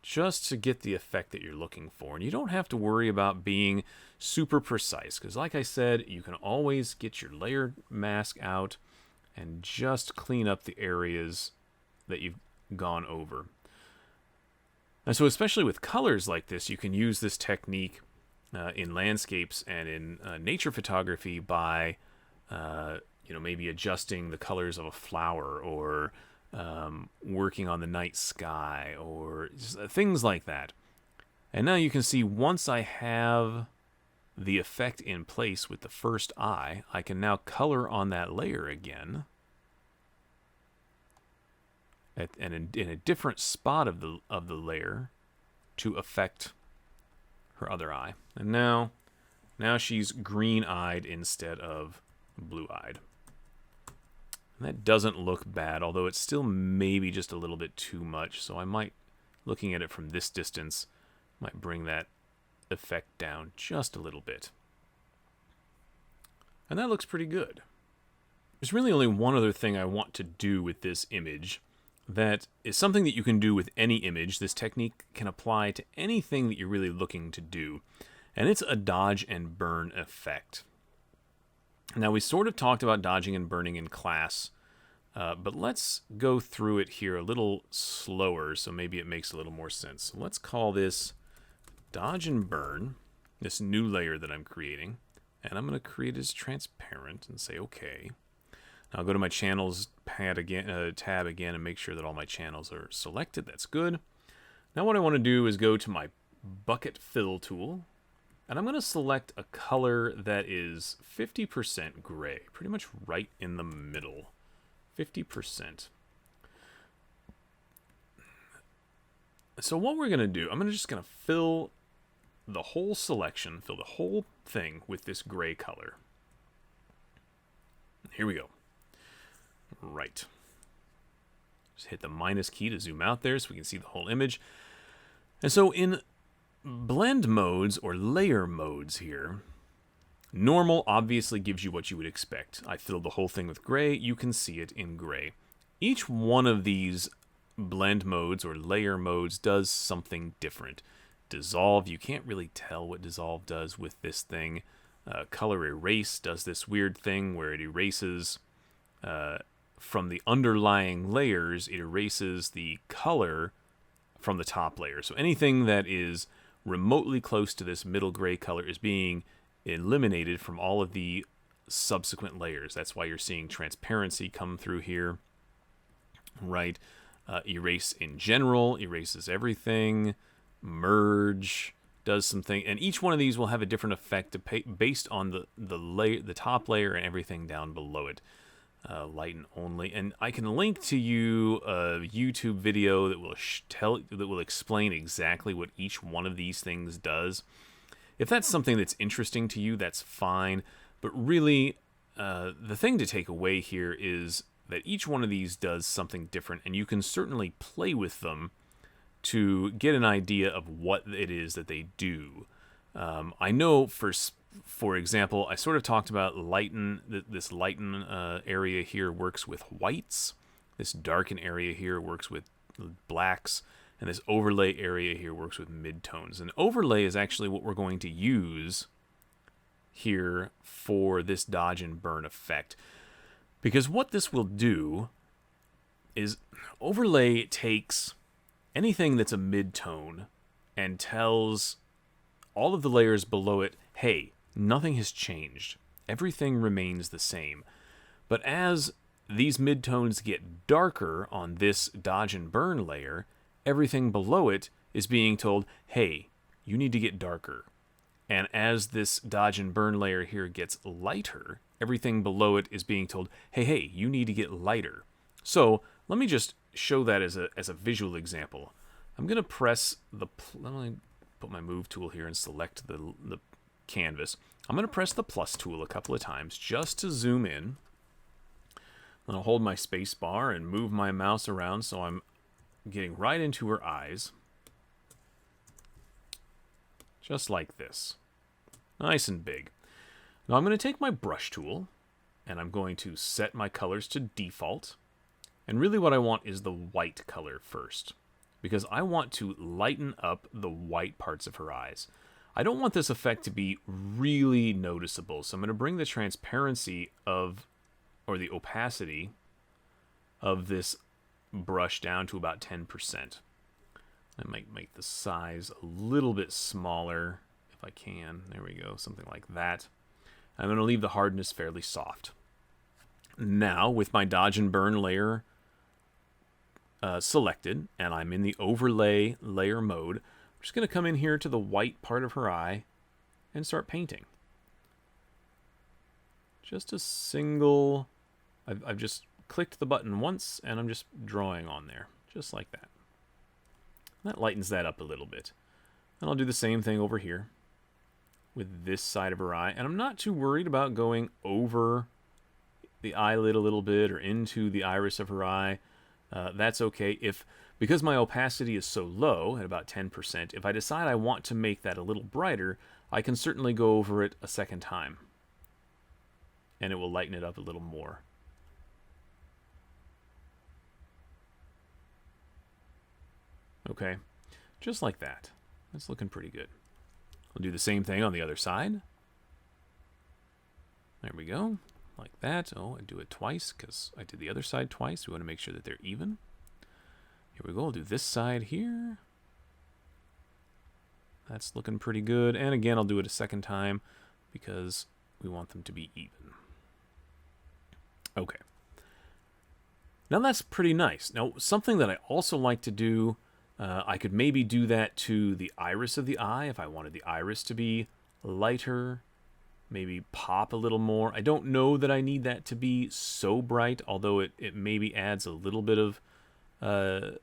just to get the effect that you're looking for. And you don't have to worry about being super precise, because like I said, you can always get your layer mask out and just clean up the areas that you've gone over. And so especially with colors like this, you can use this technique in landscapes and in nature photography by maybe adjusting the colors of a flower, or working on the night sky, or things like that. And now you can see, once I have the effect in place with the first eye, I can now color on that layer again, and in a different spot of the layer to affect her other eye. And now she's green-eyed instead of blue-eyed. And that doesn't look bad, although it's still maybe just a little bit too much. So I might, looking at it from this distance, might bring that effect down just a little bit. And that looks pretty good. There's really only one other thing I want to do with this image that is something that you can do with any image. This technique can apply to anything that you're really looking to do, and it's a dodge and burn effect. Now, we sort of talked about dodging and burning in class, but let's go through it here a little slower, so maybe it makes a little more sense. So let's call this dodge and burn, this new layer that I'm creating, and I'm going to create it as transparent and say OK. Now I'll go to my channels tab again and make sure that all my channels are selected. That's good. Now what I want to do is go to my bucket fill tool, and I'm going to select a color that is 50% gray, pretty much right in the middle. 50%. So what we're going to do, I'm just going to fill the whole selection, fill the whole thing with this gray color. Here we go. Right. Just hit the minus key to zoom out there so we can see the whole image. And so in blend modes or layer modes here, normal obviously gives you what you would expect. I filled the whole thing with gray. You can see it in gray. Each one of these blend modes or layer modes does something different. Dissolve, you can't really tell what dissolve does with this thing. Color erase does this weird thing where it erases from the underlying layers, it erases the color from the top layer. So anything that is remotely close to this middle gray color is being eliminated from all of the subsequent layers. That's why you're seeing transparency come through here, right? Erase in general erases everything. Merge does something, and each one of these will have a different effect based on the top layer and everything down below it. Lighten only, and I can link to you a YouTube video that will explain exactly what each one of these things does. If that's something that's interesting to you, that's fine. But really, the thing to take away here is that each one of these does something different, and you can certainly play with them to get an idea of what it is that they do. I know for example, I sort of talked about lighten. This lighten area here works with whites. This darken area here works with blacks. And this overlay area here works with midtones. And overlay is actually what we're going to use here for this dodge and burn effect. Because what this will do is overlay takes anything that's a midtone and tells all of the layers below it, hey, nothing has changed. Everything remains the same. But as these midtones get darker on this dodge and burn layer, everything below it is being told, hey, you need to get darker. And as this dodge and burn layer here gets lighter, everything below it is being told, hey, you need to get lighter. So let me just show that as a visual example. I'm going to press let me put my move tool here and select the canvas. I'm going to press the plus tool a couple of times just to zoom in. Then I'll hold my space bar and move my mouse around so I'm getting right into her eyes. just like this. Nice and big. Now I'm going to take my brush tool, and I'm going to set my colors to default. And really what I want is the white color first, because I want to lighten up the white parts of her eyes. I don't want this effect to be really noticeable, so I'm going to bring the transparency of, or the opacity of this brush down to about 10%. I might make the size a little bit smaller if I can. There we go, something like that. I'm going to leave the hardness fairly soft. Now, with my dodge and burn layer selected, and I'm in the overlay layer mode, I'm just going to come in here to the white part of her eye and start painting. Just a single... I've just clicked the button once, and I'm just drawing on there, just like that. That lightens that up a little bit. And I'll do the same thing over here with this side of her eye. And I'm not too worried about going over the eyelid a little bit or into the iris of her eye. That's okay. Because my opacity is so low, at about 10%, if I decide I want to make that a little brighter, I can certainly go over it a second time. And it will lighten it up a little more. Okay, just like that. That's looking pretty good. I'll do the same thing on the other side. There we go, like that. Oh, I do it twice because I did the other side twice. We want to make sure that they're even. Here we go, I'll do this side here. That's looking pretty good. And again, I'll do it a second time because we want them to be even. Okay. Now that's pretty nice. Now, something that I also like to do, I could maybe do that to the iris of the eye if I wanted the iris to be lighter, maybe pop a little more. I don't know that I need that to be so bright, although it maybe adds a little bit of a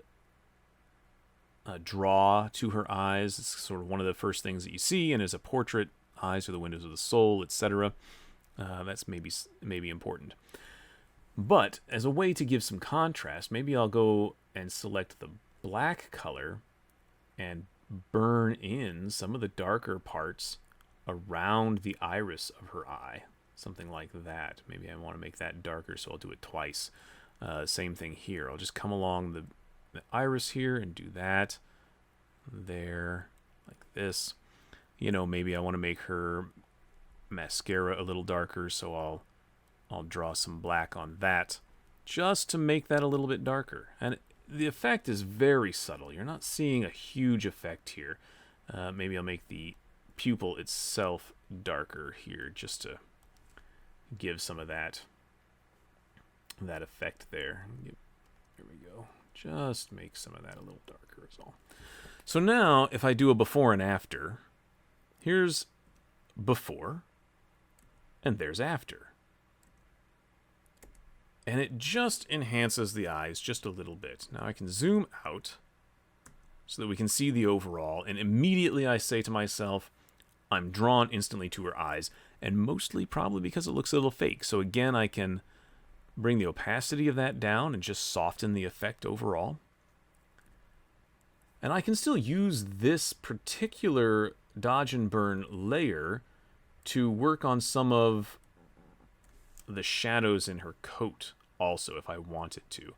draw to her eyes. It's sort of one of the first things that you see, and as a portrait, eyes are the windows of the soul, etc. That's maybe important. But as a way to give some contrast, maybe I'll go and select the black color and burn in some of the darker parts around the iris of her eye. Something like that. Maybe I want to make that darker, so I'll do it twice. Same thing here. I'll just come along the iris here and do that. There, like this. You know, maybe I want to make her mascara a little darker, so I'll draw some black on that just to make that a little bit darker. And the effect is very subtle. You're not seeing a huge effect here. Maybe I'll make the pupil itself darker here just to give some of that effect there. Here we go. Just make some of that a little darker is all. So now, if I do a before and after, here's before, and there's after. And it just enhances the eyes just a little bit. Now I can zoom out so that we can see the overall, and immediately I say to myself, I'm drawn instantly to her eyes, and mostly probably because it looks a little fake. So again, I can bring the opacity of that down and just soften the effect overall. And I can still use this particular dodge and burn layer to work on some of the shadows in her coat also, if I wanted to.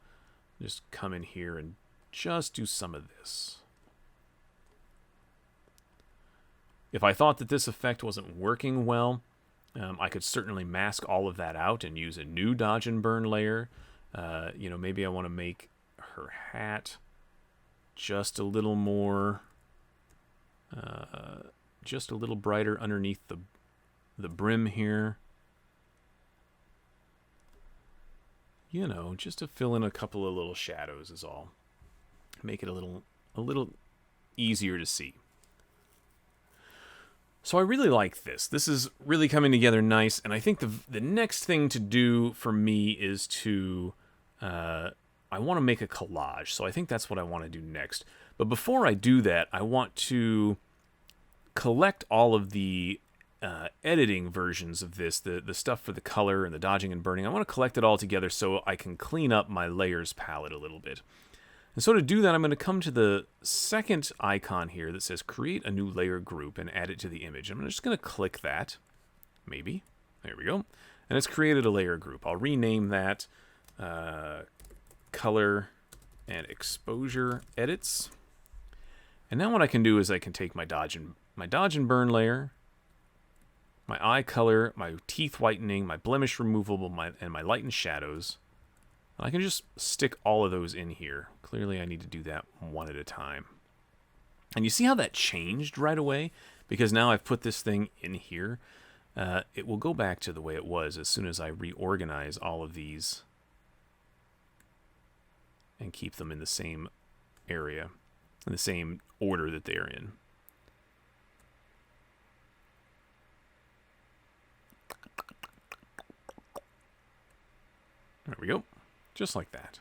Just come in here and just do some of this. If I thought that this effect wasn't working well, I could certainly mask all of that out and use a new dodge and burn layer. You know, maybe I want to make her hat just a little more, just a little brighter underneath the brim here. You know, just to fill in a couple of little shadows is all. Make it a little easier to see. So I really like this. This is really coming together nice, and I think the next thing to do for me is to, I want to make a collage, so I think that's what I want to do next. But before I do that, I want to collect all of the editing versions of this, the stuff for the color and the dodging and burning. I want to collect it all together so I can clean up my layers palette a little bit. And so to do that, I'm going to come to the second icon here that says create a new layer group and add it to the image. I'm just going to click that, maybe. There we go. And it's created a layer group. I'll rename that color and exposure edits. And now what I can do is I can take my dodge and burn layer, my eye color, my teeth whitening, my blemish removal, and my light and shadows. And I can just stick all of those in here. Clearly I need to do that one at a time. And you see how that changed right away? Because now I've put this thing in here. It will go back to the way it was as soon as I reorganize all of these and keep them in the same area, in the same order that they're in. There we go. Just like that.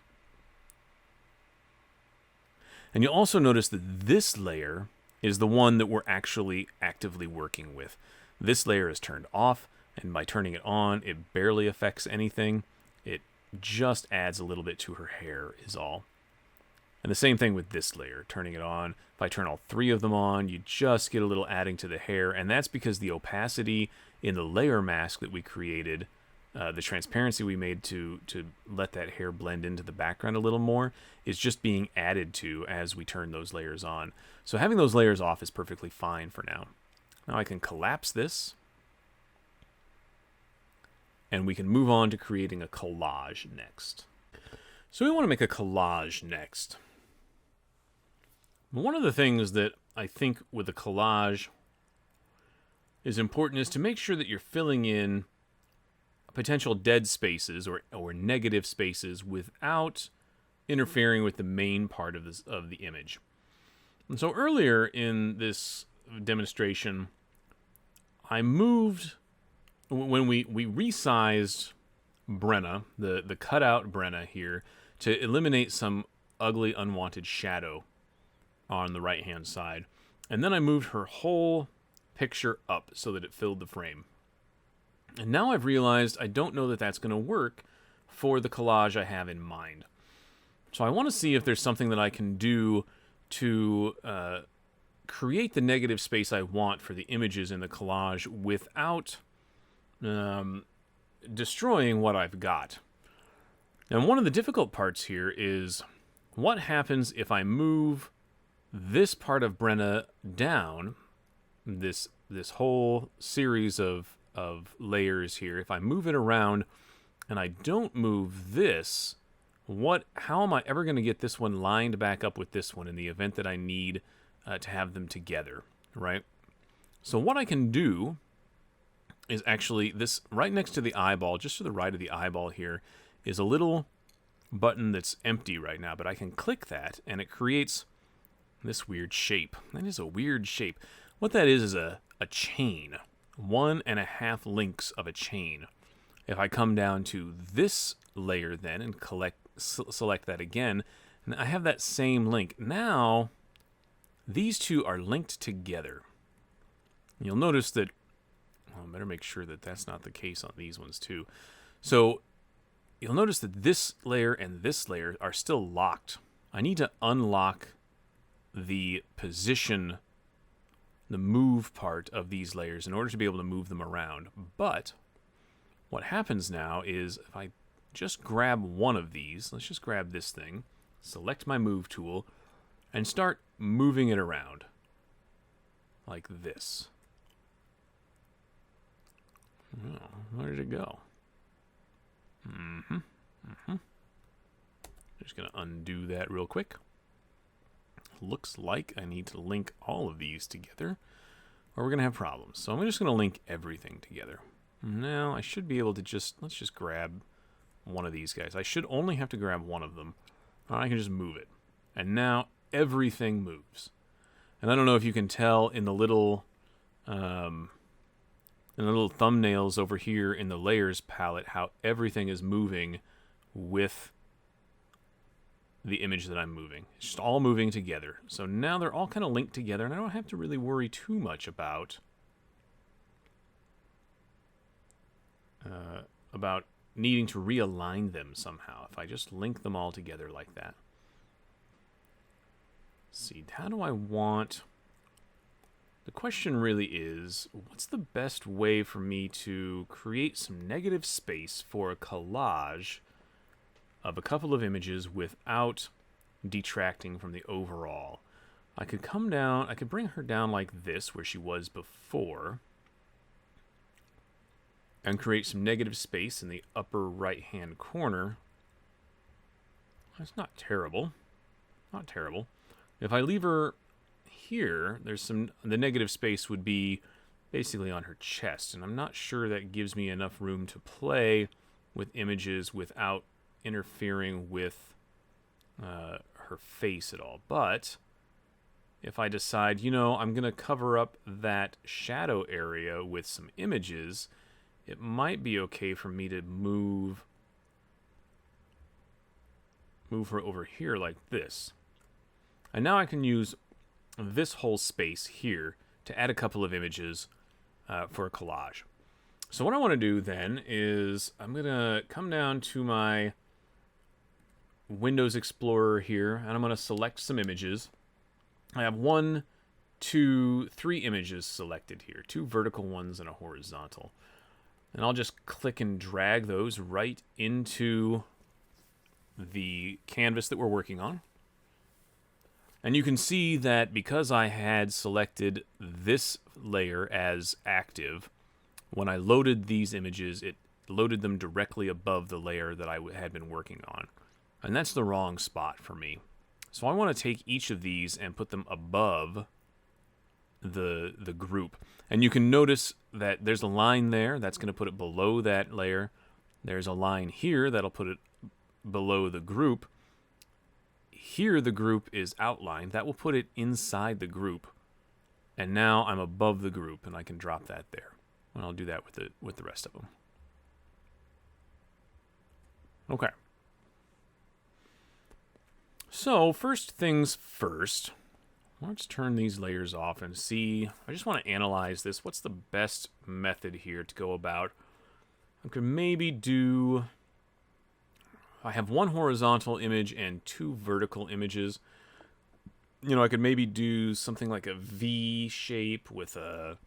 And you'll also notice that this layer is the one that we're actually actively working with. This layer is turned off, and by turning it on, it barely affects anything. It just adds a little bit to her hair is all. And the same thing with this layer, turning it on. If I turn all three of them on, you just get a little adding to the hair, and that's because the opacity in the layer mask that we created, the transparency we made to let that hair blend into the background a little more, is just being added to as we turn those layers on. So having those layers off is perfectly fine for now. Now I can collapse this, and we can move on to creating a collage next. So we want to make a collage next. One of the things that I think with a collage is important is to make sure that you're filling in potential dead spaces or negative spaces without interfering with the main part of the image. And so earlier in this demonstration, I moved, when we resized Brenna, the cutout Brenna here, to eliminate some ugly unwanted shadow on the right hand side. And then I moved her whole picture up so that it filled the frame. And now I've realized I don't know that that's going to work for the collage I have in mind. So I want to see if there's something that I can do to create the negative space I want for the images in the collage without destroying what I've got. Now, one of the difficult parts here is what happens if I move this part of Brenna down, this whole series of layers here. If I move it around and I don't move this, how am I ever going to get this one lined back up with this one in the event that I need to have them together, right? So what I can do is actually this right next to the eyeball, just to the right of the eyeball here, is a little button that's empty right now, but I can click that and it creates this weird shape. That is a weird shape. What that is a chain. 1.5 links of a chain. If I come down to this layer then and select that again, and I have that same link. Now, these two are linked together. You'll notice that, well, I better make sure that that's not the case on these ones too. So, you'll notice that this layer and this layer are still locked. I need to unlock the position, the move part of these layers in order to be able to move them around. But what happens now is if I just grab one of these, let's just grab this thing, select my move tool, and start moving it around like this. Oh, where did it go? Just going to undo that real quick. Looks like I need to link all of these together, or we're going to have problems. So I'm just going to link everything together. Now I should be able to let's just grab one of these guys. I should only have to grab one of them. I can just move it. And now everything moves. And I don't know if you can tell in the little thumbnails over here in the layers palette how everything is moving with the image that I'm moving. It's just all moving together. So now they're all kind of linked together, and I don't have to really worry too much about needing to realign them somehow if I just link them all together like that. Let's see, how do I want... The question really is, what's the best way for me to create some negative space for a collage of a couple of images without detracting from the overall? I could come down, I could bring her down like this, where she was before, and create some negative space in the upper right-hand corner. That's not terrible. Not terrible. If I leave her here, there's some... The negative space would be basically on her chest, and I'm not sure that gives me enough room to play with images without interfering with her face at all. But if I decide, you know, I'm going to cover up that shadow area with some images, it might be okay for me to move her over here like this. And now I can use this whole space here to add a couple of images for a collage. So what I want to do then is I'm going to come down to my Windows Explorer here, and I'm going to select some images. I have 1, 2, 3 images selected here, 2 vertical ones and a horizontal. And I'll just click and drag those right into the canvas that we're working on. And you can see that because I had selected this layer as active, when I loaded these images, it loaded them directly above the layer that I had been working on. And that's the wrong spot for me. So I want to take each of these and put them above the group. And you can notice that there's a line there that's going to put it below that layer. There's a line here that'll put it below the group. Here the group is outlined. That will put it inside the group. And now I'm above the group, and I can drop that there. And I'll do that with the rest of them. Okay. So first things first, let's turn these layers off and see. I just want to analyze this. What's the best method here to go about? I could maybe do... I have 1 horizontal image and 2 vertical images. You know, I could maybe do something like a V shape with a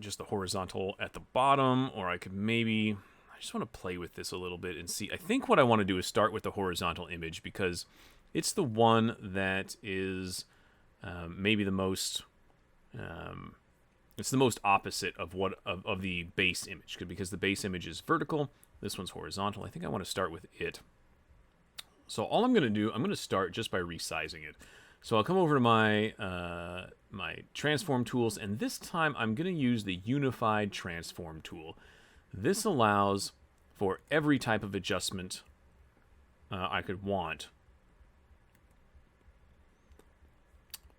just the horizontal at the bottom, or I could maybe... I just want to play with this a little bit and see. I think what I want to do is start with the horizontal image because it's the one that is maybe the most... it's the most opposite of of the base image, because the base image is vertical. This one's horizontal. I think I want to start with it. So all I'm going to do, I'm going to start just by resizing it. So I'll come over to my my transform tools, and this time I'm going to use the unified transform tool. This allows for every type of adjustment I could want.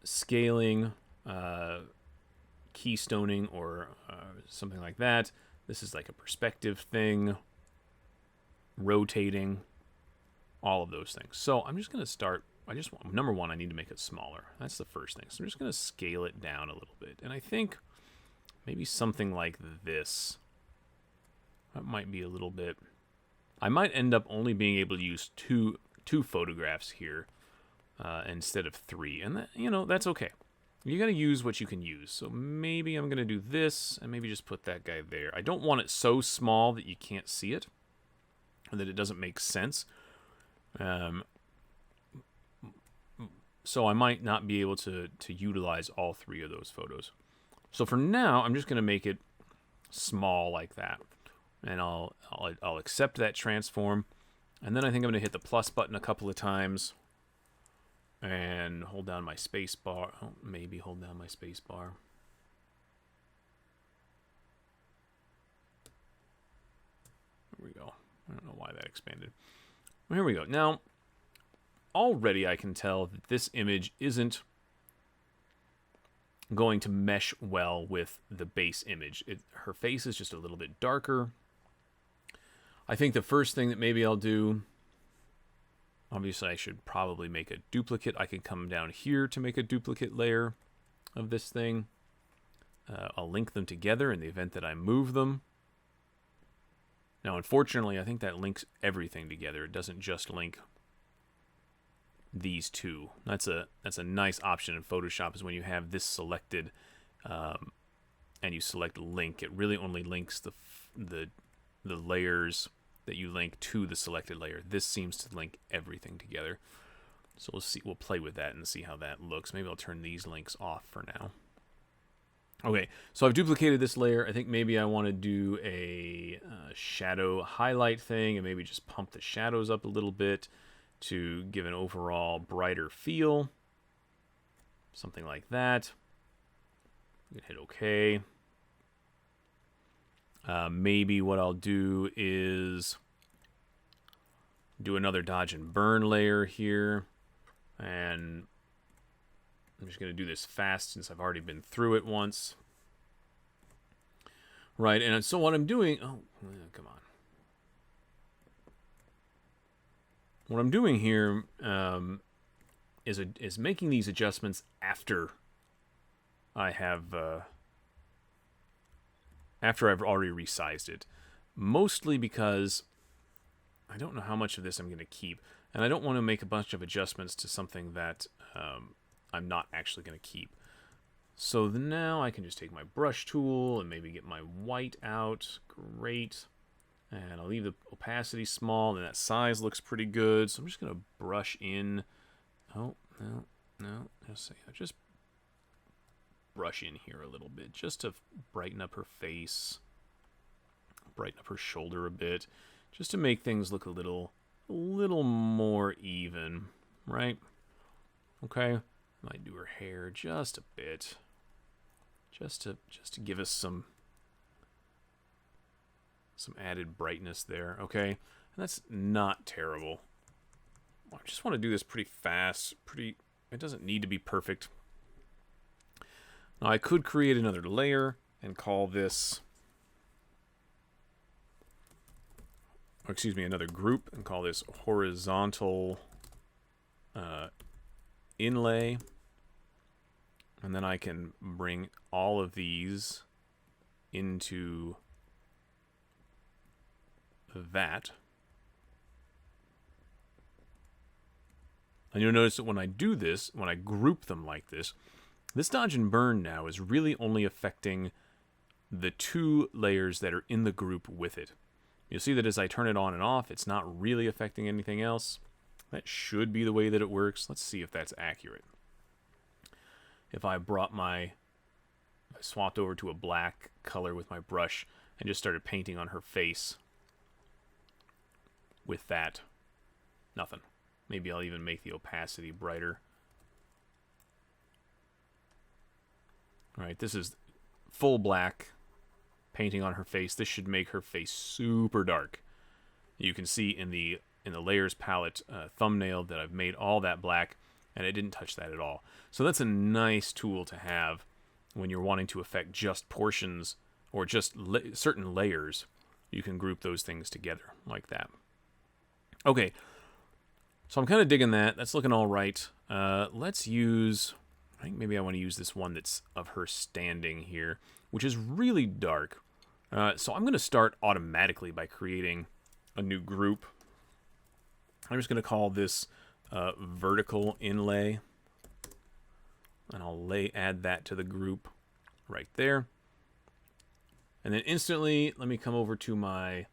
Scaling, keystoning, or something like that. This is like a perspective thing. Rotating. All of those things. So I'm just going to start... number one, I need to make it smaller. That's the first thing. So I'm just going to scale it down a little bit. And I think maybe something like this. That might be a little bit... I might end up only being able to use two photographs here instead of 3. And that, you know, that's okay. You got to use what you can use. So maybe I'm going to do this and maybe just put that guy there. I don't want it so small that you can't see it, or that it doesn't make sense. So I might not be able to utilize all 3 of those photos. So for now, I'm just going to make it small like that. And I'll accept that transform. And then I think I'm going to hit the plus button a couple of times. And hold down my space bar. Oh, maybe hold down my space bar. There we go. I don't know why that expanded. Well, here we go. Now, already I can tell that this image isn't going to mesh well with the base image. Her face is just a little bit darker. I think the first thing that maybe I'll do, obviously I should probably make a duplicate. I can come down here to make a duplicate layer of this thing. I'll link them together in the event that I move them. Now, unfortunately, I think that links everything together. It doesn't just link these two. That's a nice option in Photoshop, is when you have this selected and you select link, it really only links the layers that you link to the selected layer. This seems to link everything together. So we'll play with that and see how that looks. Maybe I'll turn these links off for now. Okay, so I've duplicated this layer. I think maybe I want to do a shadow highlight thing and maybe just pump the shadows up a little bit to give an overall brighter feel. Something like that. You can hit OK. Maybe what I'll do is do another dodge and burn layer here. And I'm just going to do this fast since I've already been through it once. Right, and so what I'm doing... Oh, come on. What I'm doing here is making these adjustments after I have... after I've already resized it. Mostly because I don't know how much of this I'm going to keep. And I don't want to make a bunch of adjustments to something that I'm not actually going to keep. So now I can just take my brush tool and maybe get my white out. Great. And I'll leave the opacity small, and that size looks pretty good. So I'm just going to brush in. Oh, no. Just brush in here a little bit just to brighten up her face. Brighten up her shoulder a bit. Just to make things look a little more even, right? Okay. Might do her hair just a bit. Just to give us some added brightness there, okay? And that's not terrible. I just want to do this pretty fast, it doesn't need to be perfect. Now I could create another layer and call this, or excuse me, another group and call this horizontal inlay. And then I can bring all of these into that. And you'll notice that when I do this, when I group them like this, this dodge and burn now is really only affecting the two layers that are in the group with it. You'll see that as I turn it on and off, it's not really affecting anything else. That should be the way that it works. Let's see if that's accurate. If I swapped over to a black color with my brush and just started painting on her face with that, nothing. Maybe I'll even make the opacity brighter. All right, this is full black painting on her face. This should make her face super dark. You can see in the layers palette thumbnail that I've made all that black, and it didn't touch that at all. So that's a nice tool to have when you're wanting to affect just portions or just certain layers. You can group those things together like that. Okay, so I'm kind of digging that. That's looking all right. Let's use, I think maybe I want to use this one that's of her standing here, which is really dark. So I'm going to start automatically by creating a new group. I'm just going to call this vertical inlay, and I'll add that to the group right there. And then instantly, let me come over to my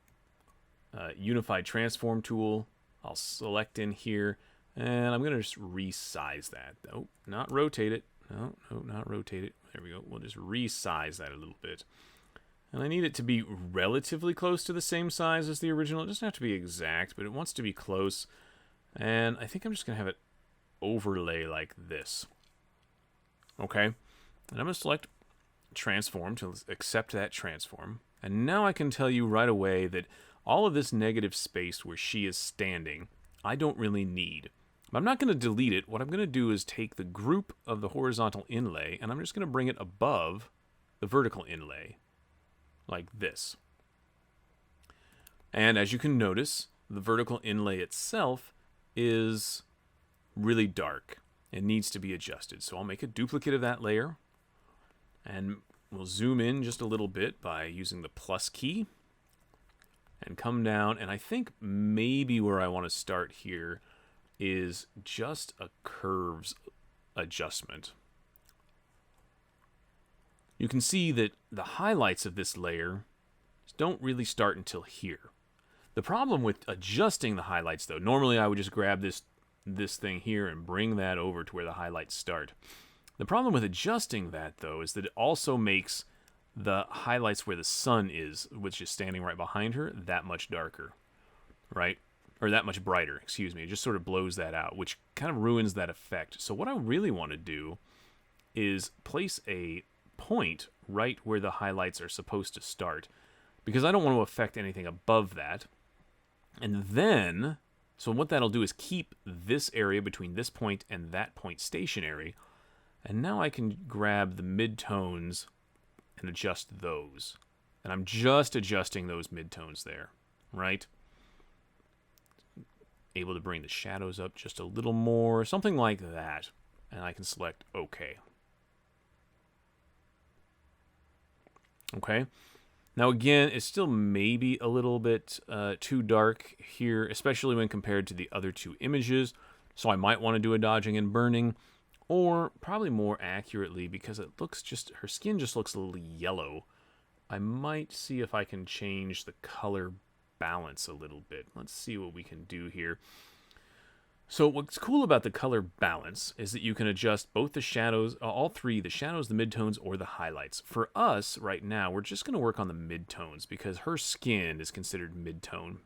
unified transform tool. I'll select in here, and I'm going to just resize that. Oh, not rotate it. No, not rotate it. There we go. We'll just resize that a little bit. And I need it to be relatively close to the same size as the original. It doesn't have to be exact, but it wants to be close. And I think I'm just going to have it overlay like this. Okay. And I'm going to select transform to accept that transform. And now I can tell you right away that all of this negative space where she is standing, I don't really need. But I'm not going to delete it. What I'm going to do is take the group of the horizontal inlay, and I'm just going to bring it above the vertical inlay, like this. And as you can notice, the vertical inlay itself is really dark. It needs to be adjusted. So I'll make a duplicate of that layer, and we'll zoom in just a little bit by using the plus key and come down. And I think maybe where I want to start here is just a curves adjustment. You can see that the highlights of this layer don't really start until here. The problem with adjusting the highlights, though, normally I would just grab this thing here and bring that over to where the highlights start. The problem with adjusting that, though, is that it also makes the highlights where the sun is, which is standing right behind her, that much darker, right? Or that much brighter, excuse me. It just sort of blows that out, which kind of ruins that effect. So what I really want to do is place a point right where the highlights are supposed to start, because I don't want to affect anything above that. And then, so what that'll do is keep this area between this point and that point stationary. And now I can grab the midtones and adjust those. And I'm just adjusting those midtones there, right? Able to bring the shadows up just a little more, something like that. And I can select OK. Okay. Now again, it's still maybe a little bit too dark here, especially when compared to the other two images. So I might want to do a dodging and burning, or probably more accurately, because it looks just, her skin just looks a little yellow. I might see if I can change the color balance a little bit. Let's see what we can do here. So what's cool about the color balance is that you can adjust both the shadows, all three, the shadows, the midtones, or the highlights. For us right now, we're just going to work on the midtones because her skin is considered midtone.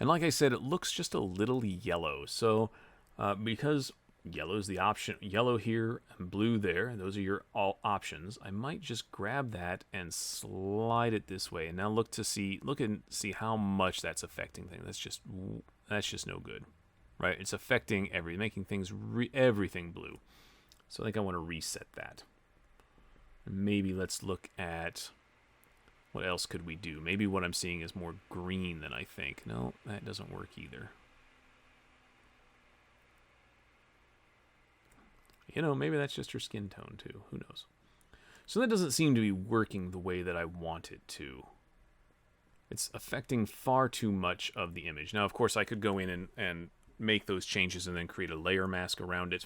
And like I said, it looks just a little yellow. So because yellow is the option, yellow here and blue there, and those are your all options, I might just grab that and slide it this way. And now look and see how much that's affecting things. That's just no good. Right, it's affecting making things everything blue. So I think I want to reset that. Maybe let's look at what else could we do. Maybe what I'm seeing is more green than I think. No, that doesn't work either. You know, maybe that's just her skin tone too. Who knows? So that doesn't seem to be working the way that I want it to. It's affecting far too much of the image. Now, of course, I could go in and make those changes and then create a layer mask around it,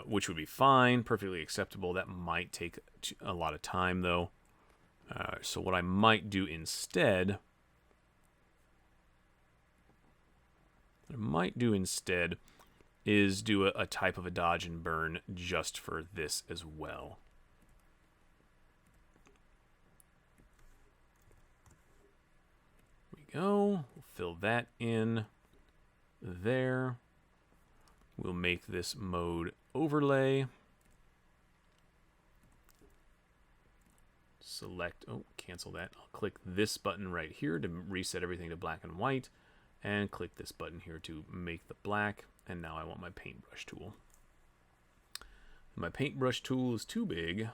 which would be fine, perfectly acceptable. That might take a lot of time, though. So what I might do instead, is do a type of a dodge and burn just for this as well. Go. We'll fill that in there. We'll make this mode overlay. Select, cancel that. I'll click this button right here to reset everything to black and white, and click this button here to make the black. And now I want my paintbrush tool. My paintbrush tool is too big,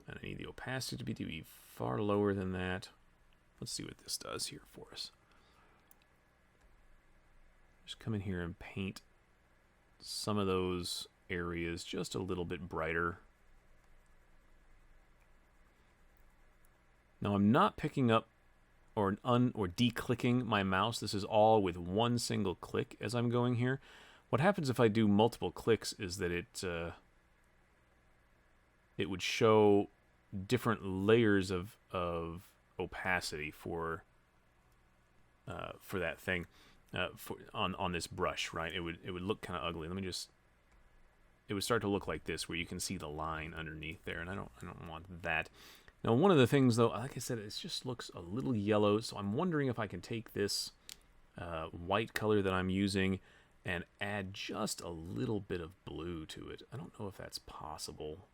and I need the opacity to be far lower than that. Let's see what this does here for us. Just come in here and paint some of those areas just a little bit brighter. Now I'm not picking up or declicking my mouse. This is all with one single click as I'm going here. What happens if I do multiple clicks is that it would show different layers of opacity for that thing on this brush, right? It would look kind of ugly. It would start to look like this, where you can see the line underneath there, and I don't want that. Now, one of the things, though, like I said, it just looks a little yellow, so I'm wondering if I can take this white color that I'm using and add just a little bit of blue to it. I don't know if that's possible.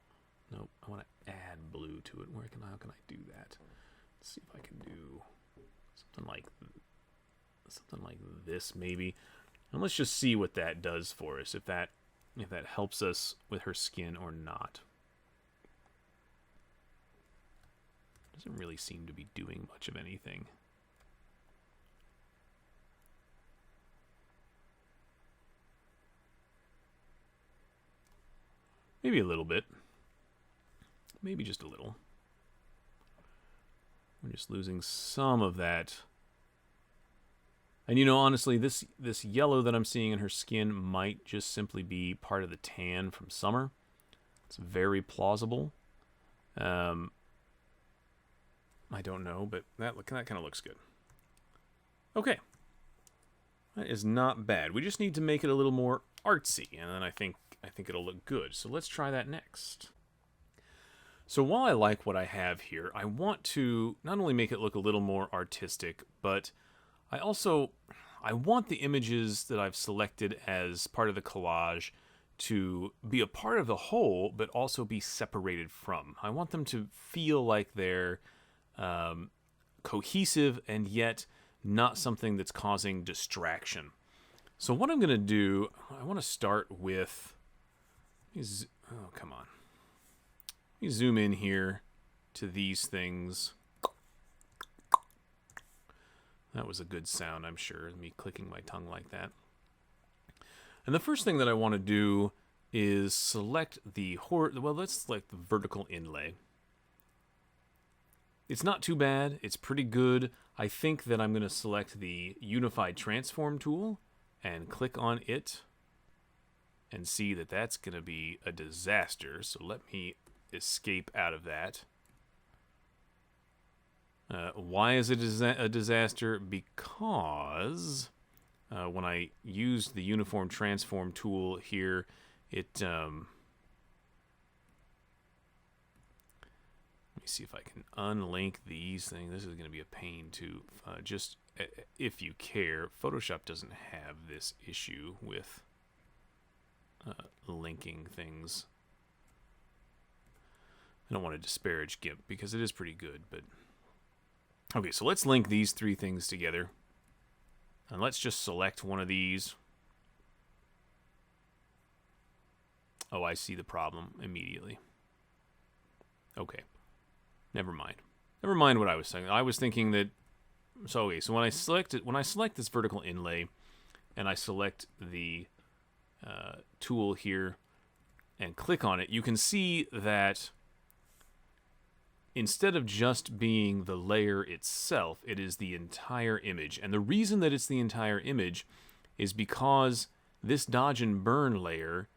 Nope, I want to add blue to it. How can I do that? Let's see if I can do something like this, maybe. And let's just see what that does for us, if that helps us with her skin or not. Doesn't really seem to be doing much of anything. Maybe a little bit. Maybe just a little. We're just losing some of that And you know, honestly, this yellow that I'm seeing in her skin might just simply be part of the tan from summer. It's very plausible. I don't know, but that kind of looks good. Okay. That is not bad. We just need to make it a little more artsy, and then I think it'll look good. So let's try that next. So while I like what I have here, I want to not only make it look a little more artistic, but I want the images that I've selected as part of the collage to be a part of the whole, but also be separated from. I want them to feel like they're cohesive and yet not something that's causing distraction. So what I'm going to do, I want to start with, oh, come on. Let me zoom in here to these things. That was a good sound, I'm sure, me clicking my tongue like that. And the first thing that I want to do is select let's select the vertical inlay. It's not too bad. It's pretty good. I think that I'm going to select the Unified Transform tool and click on it and see that that's going to be a disaster. So let me escape out of that. Why is it a disaster? Because when I used the Uniform Transform tool here, it... let me see if I can unlink these things. This is going to be a pain too. Just if you care, Photoshop doesn't have this issue with linking things. I don't want to disparage GIMP because it is pretty good, but... Okay, so let's link these three things together. And let's just select one of these. Oh, I see the problem immediately. Okay. Never mind. Never mind what I was saying. I was thinking that... So, okay, so when I select this vertical inlay, and I select the tool here, and click on it, you can see that instead of just being the layer itself, it is the entire image. And the reason that it's the entire image is because this dodge and burn layer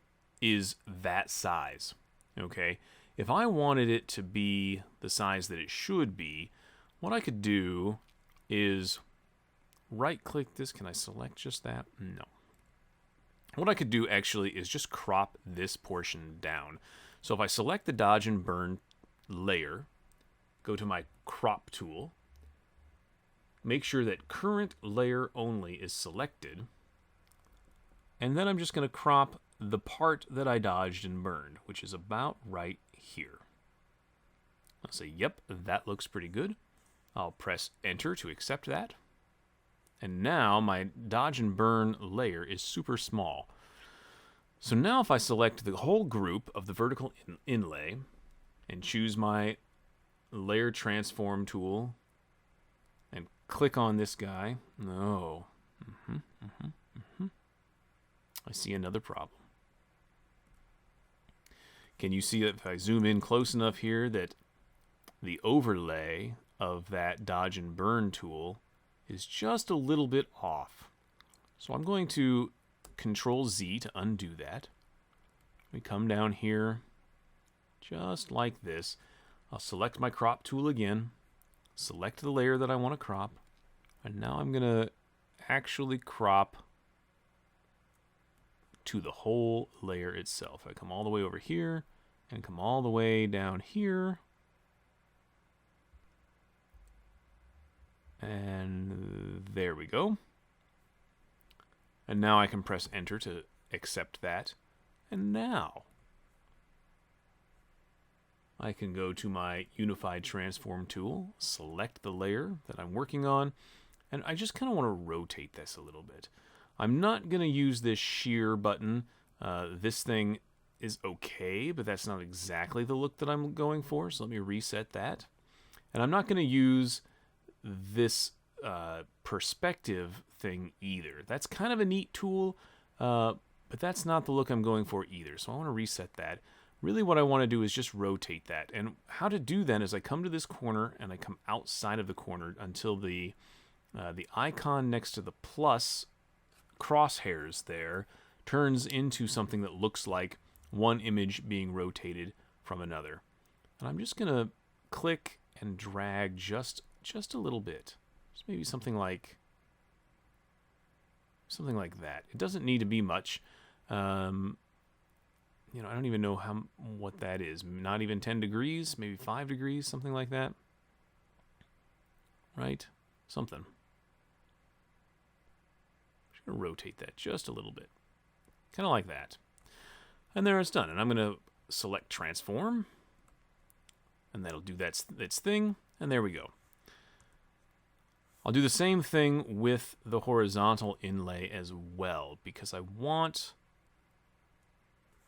is that size. Okay? If I wanted it to be the size that it should be, what I could do is right-click this. Can I select just that? No. What I could do actually is just crop this portion down. So if I select the dodge and burn layer, go to my crop tool, make sure that current layer only is selected, and then I'm just going to crop the part that I dodged and burned, which is about right here. I'll say, yep, that looks pretty good. I'll press enter to accept that. And now my dodge and burn layer is super small. So now if I select the whole group of the vertical inlay and choose my layer transform tool and click on this guy, no. I see another problem. Can you see that if I zoom in close enough here that the overlay of that dodge and burn tool is just a little bit off? So I'm going to Control Z to undo that. We come down here just like this. I'll select my crop tool again, select the layer that I want to crop, and now I'm going to actually crop to the whole layer itself. I come all the way over here and come all the way down here. And there we go. And now I can press enter to accept that. And now I can go to my Unified Transform tool, select the layer that I'm working on, and I just kind of want to rotate this a little bit. I'm not going to use this shear button. This thing is okay, but that's not exactly the look that I'm going for, so let me reset that. And I'm not going to use this perspective thing either. That's kind of a neat tool, but that's not the look I'm going for either, so I want to reset that. Really what I want to do is just rotate that. And how to do that is I come to this corner and I come outside of the corner until the the icon next to the plus crosshairs there turns into something that looks like one image being rotated from another. And I'm just going to click and drag just a little bit. Just maybe something like that. It doesn't need to be much. You know, I don't even know what that is. Not even 10 degrees, maybe 5 degrees, something like that. Right? Something. Just going to rotate that just a little bit. Kind of like that. And there it's done. And I'm going to select transform. And that'll do its thing. And there we go. I'll do the same thing with the horizontal inlay as well, because I want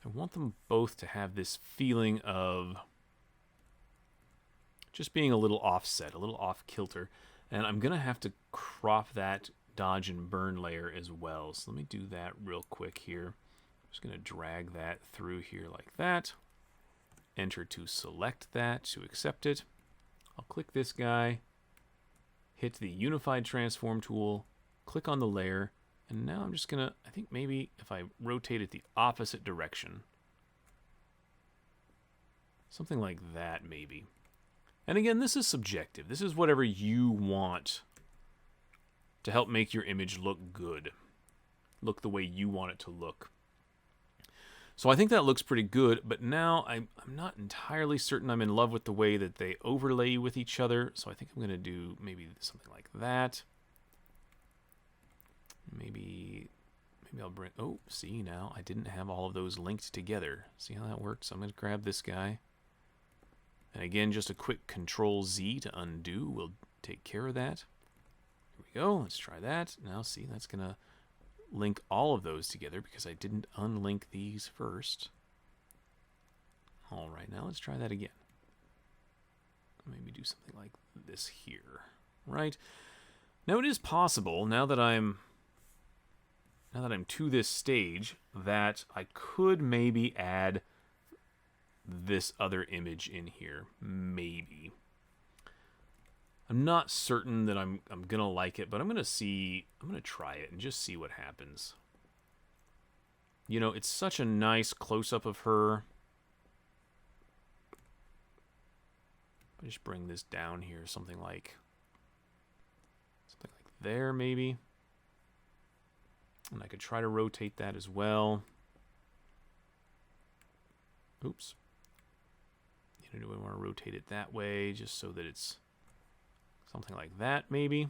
them both to have this feeling of just being a little offset, a little off kilter. And I'm going to have to crop that dodge and burn layer as well. So let me do that real quick here. I'm just going to drag that through here like that. Enter to select that, to accept it. I'll click this guy, hit the Unified Transform tool, click on the layer, and now I'm just going to, I think maybe if I rotate it the opposite direction, something like that maybe. And again, this is subjective. This is whatever you want to help make your image look good, look the way you want it to look. So I think that looks pretty good, but now I'm not entirely certain I'm in love with the way that they overlay with each other, so I think I'm going to do maybe something like that. Maybe I'll bring... Oh, see, now I didn't have all of those linked together. See how that works? I'm going to grab this guy. And again, just a quick Control-Z to undo will take care of that. Here we go. Let's try that. Now, see, that's going to link all of those together because I didn't unlink these first. All right, now let's try that again. Maybe do something like this here, right? Now it is possible, now that I'm to this stage, that I could maybe add this other image in here, maybe. I'm not certain that I'm gonna like it, but I'm gonna try it and just see what happens. You know, it's such a nice close-up of her. I'll just bring this down here, something like there, maybe. And I could try to rotate that as well. Oops. You know, do I want to rotate it that way, just so that it's something like that, maybe?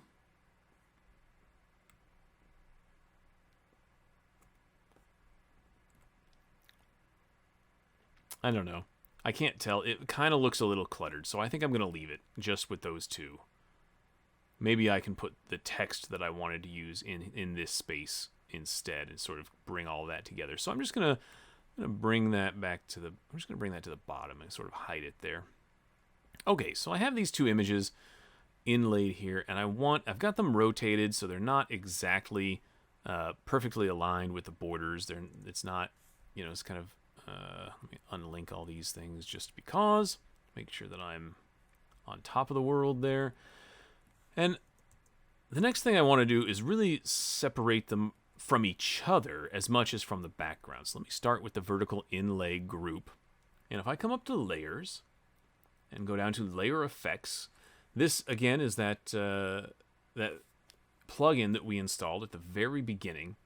I don't know. I can't tell. It kind of looks a little cluttered, so I think I'm going to leave it just with those two. Maybe I can put the text that I wanted to use in this space instead and sort of bring all of that together. So I'm just going to bring that back to the... I'm just going to bring that to the bottom and sort of hide it there. Okay, so I have these two images inlaid here, and I've got them rotated so they're not exactly perfectly aligned with the borders. It's not, you know, it's kind of... let me unlink all these things just because. Make sure that I'm on top of the world there. And the next thing I want to do is really separate them from each other as much as from the background. So let me start with the vertical inlay group. And if I come up to layers and go down to layer effects, this again is that plugin that we installed at the very beginning,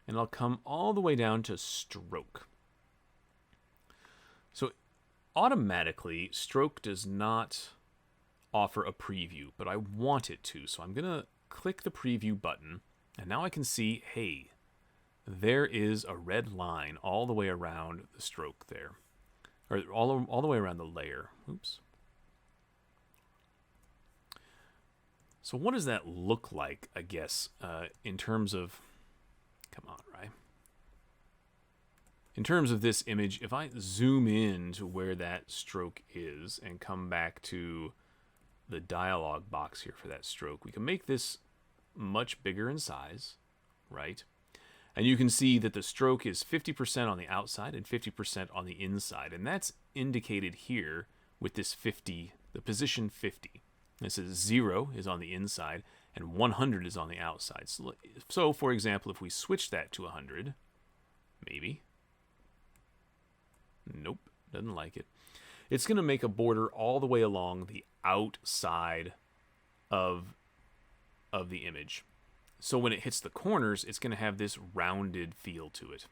and I'll come all the way down to stroke. So automatically, stroke does not offer a preview, but I want it to. So I'm going to click the preview button, and now I can see, hey, there is a red line all the way around the stroke there. Or all the way around the layer. Oops. So what does that look like, I guess, in terms of... Come on, right? In terms of this image, if I zoom in to where that stroke is and come back to the dialog box here for that stroke, we can make this much bigger in size, right? And you can see that the stroke is 50% on the outside and 50% on the inside. And that's indicated here with this 50, the position 50. This is 0 is on the inside, and 100 is on the outside. So for example, if we switch that to 100, maybe. Nope, doesn't like it. It's going to make a border all the way along the outside of the image. So when it hits the corners, it's going to have this rounded feel to it.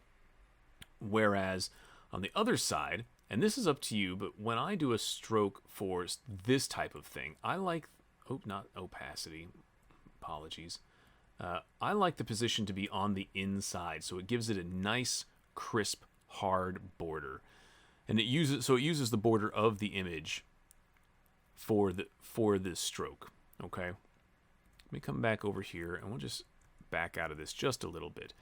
Whereas on the other side, and this is up to you, but when I do a stroke for this type of thing, I like, oh, not opacity, apologies. I like the position to be on the inside, so it gives it a nice, crisp, hard border. And it uses the border of the image for this stroke. Okay. Let me come back over here and we'll just back out of this just a little bit.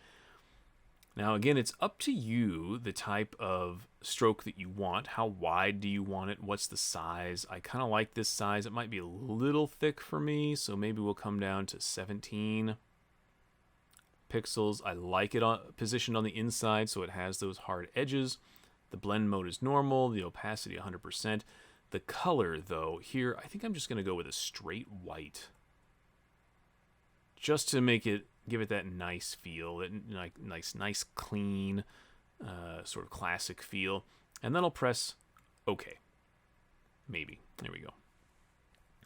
Now again, it's up to you the type of stroke that you want. How wide do you want it? What's the size? I kind of like this size. It might be a little thick for me, so maybe we'll come down to 17 pixels. I like it positioned on the inside so it has those hard edges. The blend mode is normal, the opacity 100%. The color, though, here, I think I'm just going to go with a straight white. Just to give it that nice feel, that nice clean, sort of classic feel. And then I'll press OK. Maybe. There we go.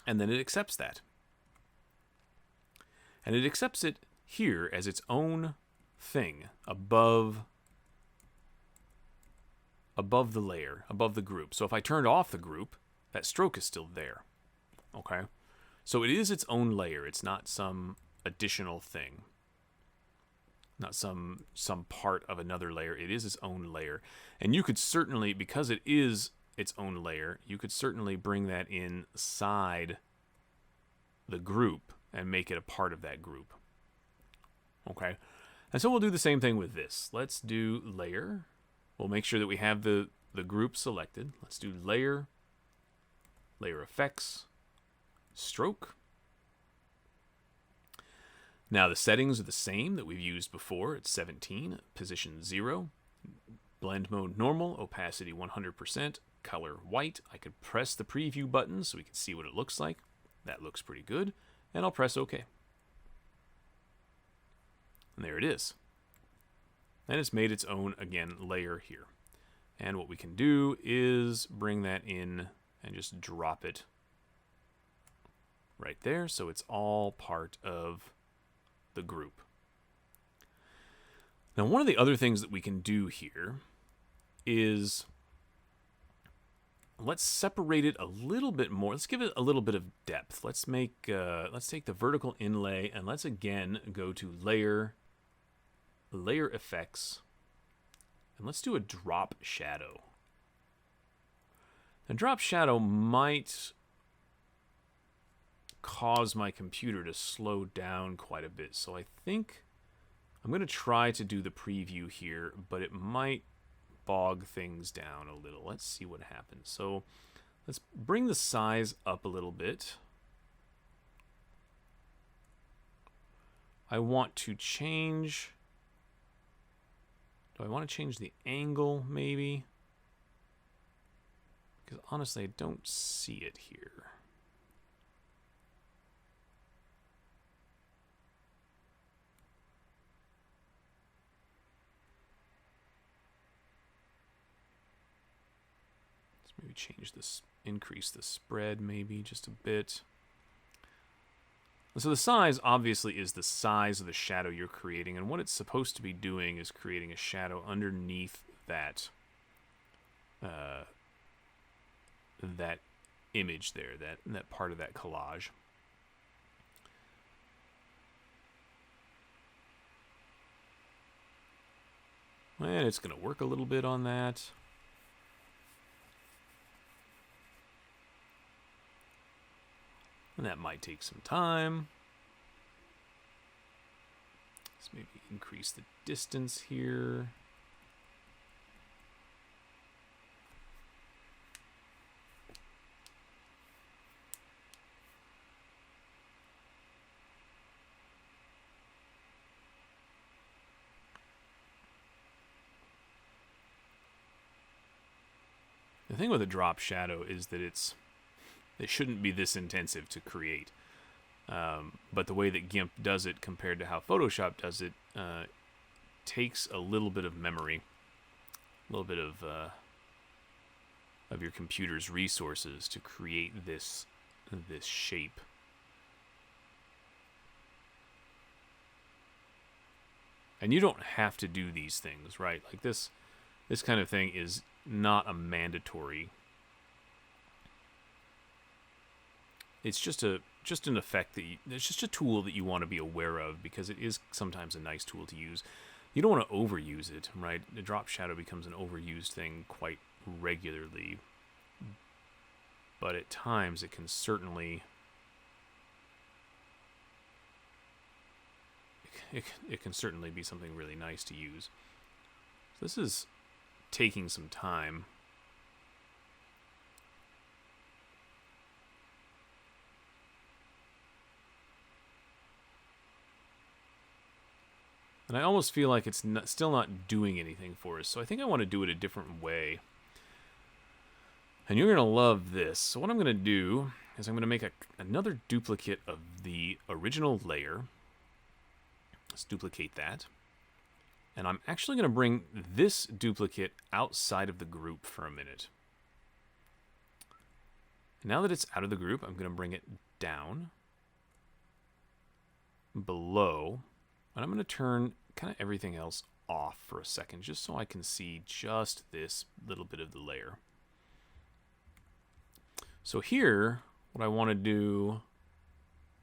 And then it accepts that. And it accepts it here as its own thing above the layer, above the group. So if I turned off the group, that stroke is still there. Okay? So it is its own layer. It's not some additional thing. Not some part of another layer. It is its own layer. And you could certainly, because it is its own layer, you could certainly bring that inside the group and make it a part of that group. Okay? And so we'll do the same thing with this. Let's do layer. We'll make sure that we have the group selected. Let's do layer, layer effects, stroke. Now the settings are the same that we've used before. It's 17, position 0, blend mode normal, opacity 100%, color white. I could press the preview button so we can see what it looks like. That looks pretty good. And I'll press OK. And there it is. And it's made its own, again, layer here. And what we can do is bring that in and just drop it right there. So it's all part of the group. Now, one of the other things that we can do here is let's separate it a little bit more. Let's give it a little bit of depth. Let's take the vertical inlay and let's again go to layer effects, and let's do a drop shadow. And drop shadow might cause my computer to slow down quite a bit, so I think I'm going to try to do the preview here, but it might bog things down a little. Let's see what happens. So let's bring the size up a little bit. I want to change... Do I want to change the angle, maybe? Because honestly, I don't see it here. Let's maybe change this, increase the spread maybe just a bit. So the size obviously is the size of the shadow you're creating, and what it's supposed to be doing is creating a shadow underneath that that image there, that part of that collage. And it's going to work a little bit on that. And that might take some time. Let's maybe increase the distance here. The thing with a drop shadow is that it shouldn't be this intensive to create. But the way that GIMP does it compared to how Photoshop does it takes a little bit of memory, a little bit of your computer's resources to create this shape. And you don't have to do these things, right? Like this kind of thing is not a mandatory. It's just an effect that it's just a tool that you want to be aware of, because it is sometimes a nice tool to use. You don't want to overuse it, right? The drop shadow becomes an overused thing quite regularly, but at times it can certainly it can certainly be something really nice to use. So this is taking some time. And I almost feel like it's still not doing anything for us. So I think I want to do it a different way. And you're going to love this. So what I'm going to do is I'm going to make another duplicate of the original layer. Let's duplicate that. And I'm actually going to bring this duplicate outside of the group for a minute. Now that it's out of the group, I'm going to bring it down below. And I'm going to turn kind of everything else off for a second, just so I can see just this little bit of the layer. So here, what I want to do,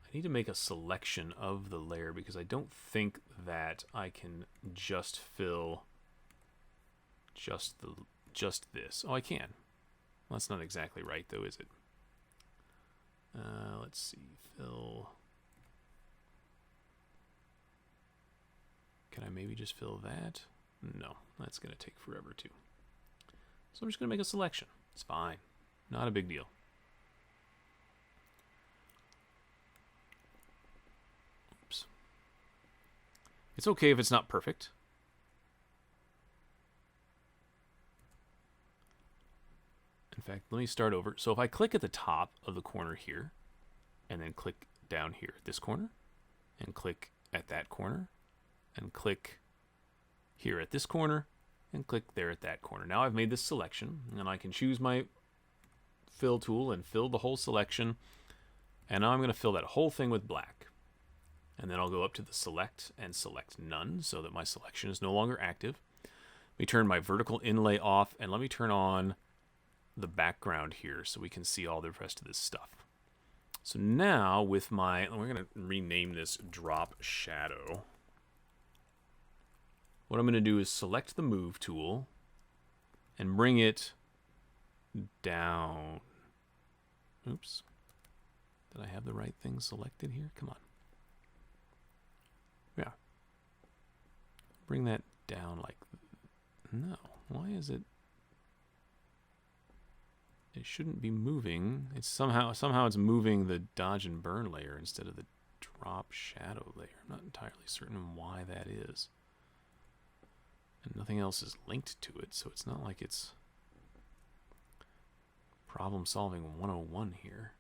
I need to make a selection of the layer, because I don't think that I can just fill just this. Oh, I can. Well, that's not exactly right, though, is it? Let's see, fill. Can I maybe just fill that? No, that's going to take forever too. So I'm just going to make a selection. It's fine. Not a big deal. Oops. It's okay if it's not perfect. In fact, let me start over. So if I click at the top of the corner here, and then click down here at this corner, and click at that corner, and click here at this corner, and click there at that corner. Now I've made this selection, and I can choose my fill tool and fill the whole selection. And now I'm going to fill that whole thing with black. And then I'll go up to the select and select none, so that my selection is no longer active. Let me turn my vertical inlay off, and let me turn on the background here so we can see all the rest of this stuff. So now with we're going to rename this drop shadow. What I'm going to do is select the move tool and bring it down. Oops. Did I have the right thing selected here? Come on. Yeah. Bring that down like... No. Why is it... It shouldn't be moving. It's somehow it's moving the dodge and burn layer instead of the drop shadow layer. I'm not entirely certain why that is. And nothing else is linked to it, so it's not like it's problem solving 101 here.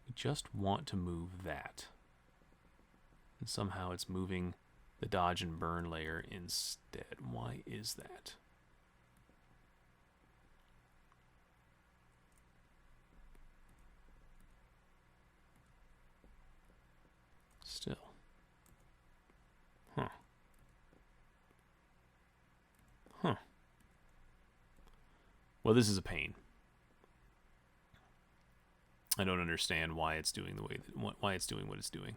We just want to move that. And somehow it's moving the dodge and burn layer instead. Why is that? Still. Huh. Huh. Well, this is a pain. I don't understand why it's doing why it's doing what it's doing.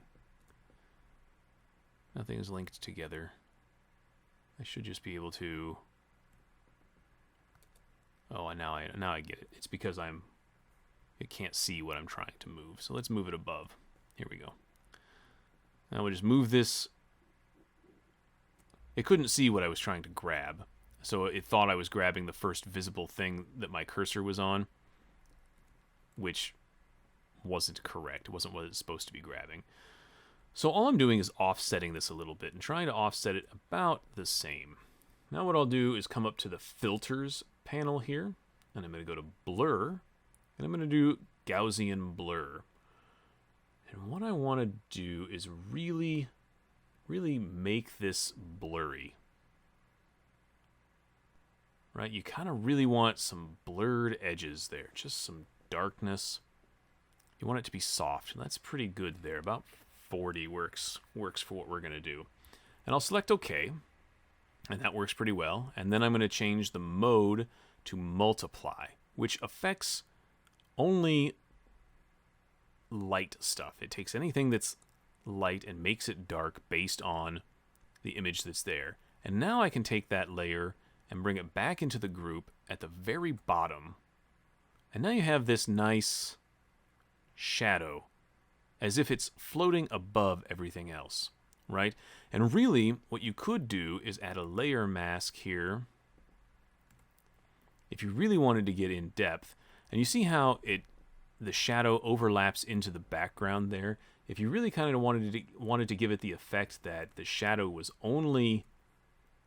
Nothing is linked together. I should just be able to. Oh, now I get it. It's because it can't see what I'm trying to move. So let's move it above. Here we go. Now we'll just move this. It couldn't see what I was trying to grab, so it thought I was grabbing the first visible thing that my cursor was on, which wasn't correct. It wasn't what it's supposed to be grabbing. So all I'm doing is offsetting this a little bit and trying to offset it about the same. Now what I'll do is come up to the filters panel here, and I'm going to go to blur, and I'm going to do Gaussian blur. And what I want to do is really make this blurry. Right? You kind of really want some blurred edges there, just some darkness. You want it to be soft, and that's pretty good there. About 40 works for what we're going to do. And I'll select OK, and that works pretty well. And then I'm going to change the mode to multiply, which affects only light stuff. It takes anything that's light and makes it dark based on the image that's there. And now I can take that layer and bring it back into the group at the very bottom. And now you have this nice shadow, as if it's floating above everything else, right? And really, what you could do is add a layer mask here if you really wanted to get in depth. And you see how the shadow overlaps into the background there. If you really kind of wanted to give it the effect that the shadow was only,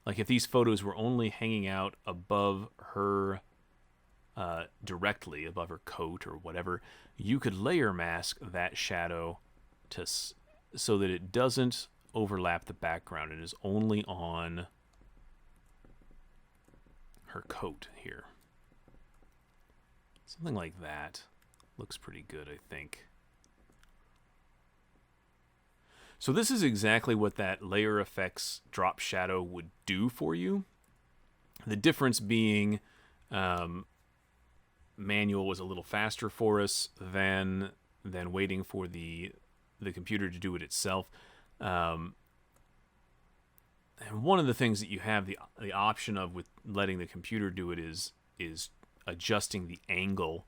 like if these photos were only hanging out above her, directly above her coat or whatever, you could layer mask that shadow so that it doesn't overlap the background. It is only on her coat here. Something like that. Looks pretty good, I think. So this is exactly what that layer effects drop shadow would do for you. The difference being manual was a little faster for us than waiting for the computer to do it itself. And one of the things that you have the option of with letting the computer do it is adjusting the angle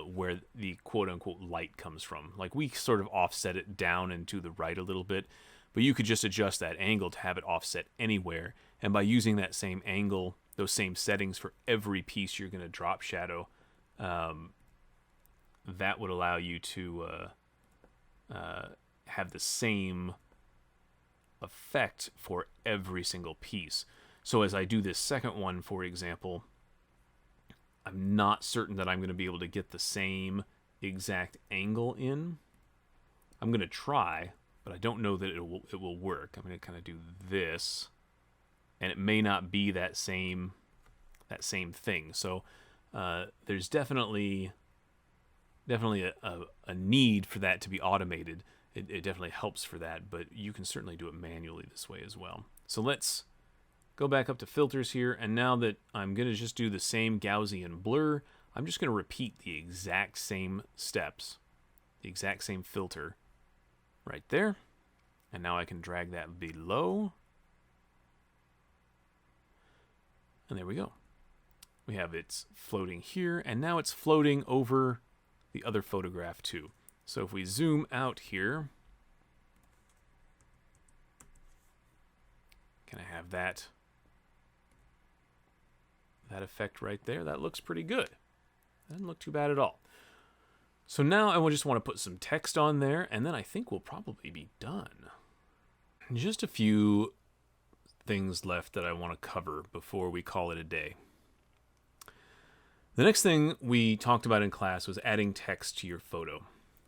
where the quote-unquote light comes from. Like we sort of offset it down and to the right a little bit, but you could just adjust that angle to have it offset anywhere. And by using that same angle, those same settings for every piece you're going to drop shadow, that would allow you to have the same effect for every single piece. So as I do this second one, for example, I'm not certain that I'm going to be able to get the same exact angle in. I'm going to try, but I don't know that it will work. I'm going to kind of do this, and it may not be that same thing. So there's definitely a need for that to be automated. It definitely helps for that, but you can certainly do it manually this way as well. So let's go back up to filters here, and now that I'm going to just do the same Gaussian blur, I'm just going to repeat the exact same steps, the exact same filter right there. And now I can drag that below. And there we go. We have it's floating here, and now it's floating over the other photograph too. So if we zoom out here, can I have that effect right there? That looks pretty good. That doesn't look too bad at all. So now I just want to put some text on there, and then I think we'll probably be done. Just a few things left that I want to cover before we call it a day. The next thing we talked about in class was adding text to your photo.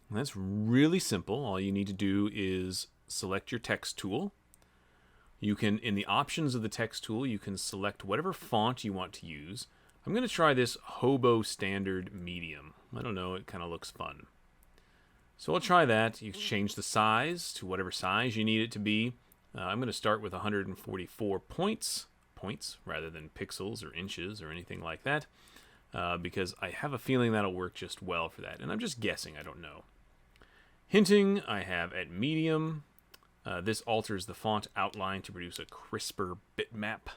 And that's really simple. All you need to do is select your text tool. You can, in the options of the text tool, you can select whatever font you want to use. I'm going to try this Hobo Standard Medium. I don't know, it kind of looks fun. So I'll try that. You can change the size to whatever size you need it to be. I'm going to start with 144 points rather than pixels or inches or anything like that, because I have a feeling that'll work just well for that. And I'm just guessing, I don't know. Hinting, I have at medium. This alters the font outline to produce a crisper bitmap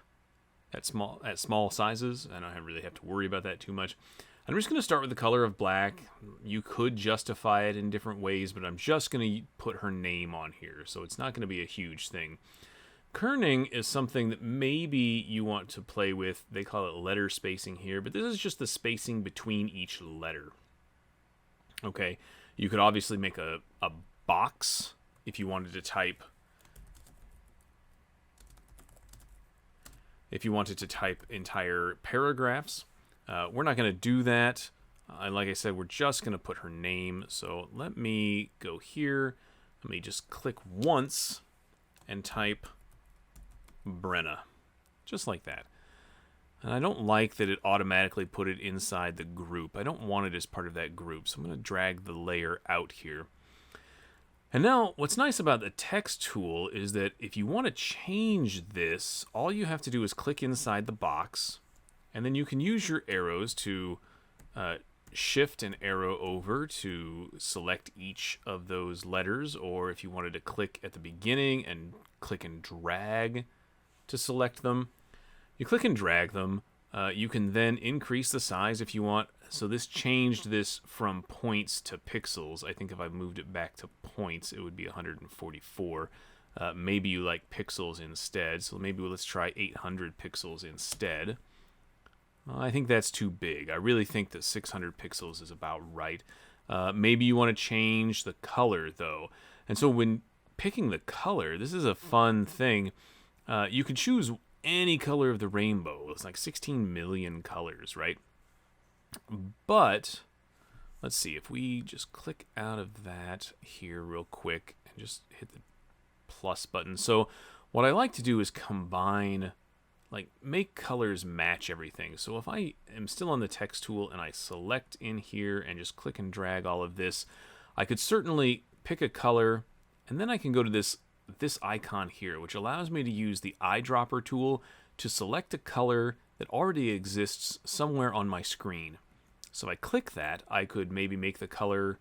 at small sizes. I don't really have to worry about that too much. I'm just going to start with the color of black. You could justify it in different ways, but I'm just going to put her name on here, so it's not going to be a huge thing. Kerning is something that maybe you want to play with. They call it letter spacing here, but this is just the spacing between each letter. Okay, you could obviously make a box if you wanted to type. If you wanted to type entire paragraphs. We're not going to do that. Like I said, we're just going to put her name. So let me go here. Let me just click once and type Brenna, just like that. And I don't like that it automatically put it inside the group. I don't want it as part of that group. So I'm going to drag the layer out here. And now what's nice about the text tool is that if you want to change this, all you have to do is click inside the box, and then you can use your arrows to shift an arrow over to select each of those letters, or if you wanted to click at the beginning and click and drag to select them, you click and drag them. You can then increase the size if you want. So this changed this from points to pixels. I think if I moved it back to points, it would be 144. Maybe you like pixels instead, so maybe let's try 800 pixels instead. I think that's too big. I really think that 600 pixels is about right. Maybe you want to change the color, though. And so when picking the color, this is a fun thing. You can choose any color of the rainbow. It's like 16 million colors, right? But let's see, if we just click out of that here real quick and just hit the plus button. So what I like to do is combine, like make colors match everything. So if I am still on the text tool and I select in here and just click and drag all of this, I could certainly pick a color, and then I can go to this icon here, which allows me to use the eyedropper tool to select a color that already exists somewhere on my screen. So if I click that, I could maybe make the color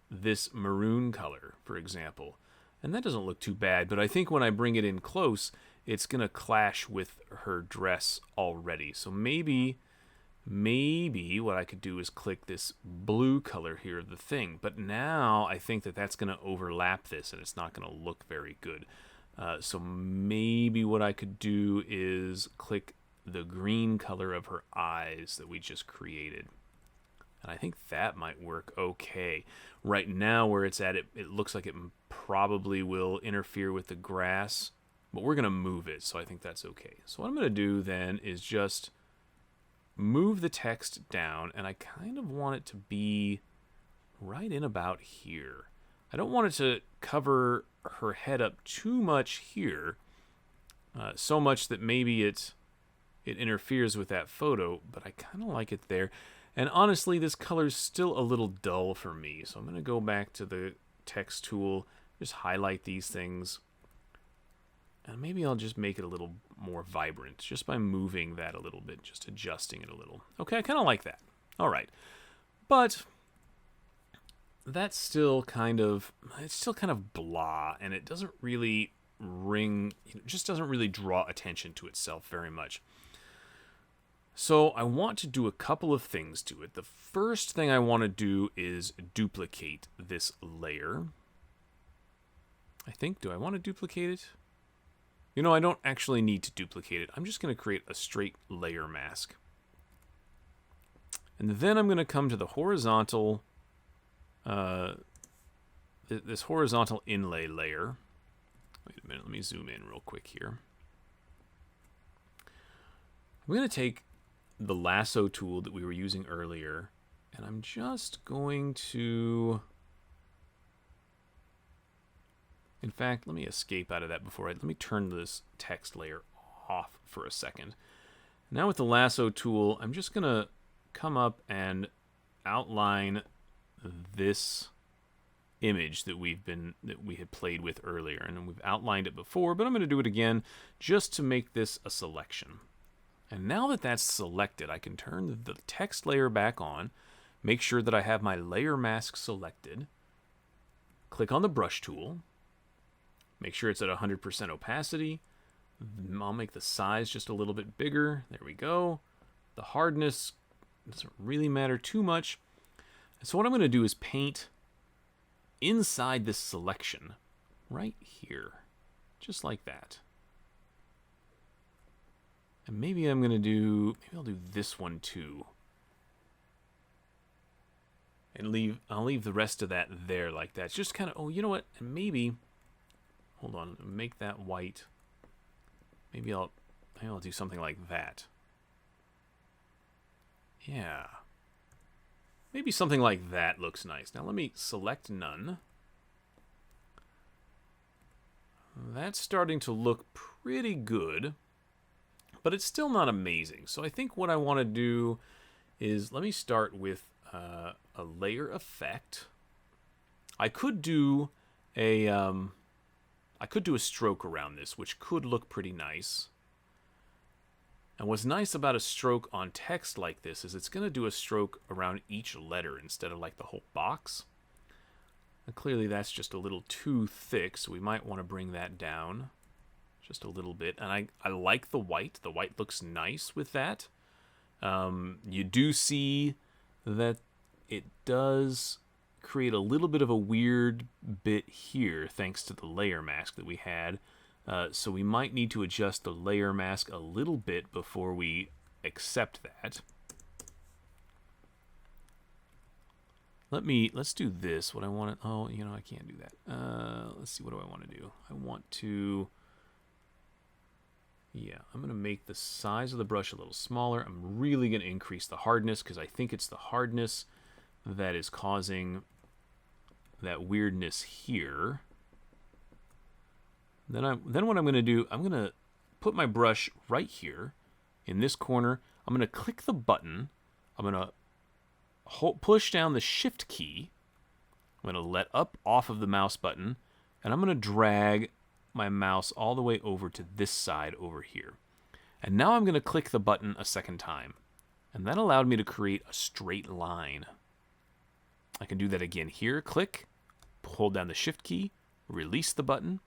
this maroon color, for example. And that doesn't look too bad, but I think when I bring it in close, it's going to clash with her dress already. So maybe what I could do is click this blue color here of the thing. But now I think that that's going to overlap this, and it's not going to look very good. So maybe what I could do is click the green color of her eyes that we just created. And I think that might work okay. Right now where it's at, it looks like it probably will interfere with the grass, but we're going to move it, so I think that's okay. So what I'm going to do then is just move the text down, and I kind of want it to be right in about here. I don't want it to cover her head up too much here, so much that maybe it interferes with that photo, but I kind of like it there. And honestly, this color's still a little dull for me, so I'm going to go back to the text tool, just highlight these things, and maybe I'll just make it a little more vibrant just by moving that a little bit, just adjusting it a little. Okay, I kind of like that. All right. But that's still kind of, blah, and it doesn't really just doesn't really draw attention to itself very much. So I want to do a couple of things to it. The first thing I want to do is duplicate this layer. I think, do I want to duplicate it? You know, I don't actually need to duplicate it. I'm just going to create a straight layer mask. And then I'm going to come to the horizontal, this horizontal inlay layer. Wait a minute, let me zoom in real quick here. I'm going to take the lasso tool that we were using earlier, and I'm just going to, in fact, let me escape out of that let me turn this text layer off for a second. Now with the lasso tool, I'm just going to come up and outline this image that we had played with earlier, and we've outlined it before, but I'm going to do it again just to make this a selection. And now that that's selected, I can turn the text layer back on, make sure that I have my layer mask selected, click on the brush tool, make sure it's at 100% opacity. I'll make the size just a little bit bigger. There we go. The hardness doesn't really matter too much. And so what I'm going to do is paint inside this selection right here, just like that. And maybe I'll do this one too. And I'll leave the rest of that there like that. It's just kind of, oh, you know what? And maybe, hold on, make that white. Maybe I'll do something like that. Yeah. maybe something like that looks nice. Now let me select none. That's starting to look pretty good, but it's still not amazing. So I think what I want to do is let me start with a layer effect. I could do a stroke around this, which could look pretty nice. And what's nice about a stroke on text like this is it's going to do a stroke around each letter instead of like the whole box. And clearly that's just a little too thick, so we might want to bring that down just a little bit. And I like the white. The white looks nice with that. You do see that it does create a little bit of a weird bit here thanks to the layer mask that we had. So we might need to adjust the layer mask a little bit before we accept that. Let's do this. What I want to, oh, you know, I can't do that. Let's see, what do I want to do? I want to, yeah, I'm going to make the size of the brush a little smaller. I'm really going to increase the hardness because I think it's the hardness that is causing that weirdness here. Then what I'm going to do, I'm going to put my brush right here in this corner. I'm going to click the button. I'm going to push down the shift key. I'm going to let up off of the mouse button, and I'm going to drag my mouse all the way over to this side over here. And now I'm going to click the button a second time. And that allowed me to create a straight line. I can do that again here. Click, hold down the shift key, release the button,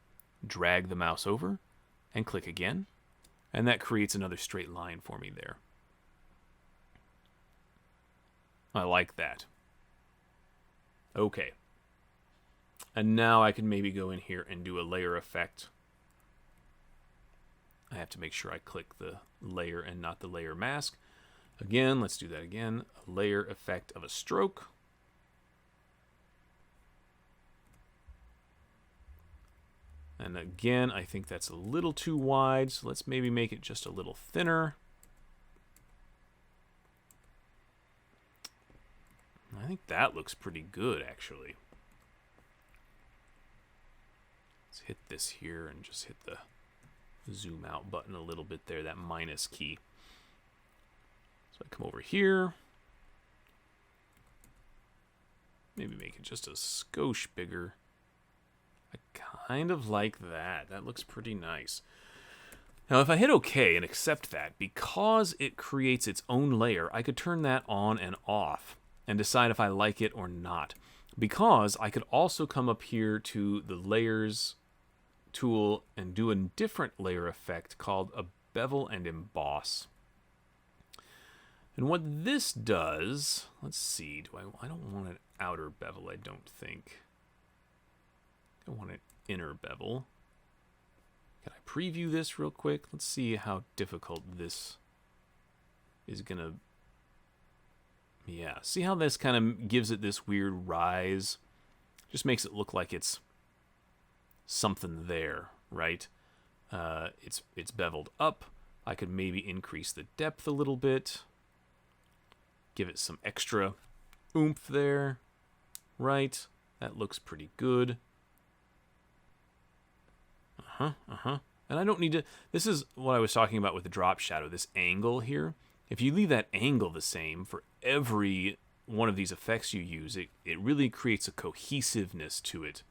drag the mouse over, and click again. And that creates another straight line for me there. I like that. Okay. And now I can maybe go in here and do a layer effect. I have to make sure I click the layer and not the layer mask. Again, let's do that again. A layer effect of a stroke. And again, I think that's a little too wide, so let's maybe make it just a little thinner. I think that looks pretty good, actually. Let's hit this here and just hit the zoom out button a little bit there, that minus key. So I come over here. Maybe make it just a skosh bigger. I kind of like that. That looks pretty nice. Now, if I hit OK and accept that, because it creates its own layer, I could turn that on and off and decide if I like it or not. Because I could also come up here to the Layers tool and do a different layer effect called a Bevel and Emboss. And what this does, let's see, I don't want an outer bevel, I don't think. I want an inner bevel. Can I preview this real quick? Let's see how difficult this is gonna. Yeah, see how this kind of gives it this weird rise? Just makes it look like it's something there, right? It's beveled up. I could maybe increase the depth a little bit. Give it some extra oomph there, right? That looks pretty good. And I don't need to, this is what I was talking about with the drop shadow, this angle here. If you leave that angle the same for every one of these effects you use, it really creates a cohesiveness to it.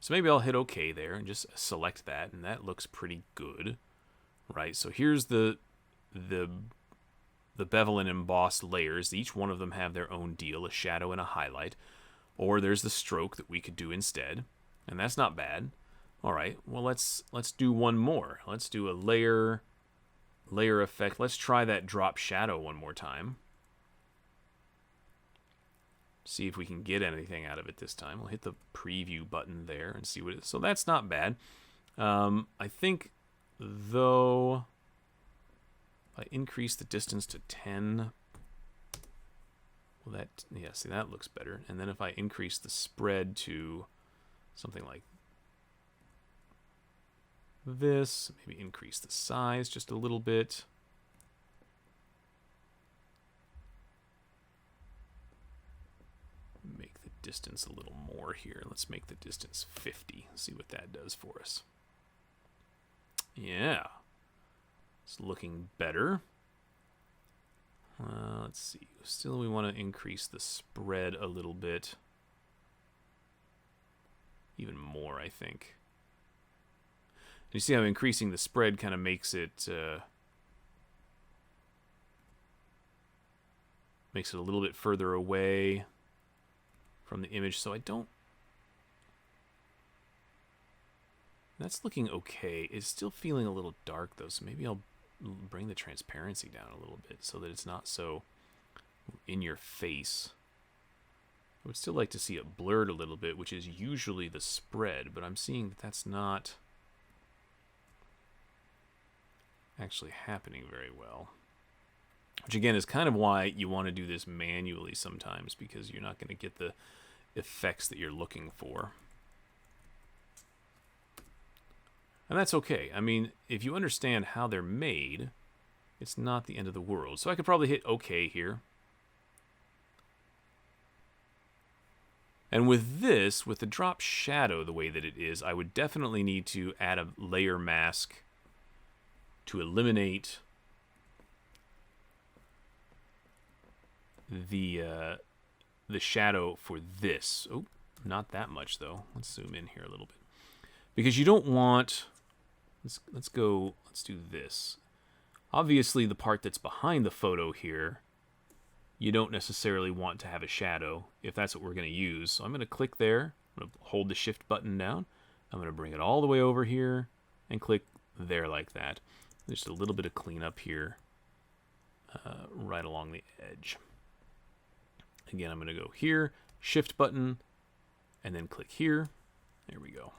So maybe I'll hit OK there and just select that, and that looks pretty good, right? So here's the bevel and emboss layers. Each one of them have their own deal, a shadow and a highlight. Or there's the stroke that we could do instead, and that's not bad. All right, well, let's do one more. Let's do a layer effect. Let's try that drop shadow one more time. See if we can get anything out of it this time. We'll hit the preview button there and see what it is. So that's not bad. I think, though, if I increase the distance to 10, well, yeah, see, that looks better. And then if I increase the spread to something like this, maybe increase the size just a little bit. distance a little more here. Let's make the distance 50. See what that does for us. Yeah. It's looking better. Let's see. Still, we want to increase the spread a little bit. Even more, I think. You see how increasing the spread kind of makes it a little bit further away from the image, so I don't... That's looking okay. It's still feeling a little dark, though, so maybe I'll bring the transparency down a little bit so that it's not so in your face. I would still like to see it blurred a little bit, which is usually the spread, but I'm seeing that that's not actually happening very well. Which, again, is kind of why you want to do this manually sometimes, because you're not going to get the effects that you're looking for. And that's okay. I mean, if you understand how they're made, it's not the end of the world. So I could probably hit OK here. And with this, with the drop shadow the way that it is, I would definitely need to add a layer mask to eliminate the shadow for this. Oh, not that much though. Let's zoom in here a little bit, because you don't want. Let's do this. Obviously, the part that's behind the photo here, you don't necessarily want to have a shadow if that's what we're going to use. So I'm going to click there. I'm going to hold the shift button down. I'm going to bring it all the way over here and click there like that. Just a little bit of cleanup here, right along the edge. Again, I'm going to go here, shift button, and then click here. There we go.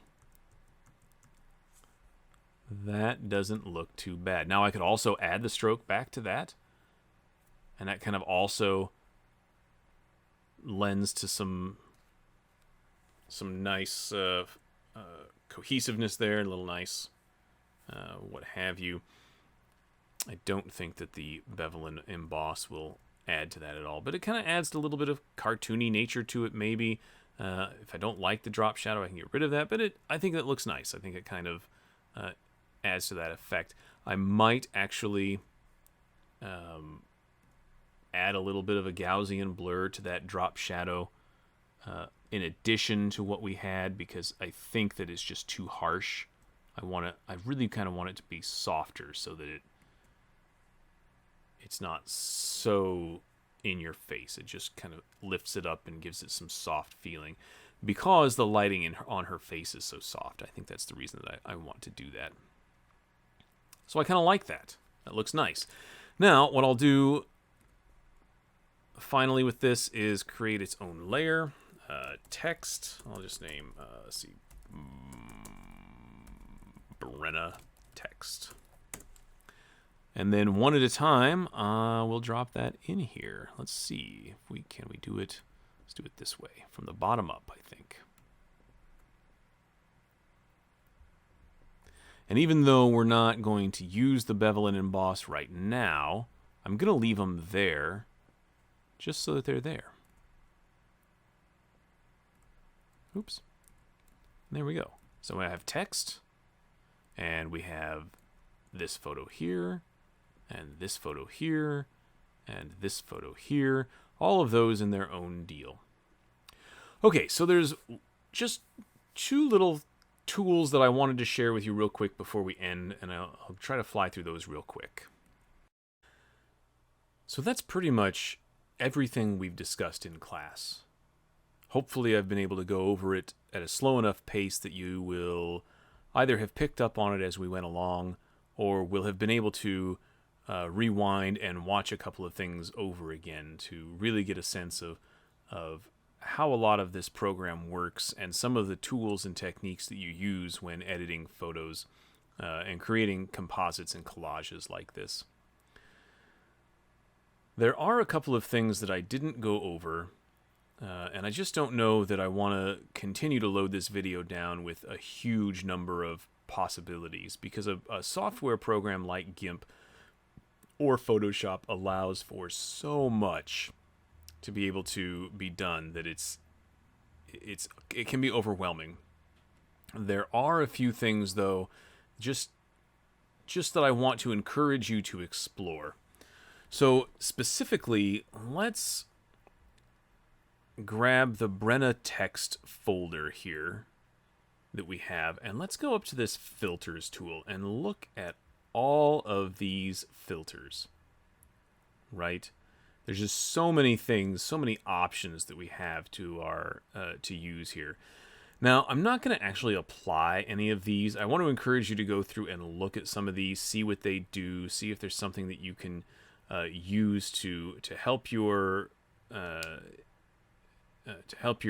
That doesn't look too bad. Now I could also add the stroke back to that, and that kind of also lends to some nice cohesiveness there, a little nice what have you. I don't think that the bevel and emboss will add to that at all, but it kind of adds a little bit of cartoony nature to it maybe. If I don't like the drop shadow, I can get rid of that, but I think it looks nice. I think it kind of adds to that effect. I might actually add a little bit of a Gaussian blur to that drop shadow in addition to what we had, because I think that it's just too harsh. I really kind of want it to be softer so that it's not so in your face. It just kind of lifts it up and gives it some soft feeling, because the lighting on her face is so soft. I think that's the reason that I want to do that. So I kind of like that. That looks nice. Now, what I'll do finally with this is create its own layer. Text. I'll just name, let's see, Brenna text. And then one at a time, we'll drop that in here. Let's see if can we do it. Let's do it this way, from the bottom up, I think. And even though we're not going to use the bevel and emboss right now, I'm going to leave them there just so that they're there. Oops. And there we go. So I have text, and we have this photo here, and this photo here, and this photo here. All of those in their own deal. Okay, so there's just two little tools that I wanted to share with you real quick before we end, and I'll try to fly through those real quick. So that's pretty much everything we've discussed in class. Hopefully I've been able to go over it at a slow enough pace that you will either have picked up on it as we went along, or will have been able to rewind and watch a couple of things over again to really get a sense of how a lot of this program works and some of the tools and techniques that you use when editing photos and creating composites and collages like this. There are a couple of things that I didn't go over, and I just don't know that I want to continue to load this video down with a huge number of possibilities, because a software program like GIMP or Photoshop allows for so much to be able to be done that it's it can be overwhelming. There are a few things though, just that I want to encourage you to explore. So specifically, let's grab the Brenna text folder here that we have, and let's go up to this filters tool and look at all of these filters, right? There's just so many things, so many options that we have to use here. Now, I'm not going to actually apply any of these. I want to encourage you to go through and look at some of these, see what they do, see if there's something that you can use to help your to help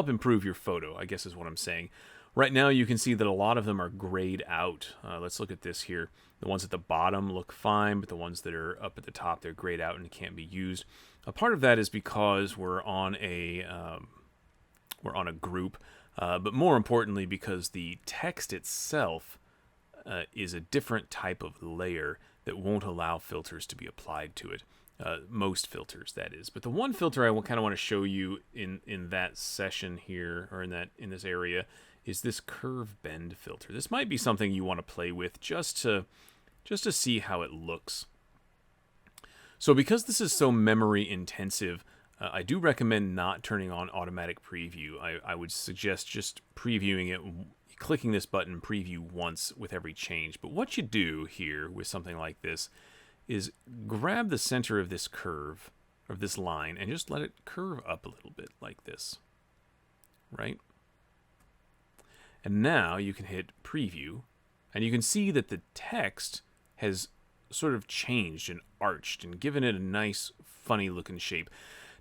improve your photo, I guess is what I'm saying. Right now, you can see that a lot of them are grayed out. Let's look at this here. The ones at the bottom look fine, but the ones that are up at the top, they're grayed out and can't be used. A part of that is because we're on a group, but more importantly, because the text itself is a different type of layer that won't allow filters to be applied to it. Most filters, that is. But the one filter I kind of want to show you in that session here, or in this area, is this curve bend filter. This might be something you want to play with just to see how it looks. So because this is so memory intensive, I do recommend not turning on automatic preview. I would suggest just previewing it, clicking this button, preview once with every change. But what you do here with something like this is grab the center of this curve, of this line, and just let it curve up a little bit like this, right? And now you can hit preview, and you can see that the text has sort of changed and arched and given it a nice, funny looking shape.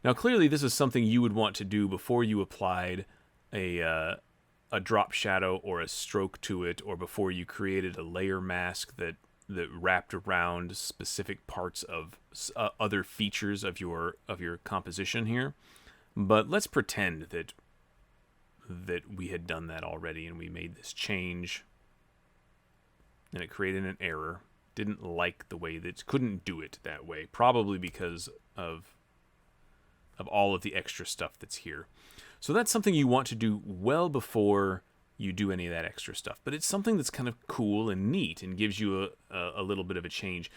Now, clearly, this is something you would want to do before you applied a drop shadow or a stroke to it, or before you created a layer mask that wrapped around specific parts of other features of your composition here. But let's pretend that we had done that already and we made this change, and it created an error. Didn't like the way that couldn't do it that way, probably because of all of the extra stuff that's here. So that's something you want to do well before you do any of that extra stuff. But it's something that's kind of cool and neat and gives you a little bit of a change.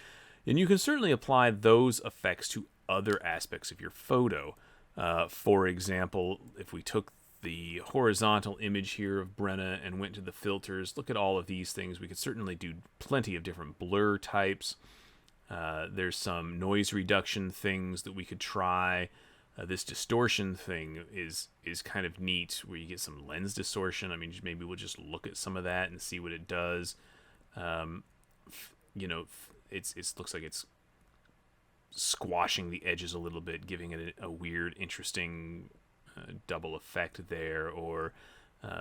And you can certainly apply those effects to other aspects of your photo. For example, if we took the horizontal image here of Brenna and went to the filters, look at all of these things. We could certainly do plenty of different blur types. There's some noise reduction things that we could try. This distortion thing is kind of neat, where you get some lens distortion. I mean, maybe we'll just look at some of that and see what it does. You know, it looks like it's squashing the edges a little bit, giving it a weird, interesting double effect there, or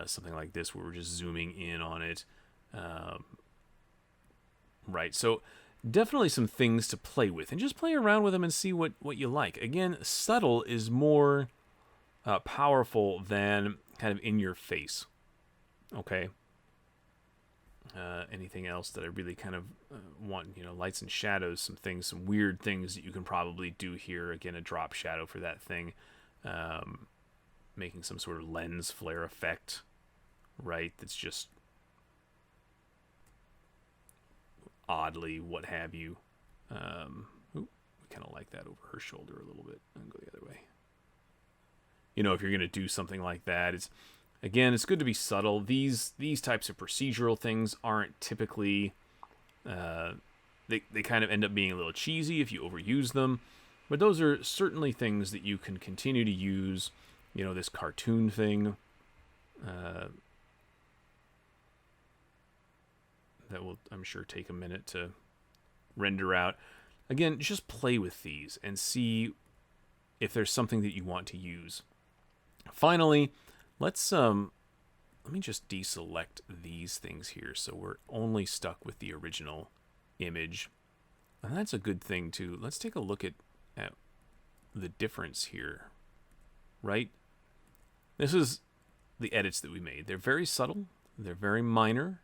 something like this where we're just zooming in on it. Right, so definitely some things to play with, and just play around with them and see what you like. Again, subtle is more powerful than kind of in your face. Okay. Anything else that I really kind of want, lights and shadows, some weird things that you can probably do here. Again, a drop shadow for that thing. Making some sort of lens flare effect, right? That's just oddly what have you. We kind of like that over her shoulder a little bit, and go the other way. If you're going to do something like that, it's good to be subtle. These types of procedural things aren't typically, they kind of end up being a little cheesy if you overuse them, but those are certainly things that you can continue to use. This cartoon thing, that will, I'm sure, take a minute to render out. Again, just play with these and see if there's something that you want to use. Finally, let me just deselect these things here, so we're only stuck with the original image. And that's a good thing too. Let's take a look at the difference here, right? This is the edits that we made. They're very subtle, they're very minor,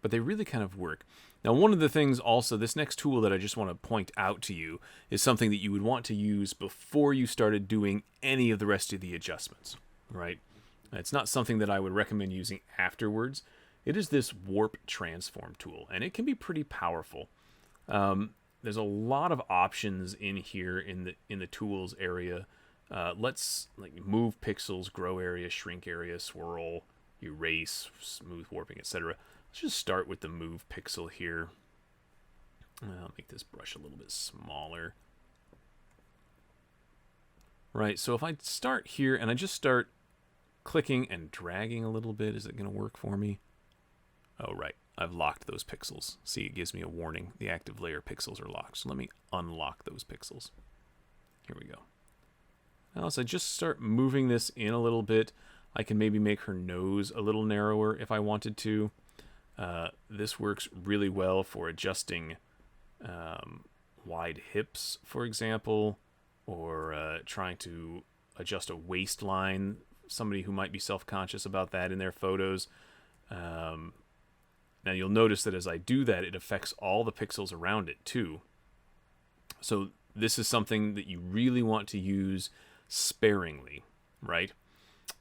but they really kind of work. Now, one of the things also, this next tool that I just want to point out to you is something that you would want to use before you started doing any of the rest of the adjustments, right? It's not something that I would recommend using afterwards. It is this warp transform tool, and it can be pretty powerful. There's a lot of options in here in the tools area. Let's move pixels, grow area, shrink area, swirl, erase, smooth warping, etc. Let's just start with the move pixel here. I'll make this brush a little bit smaller. Right, so if I start here and I just start clicking and dragging a little bit, is it going to work for me? Oh, right. I've locked those pixels. See, it gives me a warning. The active layer pixels are locked. So let me unlock those pixels. Here we go. Now, so I just start moving this in a little bit. I can maybe make her nose a little narrower if I wanted to. This works really well for adjusting wide hips, for example, or trying to adjust a waistline. Somebody who might be self-conscious about that in their photos. Now you'll notice that as I do that, it affects all the pixels around it too. So this is something that you really want to use sparingly, right?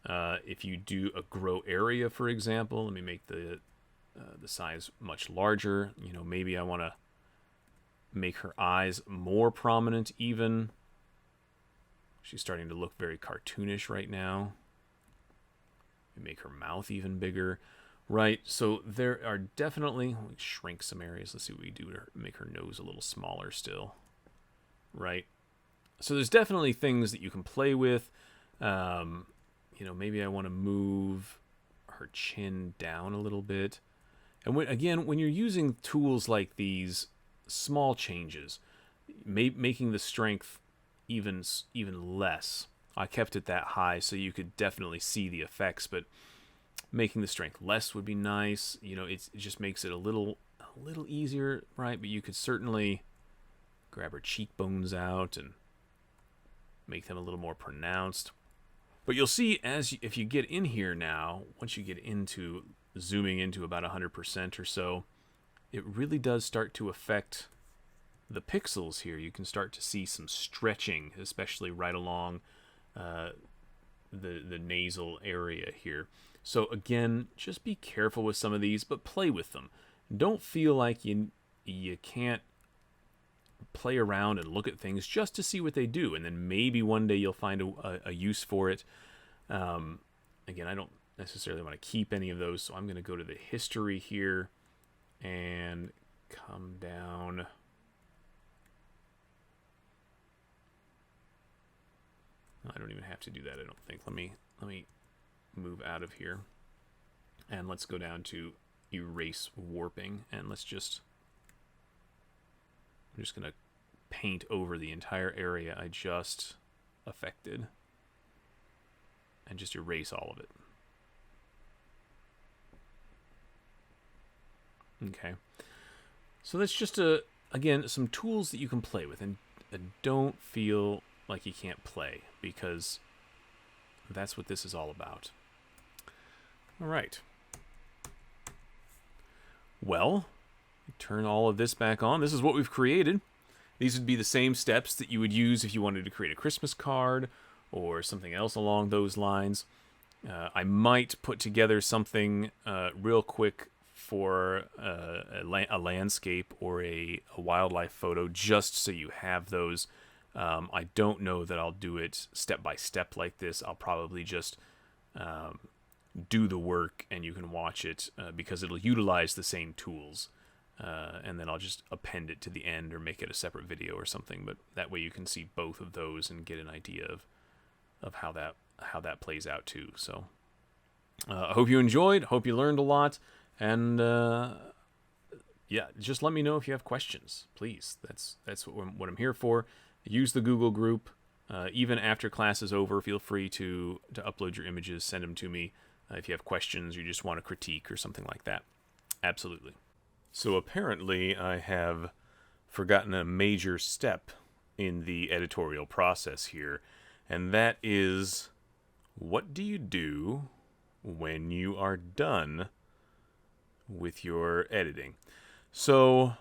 If you do a grow area, for example, let me make the size much larger. You know, maybe I want to make her eyes more prominent even. She's starting to look very cartoonish right now. Make her mouth even bigger. Right, so there are definitely, let me shrink some areas. Let's see what we do to make her nose a little smaller still. Right, so there's definitely things that you can play with. You know, maybe I want to move her chin down a little bit. And when you're using tools like these, small changes, making the strength even less. I kept it that high so you could definitely see the effects, but making the strength less would be nice. You know, it just makes it a little easier, right? But you could certainly grab her cheekbones out and make them a little more pronounced. But you'll see if you get in here now, once you get into zooming into about 100% or so, it really does start to affect the pixels here. You can start to see some stretching, especially right along the nasal area here. So again, just be careful with some of these, but play with them. Don't feel like you can't play around and look at things just to see what they do, and then maybe one day you'll find a use for it. Again, I don't necessarily want to keep any of those, so I'm going to go to the history here and come down. I don't even have to do that, I don't think. Let me move out of here. And let's go down to erase warping. And I'm just going to paint over the entire area I just affected. And just erase all of it. Okay. So that's just, again, some tools that you can play with. And don't feel like you can't play, because that's what this is all about. All right. Well, turn all of this back on. This is what we've created. These would be the same steps that you would use if you wanted to create a Christmas card or something else along those lines. I might put together something real quick for a landscape or a wildlife photo, just so you have those. I don't know that I'll do it step by step like this. I'll probably just do the work and you can watch it because it'll utilize the same tools. And then I'll just append it to the end or make it a separate video or something. But that way you can see both of those and get an idea of how that plays out too. So I hope you enjoyed. Hope you learned a lot. And yeah, just let me know if you have questions, please. That's what I'm here for. Use the Google group. Even after class is over, feel free to upload your images, send them to me. If you have questions, you just want a critique or something like that. Absolutely. So apparently I have forgotten a major step in the editorial process here, and that is, what do you do when you are done with your editing. So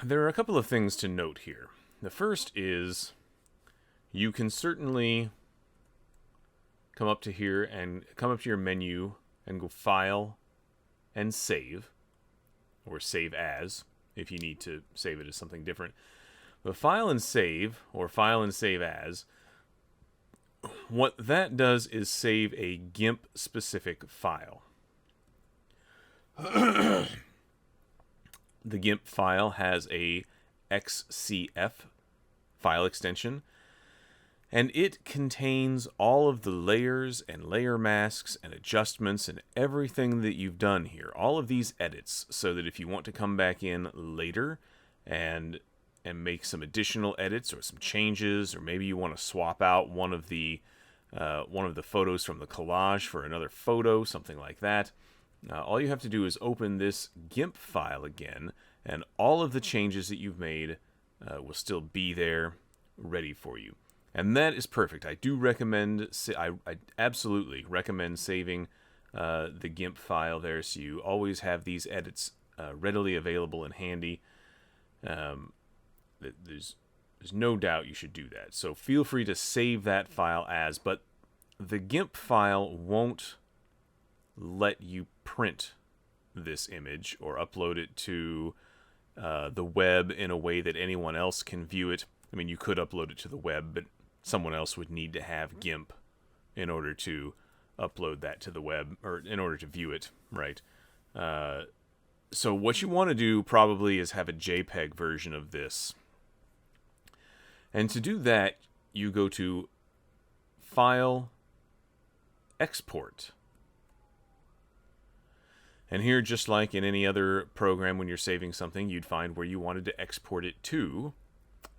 there are a couple of things to note here. The first is you can certainly come up to here and come up to your menu and go File and Save, or Save As if you need to save it as something different. But File and Save, or File and Save As, what that does is save a GIMP specific file. The GIMP file has a XCF file extension, and it contains all of the layers and layer masks and adjustments and everything that you've done here, all of these edits, so that if you want to come back in later and make some additional edits or some changes, or maybe you want to swap out one of the photos from the collage for another photo, something like that. All you have to do is open this GIMP file again, and all of the changes that you've made will still be there, ready for you. And that is perfect. I do recommend, I absolutely recommend saving the GIMP file there, so you always have these edits readily available and handy. There's no doubt you should do that. So feel free to save that file as, but the GIMP file won't let you print this image or upload it to the web in a way that anyone else can view it. I mean, you could upload it to the web, but someone else would need to have GIMP in order to upload that to the web, or in order to view it, right? So what you want to do probably is have a JPEG version of this. And to do that, you go to File, Export. And here, just like in any other program when you're saving something, you'd find where you wanted to export it to.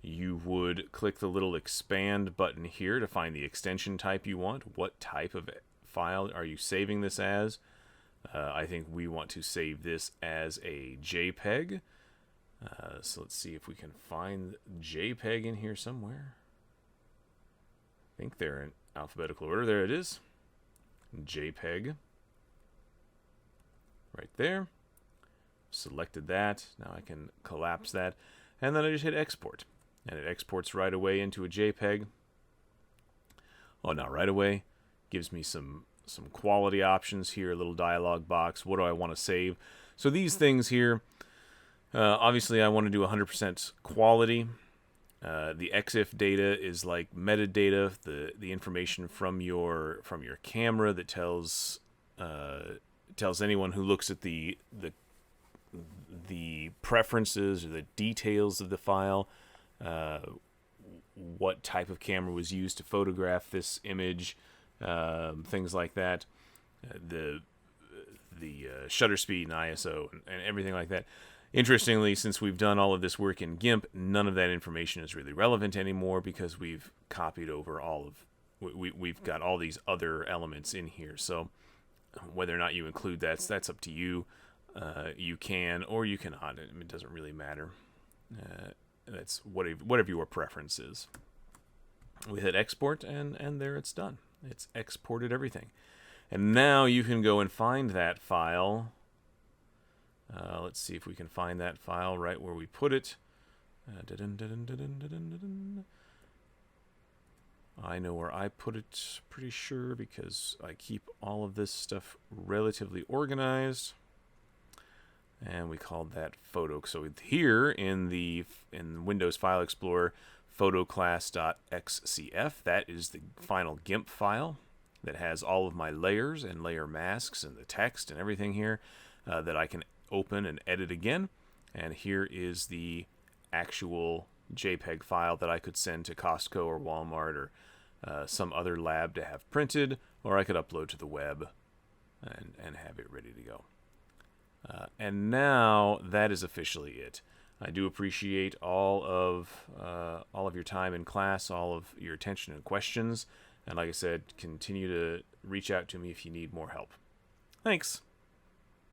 You would click the little expand button here to find the extension type you want. What type of file are you saving this as? I think we want to save this as a JPEG. So let's see if we can find JPEG in here somewhere. I think they're in alphabetical order. There it is. JPEG. Right there. Selected that. Now I can collapse that. And then I just hit export. And it exports right away into a JPEG. Oh, not right away. Gives me some quality options here, a little dialog box. What do I want to save? So these things here, obviously I want to do 100% quality. The EXIF data is like metadata, the information from your camera that tells anyone who looks at the preferences or the details of the file, what type of camera was used to photograph this image, things like that, the shutter speed and ISO and everything like that. Interestingly, since we've done all of this work in GIMP, none of that information is really relevant anymore because we've copied over we've got all these other elements in here. So whether or not you include that's up to you. You can or you cannot. It doesn't really matter. That's whatever your preference is. We hit export, and there it's done. It's exported everything. And now you can go and find that file. Let's see if we can find that file right where we put it. I know where I put it, pretty sure, because I keep all of this stuff relatively organized. And we called that photo. So here in Windows File Explorer, photoclass.xcf, that is the final GIMP file that has all of my layers and layer masks and the text and everything here that I can open and edit again. And here is the actual JPEG file that I could send to Costco or Walmart or some other lab to have printed, or I could upload to the web and have it ready to go. And now that is officially it. I do appreciate all of your time in class, all of your attention and questions, and like I said, continue to reach out to me if you need more help. Thanks.